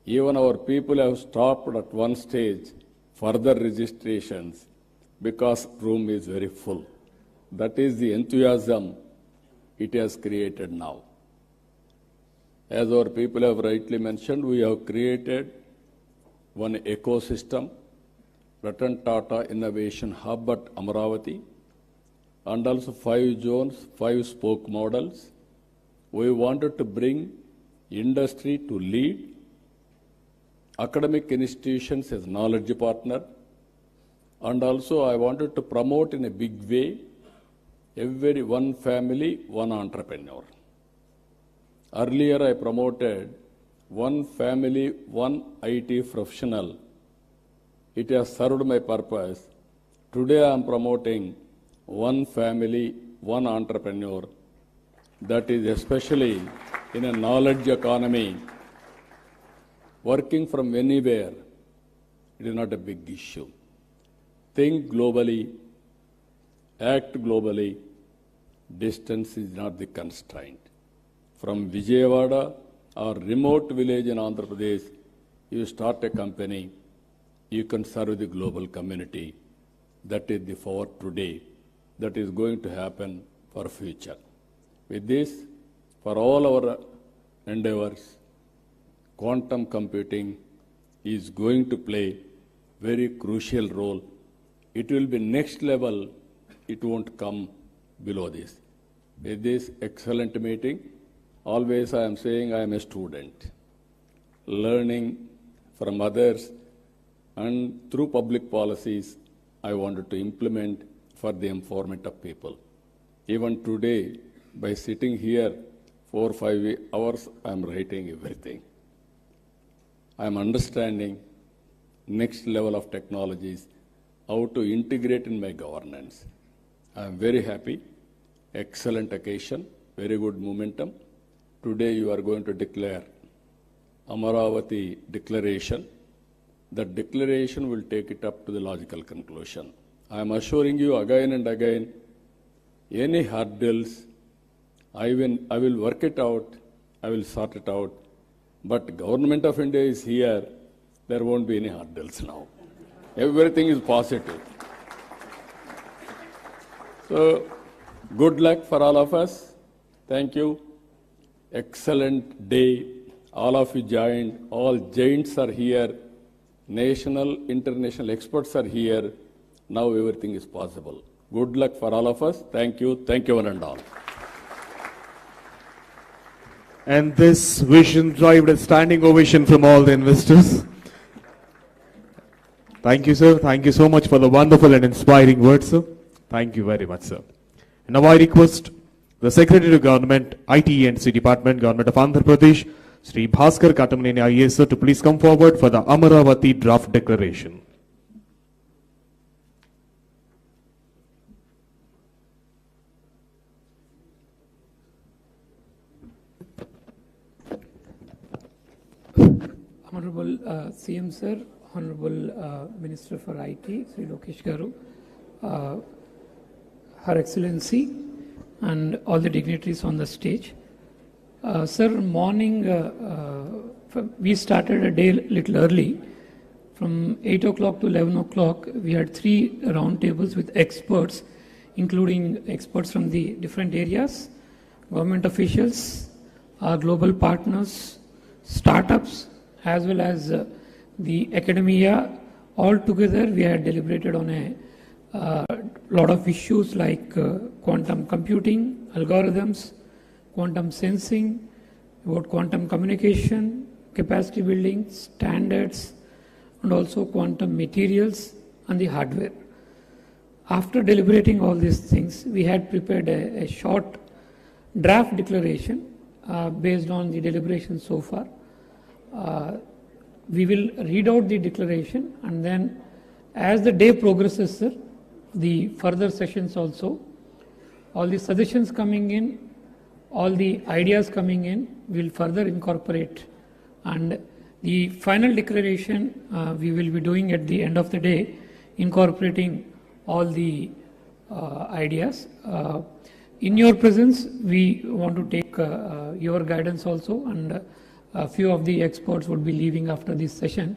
Speaker 1: Even our people have stopped at one stage further registrations because room is very full. That is the enthusiasm it has created now. As our people have rightly mentioned, we have created one ecosystem, Ratan Tata Innovation Hub at Amaravati, and also 5 zones, 5 spoke models. We wanted to bring industry to lead, academic institutions as knowledge partner, and also I wanted to promote in a big way every one family, one entrepreneur. Earlier I promoted one family, one IT professional. It has served my purpose. Today I am promoting one family, one entrepreneur, that is especially in a knowledge economy, working from anywhere, it is not a big issue. Think globally, act globally, distance is not the constraint. From Vijayawada or remote village in Andhra Pradesh, you start a company, you can serve the global community. That is the for today. That is going to happen for future. With this, for all our endeavors, quantum computing is going to play very crucial role. It will be next level. It won't come below this. With this excellent meeting, always I am saying I am a student, learning from others, and through public policies, I wanted to implement for the empowerment of people. Even today, by sitting here 4 or 5 hours, I am writing everything. I am understanding next level of technologies, how to integrate in my governance. I am very happy. Excellent occasion, very good momentum. Today you are going to declare Amaravati declaration. That declaration will take it up to the logical conclusion. I am assuring you again and again, any hurdles, I will work it out, I will sort it out. But Government of India is here, there won't be any hurdles now. Everything is positive. So, good luck for all of us. Thank you. Excellent day. All of you joined. All giants are here. National, international experts are here. Now everything is possible. Good luck for all of us. Thank you. Thank you one and all.
Speaker 9: And this vision received a standing ovation from all the investors. Thank you, sir. Thank you so much for the wonderful and inspiring words, sir. Thank you very much, sir. And now I request the Secretary to Government, IT and C Department, Government of Andhra Pradesh, Sri Bhaskar Katamaneni IAS, sir, to please come forward for the Amaravati draft declaration.
Speaker 10: Honorable CM sir, Honorable Minister for IT, Sri Lokesh Garu, Her Excellency, and all the dignitaries on the stage. Sir, morning we started a day little early. From 8 o'clock to 11 o'clock, we had 3 roundtables with experts, including experts from the different areas, government officials, our global partners, startups, as well as the academia. All together, we had deliberated on a lot of issues like quantum computing, algorithms, quantum sensing, about quantum communication, capacity building, standards, and also quantum materials and the hardware. After deliberating all these things, we had prepared a short draft declaration based on the deliberation so far. We will read out the declaration, and then as the day progresses, sir, the further sessions also, all the suggestions coming in, all the ideas coming in, will further incorporate, and the final declaration we will be doing at the end of the day, incorporating all the ideas. In your presence, we want to take your guidance also, and a few of the experts would be leaving after this session.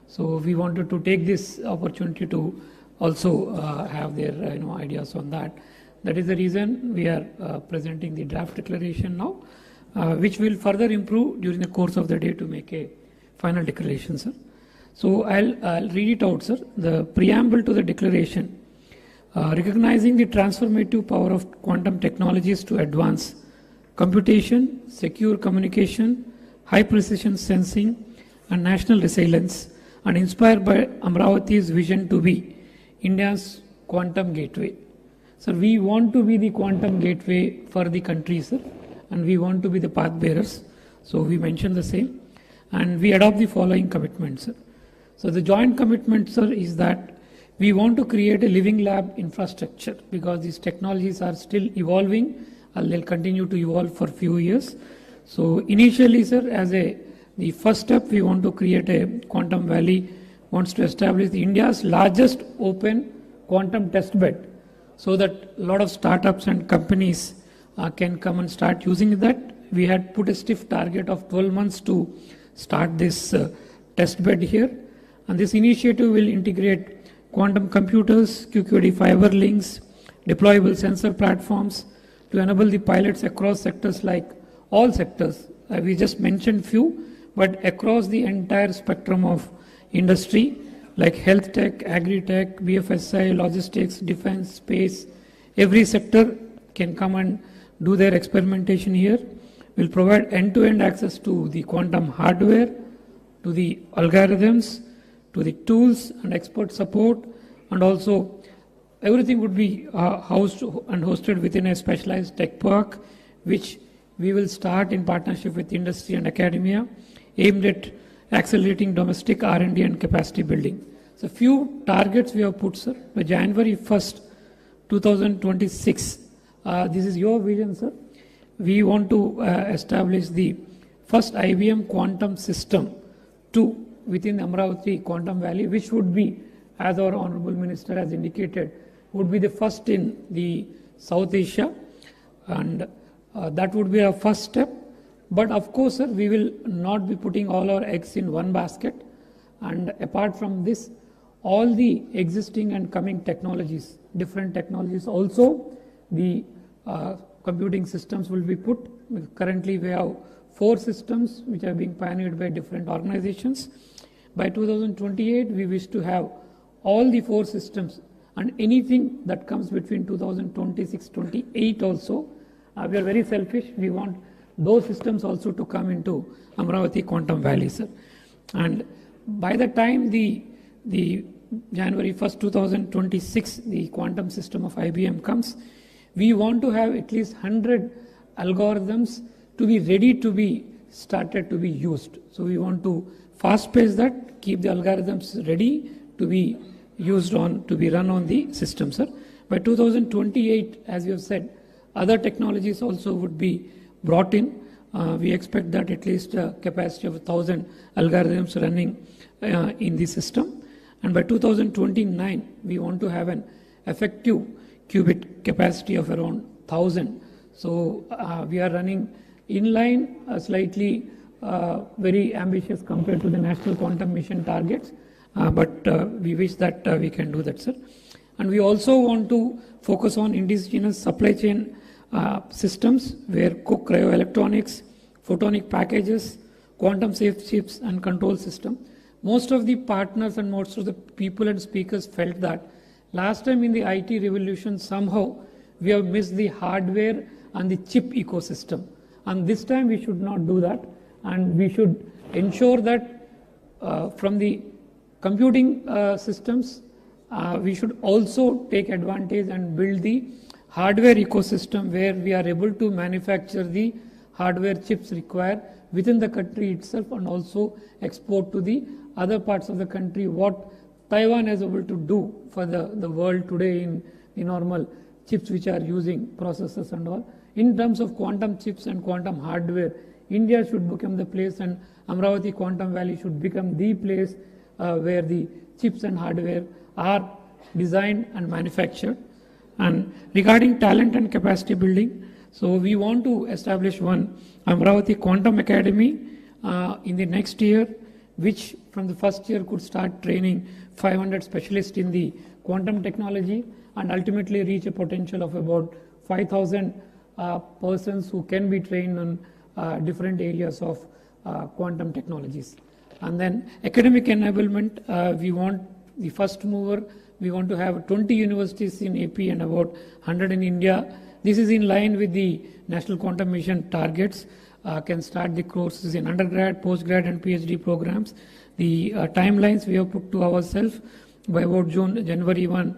Speaker 10: So we wanted to take this opportunity to also have their ideas on that. That is the reason we are presenting the draft declaration now, which will further improve during the course of the day to make a final declaration, sir. So I'll read it out, sir. The preamble to the declaration. Recognizing the transformative power of quantum technologies to advance computation, secure communication, high precision sensing, and national resilience, and inspired by Amaravati's vision to be India's quantum gateway. So we want to be the quantum gateway for the country, sir, and we want to be the path bearers. So we mentioned the same, and we adopt the following commitments, sir. So the joint commitment, sir, is that we want to create a living lab infrastructure because these technologies are still evolving and they'll continue to evolve for few years. So initially, sir, the first step, we want to create a Quantum Valley, wants to establish the India's largest open quantum test bed so that a lot of startups and companies can come and start using that. We had put a stiff target of 12 months to start this test bed here. And this initiative will integrate quantum computers, QQD fiber links, deployable sensor platforms to enable the pilots across sectors like all sectors. We just mentioned few, but across the entire spectrum of industry like health tech, agri-tech, BFSI, logistics, defense, space. Every sector can come and do their experimentation here. We'll provide end-to-end access to the quantum hardware, to the algorithms, to the tools and expert support, and also everything would be housed and hosted within a specialized tech park, which we will start in partnership with industry and academia, aimed at accelerating domestic R&D and capacity building. So few targets we have put, sir. By January 1st, 2026, this is your vision, sir. We want to establish the first IBM quantum system 2 within the Amaravati Quantum Valley, which would be, as our Honorable Minister has indicated, would be the first in the South Asia, and that would be our first step. But of course, sir, we will not be putting all our eggs in one basket. And apart from this, all the existing and coming technologies, different technologies also, the computing systems will be put. Currently, we have 4 systems which are being pioneered by different organizations. By 2028, we wish to have all the 4 systems, and anything that comes between 2026-28 also. We are very selfish. We want those systems also to come into Amaravati Quantum Valley, sir. And by the time the January 1st, 2026, the quantum system of IBM comes, we want to have at least 100 algorithms to be ready to be started to be used. So we want to fast pace that, keep the algorithms ready to be used on, to be run on the system, sir. By 2028, as you have said, other technologies also would be brought in. We expect that at least a capacity of 1,000 algorithms running in the system. And by 2029, we want to have an effective qubit capacity of around 1,000. So we are running in line, slightly very ambitious compared to the National Quantum Mission targets. But we wish that we can do that, sir. And we also want to focus on indigenous supply chain systems where cryoelectronics, photonic packages, quantum safe chips and control system. Most of the partners and most of the people and speakers felt that last time in the IT revolution somehow we have missed the hardware and the chip ecosystem. And this time we should not do that, and we should ensure that from the computing systems we should also take advantage and build the hardware ecosystem where we are able to manufacture the hardware chips required within the country itself and also export to the other parts of the country what Taiwan is able to do for the world today in the normal chips which are using processors and all. In terms of quantum chips and quantum hardware, India should become the place, and Amaravati Quantum Valley should become the place where the chips and hardware are designed and manufactured. And regarding talent and capacity building, so we want to establish one Amaravati Quantum Academy in the next year, which from the first year could start training 500 specialists in the quantum technology and ultimately reach a potential of about 5,000 persons who can be trained on different areas of quantum technologies. And then academic enablement, we want the first mover. We want to have 20 universities in AP and about 100 in India. This is in line with the National Quantum Mission targets. Can start the courses in undergrad, postgrad and PhD programs. The timelines we have put to ourselves by about January 1,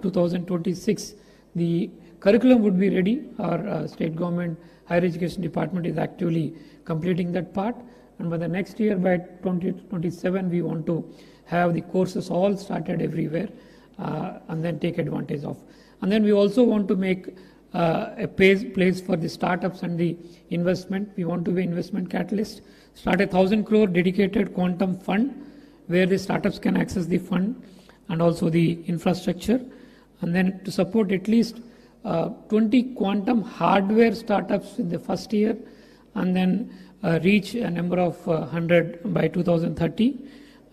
Speaker 10: 2026. The curriculum would be ready. Our state government higher education department is actively completing that part. And by the next year, by 2027, we want to have the courses all started everywhere. and then take advantage of. And then we also want to make a place for the startups and the investment. We want to be investment catalyst. Start a 1,000 crore dedicated quantum fund where the startups can access the fund and also the infrastructure. And then to support at least 20 quantum hardware startups in the first year, and then reach a number of 100 by 2030.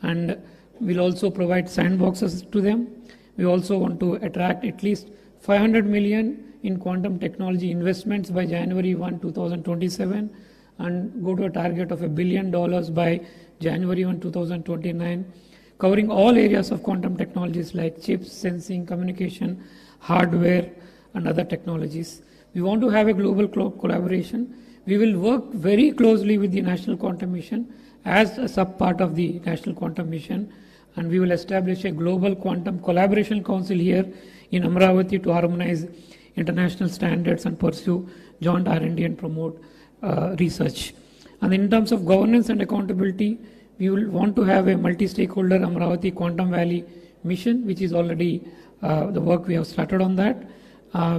Speaker 10: And we'll also provide sandboxes to them. We also want to attract at least 500 million in quantum technology investments by January 1, 2027, and go to a target of $1 billion by January 1, 2029, covering all areas of quantum technologies like chips, sensing, communication, hardware, and other technologies. We want to have a global collaboration. We will work very closely with the National Quantum Mission as a sub-part of the National Quantum Mission, and we will establish a global quantum collaboration council here in Amaravati to harmonize international standards and pursue joint R&D and promote research. And in terms of governance and accountability, we will want to have a multi-stakeholder Amaravati Quantum Valley mission, which is already the work we have started on that,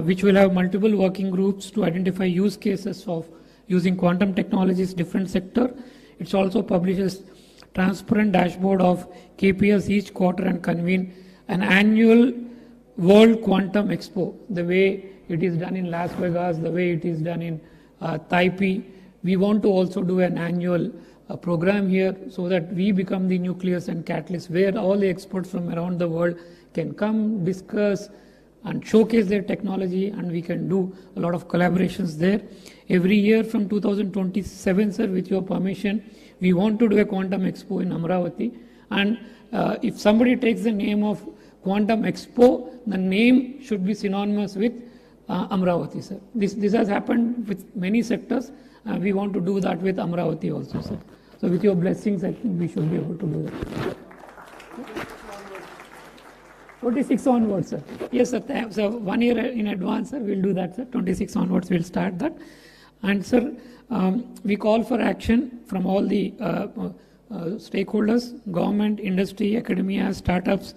Speaker 10: which will have multiple working groups to identify use cases of using quantum technologies, different sector. It also publishes transparent dashboard of KPIs each quarter and convene an annual World Quantum Expo, the way it is done in Las Vegas, the way it is done in Taipei. We want to also do an annual program here so that we become the nucleus and catalyst where all the experts from around the world can come, discuss, and showcase their technology, and we can do a lot of collaborations there. Every year from 2027, sir, with your permission, we want to do a Quantum Expo in Amaravati. And if somebody takes the name of Quantum Expo, the name should be synonymous with Amaravati, sir. This has happened with many sectors. We want to do that with Amaravati also, sir. So with your blessings, I think we should be able to do that. 26 onwards, sir. Yes, sir. So 1 year in advance, sir, we'll do that, sir. 26 onwards, we'll start that. And, sir, we call for action from all the stakeholders, government, industry, academia, startups,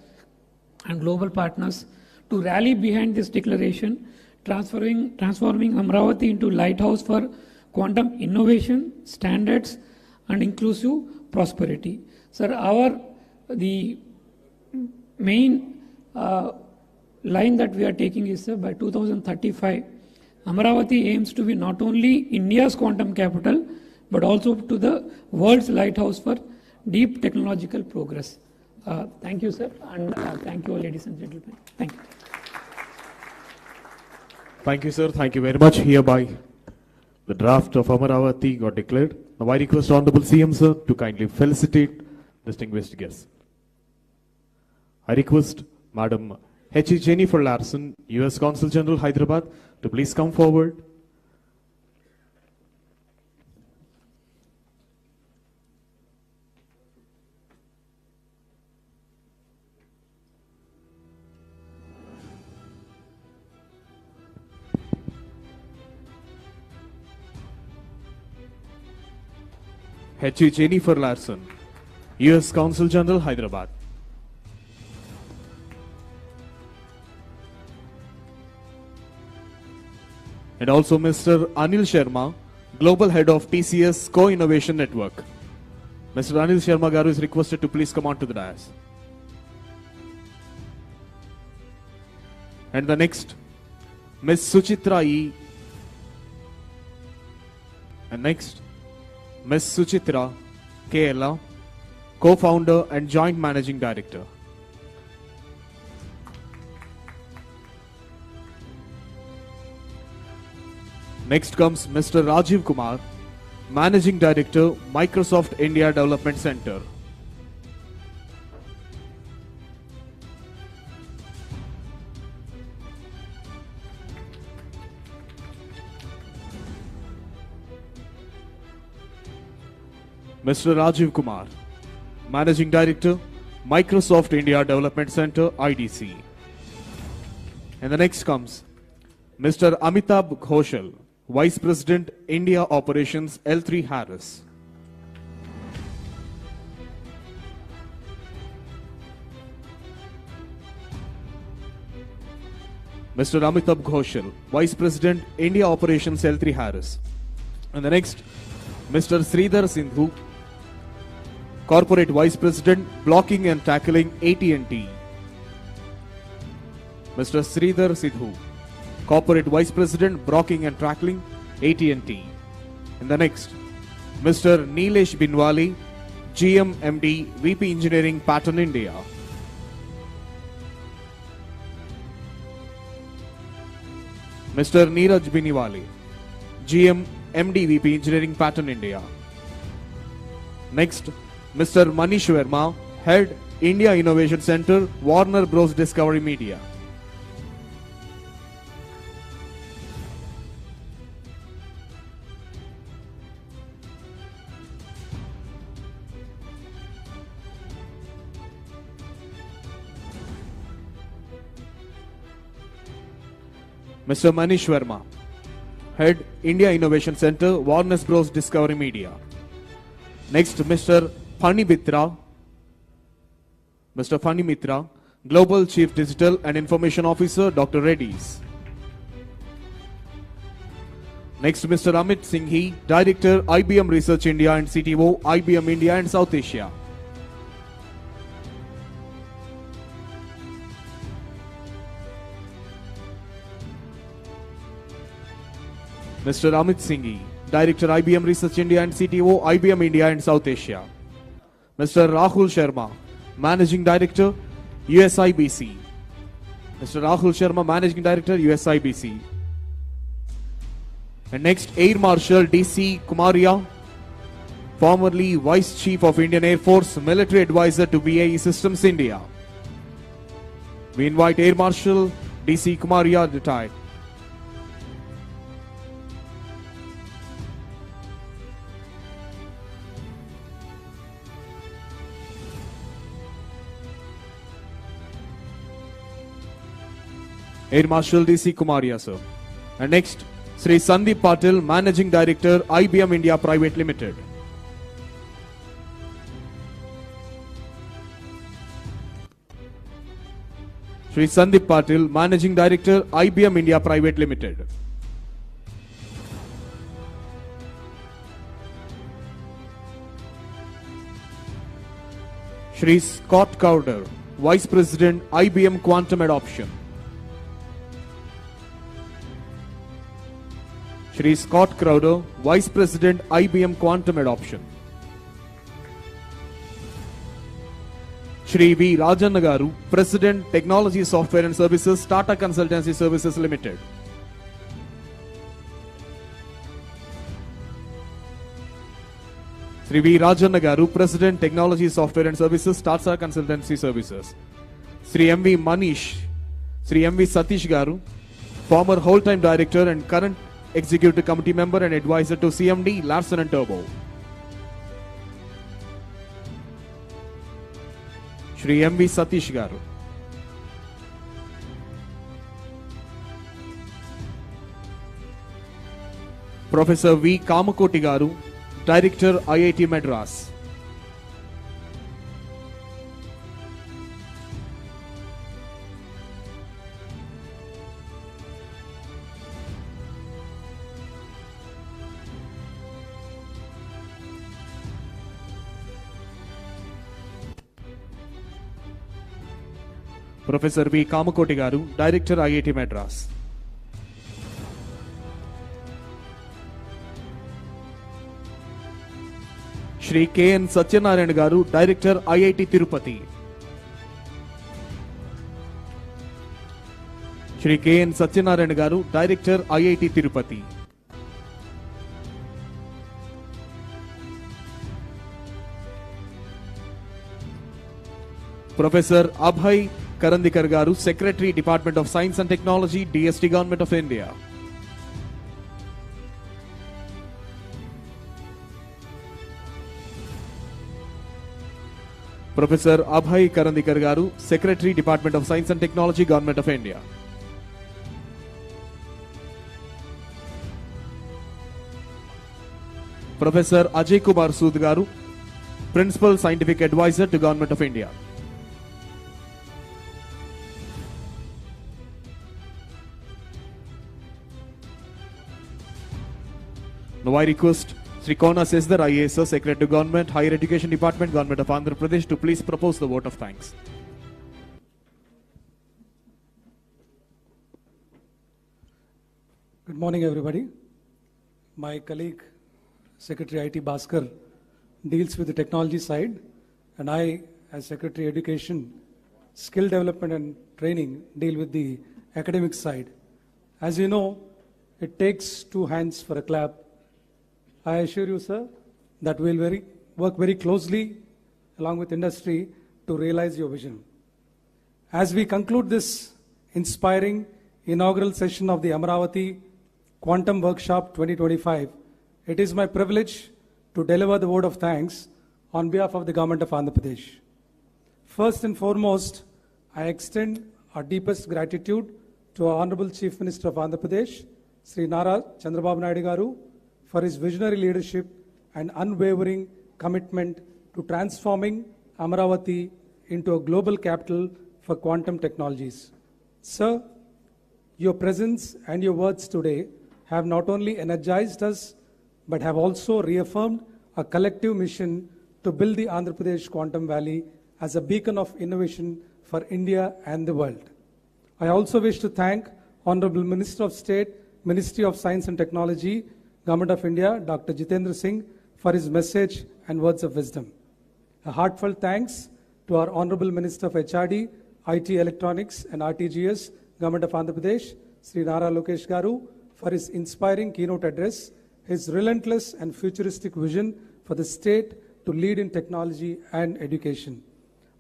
Speaker 10: and global partners to rally behind this declaration, transforming Amaravati into lighthouse for quantum innovation, standards, and inclusive prosperity. Sir, the main line that we are taking is, sir, by 2035, Amaravati aims to be not only India's quantum capital, but also to the world's lighthouse for deep technological progress. Thank you, sir, and thank you all, ladies and gentlemen. Thank you.
Speaker 9: Thank you, sir. Thank you very much. Hereby, the draft of Amaravati got declared. Now I request Honorable CM, sir, to kindly felicitate distinguished guests. I request Madam H.E. Jennifer Larson, U.S. Consul General, Hyderabad, to please come forward. H.E. Jennifer Larson, U.S. Consul General, Hyderabad. And also Mr. Anil Sharma, Global Head of TCS Co-Innovation Network. Mr. Anil Sharma Garu is requested to please come on to the dais. And the next, Ms. Suchitra E. And next, Ms. Suchitra K. Co-Founder and Joint Managing Director. Next comes Mr. Rajiv Kumar, Managing Director, Microsoft India Development Center. Mr. Rajiv Kumar, Managing Director, Microsoft India Development Center, IDC. And the next comes Mr. Amitabh Ghoshal, Vice President, India Operations, L3 Harris. Mr. Amitabh Ghoshal, Vice President, India Operations L3 Harris. And the next, Mr. Sridhar Sindhu, Corporate Vice President, Blocking and Tackling, AT&T. Mr. Sridhar Sindhu, Corporate Vice President, Blocking and Tackling, AT&T. And the next, Mr. Nilesh Binwali, GM MD, VP Engineering, Pattern India. Mr. Neeraj Biniwali, GM MD, VP Engineering, Pattern India. Next, Mr. Manish Verma, Head, India Innovation Center, Warner Bros. Discovery Media. Mr. Manish Verma, Head, India Innovation Center, Warner Bros. Discovery Media. Next, Mr. Phani Mitra, Global Chief Digital and Information Officer, Dr. Reddy's. Next, Mr. Amit Singhi, Director, IBM Research India and CTO, IBM India and South Asia. Mr. Amit Singhi, Director, IBM Research India and CTO, IBM India and South Asia. Mr. Rahul Sharma, Managing Director, USIBC. Mr. Rahul Sharma, Managing Director, USIBC. And next, Air Marshal DC Kumaria, formerly Vice Chief of Indian Air Force, Military Advisor to BAE Systems India. We invite Air Marshal DC Kumaria, retired. Air Marshal DC Kumaria, sir. And next, Sri Sandeep Patil, Managing Director, IBM India Private Limited. Sri Sandeep Patil, Managing Director, IBM India Private Limited. Sri Scott Cowder, Vice President, IBM Quantum Adoption. Shri Scott Crowder, Vice President, IBM Quantum Adoption. Shri V. Rajanagaru, President, Technology Software and Services, Tata Consultancy Services Limited. Shri V. Rajanagaru, President, Technology Software and Services, Tata Consultancy Services. Shri M. V. Manish, Shri M. V. Satish Garu, former whole-time Director and current Executive Committee Member and Advisor to CMD, Larsen & Toubro. Shri M. V. Satish Garu. Professor V. Kamakoti Garu, Director, IIT Madras. Professor V. Kamakoti Garu, Director, IIT Madras. Shri K. N. Satyanarayan Garu, Director, IIT Tirupati. Shri K. N. Satyanarayan Garu, Director, IIT Tirupati. Professor Abhay Karandikar Garu, Secretary, Department of Science and Technology, DST, Government of India. Professor Abhay Karandikar Garu, Secretary, Department of Science and Technology, Government of India. Professor Ajay Kumar Sood Garu, Principal Scientific Advisor to Government of India. Now I request Sri Kona Sesdar, IAS, Secretary to Government, Higher Education Department, Government of Andhra Pradesh, to please propose the vote of thanks.
Speaker 2: Good morning, everybody. My colleague, Secretary IT Bhaskar, deals with the technology side, and I, as Secretary Education, Skill Development and Training, deal with the academic side. As you know, it takes two hands for a clap. I assure you, sir, that we'll work very closely along with industry to realize your vision. As we conclude this inspiring inaugural session of the Amaravati Quantum Workshop 2025, it is my privilege to deliver the word of thanks on behalf of the Government of Andhra Pradesh. First and foremost, I extend our deepest gratitude to our Honorable Chief Minister of Andhra Pradesh, Sri Nara Chandrababu Naidu Garu, for his visionary leadership and unwavering commitment to transforming Amaravati into a global capital for quantum technologies. Sir, your presence and your words today have not only energized us, but have also reaffirmed a collective mission to build the Andhra Pradesh Quantum Valley as a beacon of innovation for India and the world. I also wish to thank Honorable Minister of State, Ministry of Science and Technology, Government of India, Dr. Jitendra Singh, for his message and words of wisdom. A heartfelt thanks to our Honorable Minister of HRD, IT Electronics and RTGS, Government of Andhra Pradesh, Sri Nara Lokesh Garu, for his inspiring keynote address, his relentless and futuristic vision for the state to lead in technology and education.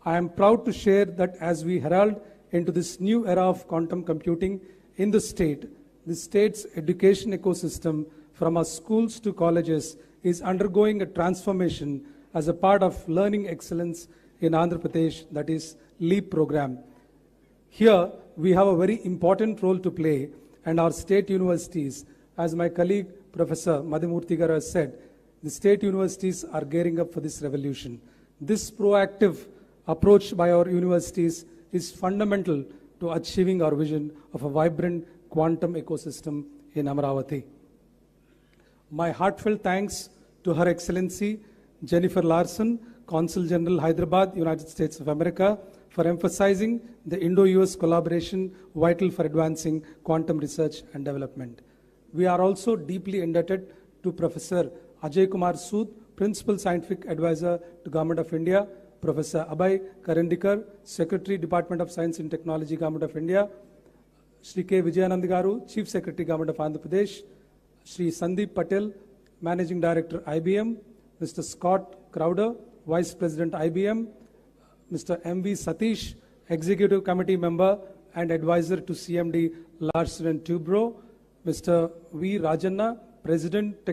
Speaker 2: I am proud to share that as we herald into this new era of quantum computing in the state's education ecosystem from our schools to colleges is undergoing a transformation as a part of learning excellence in Andhra Pradesh, that is LEAP program. Here, we have a very important role to play, and our state universities, as my colleague Professor Madhumurthy Garu has said, the state universities are gearing up for this revolution. This proactive approach by our universities is fundamental to achieving our vision of a vibrant quantum ecosystem in Amaravati. My heartfelt thanks to Her Excellency Jennifer Larson, Consul General Hyderabad, United States of America, for emphasizing the Indo-US collaboration vital for advancing quantum research and development. We are also deeply indebted to Professor Ajay Kumar Sood, Principal Scientific Advisor to Government of India, Professor Abhay Karandikar, Secretary, Department of Science and Technology, Government of India, Sri K. Vijayanand Garu, Chief Secretary, Government of Andhra Pradesh, Sri Sandeep Patel, Managing Director, IBM, Mr. Scott Crowder, Vice President, IBM, Mr. M.V. Satish, Executive Committee Member and Advisor to CMD Larsen & Toubro, Mr. V. Rajanna, President,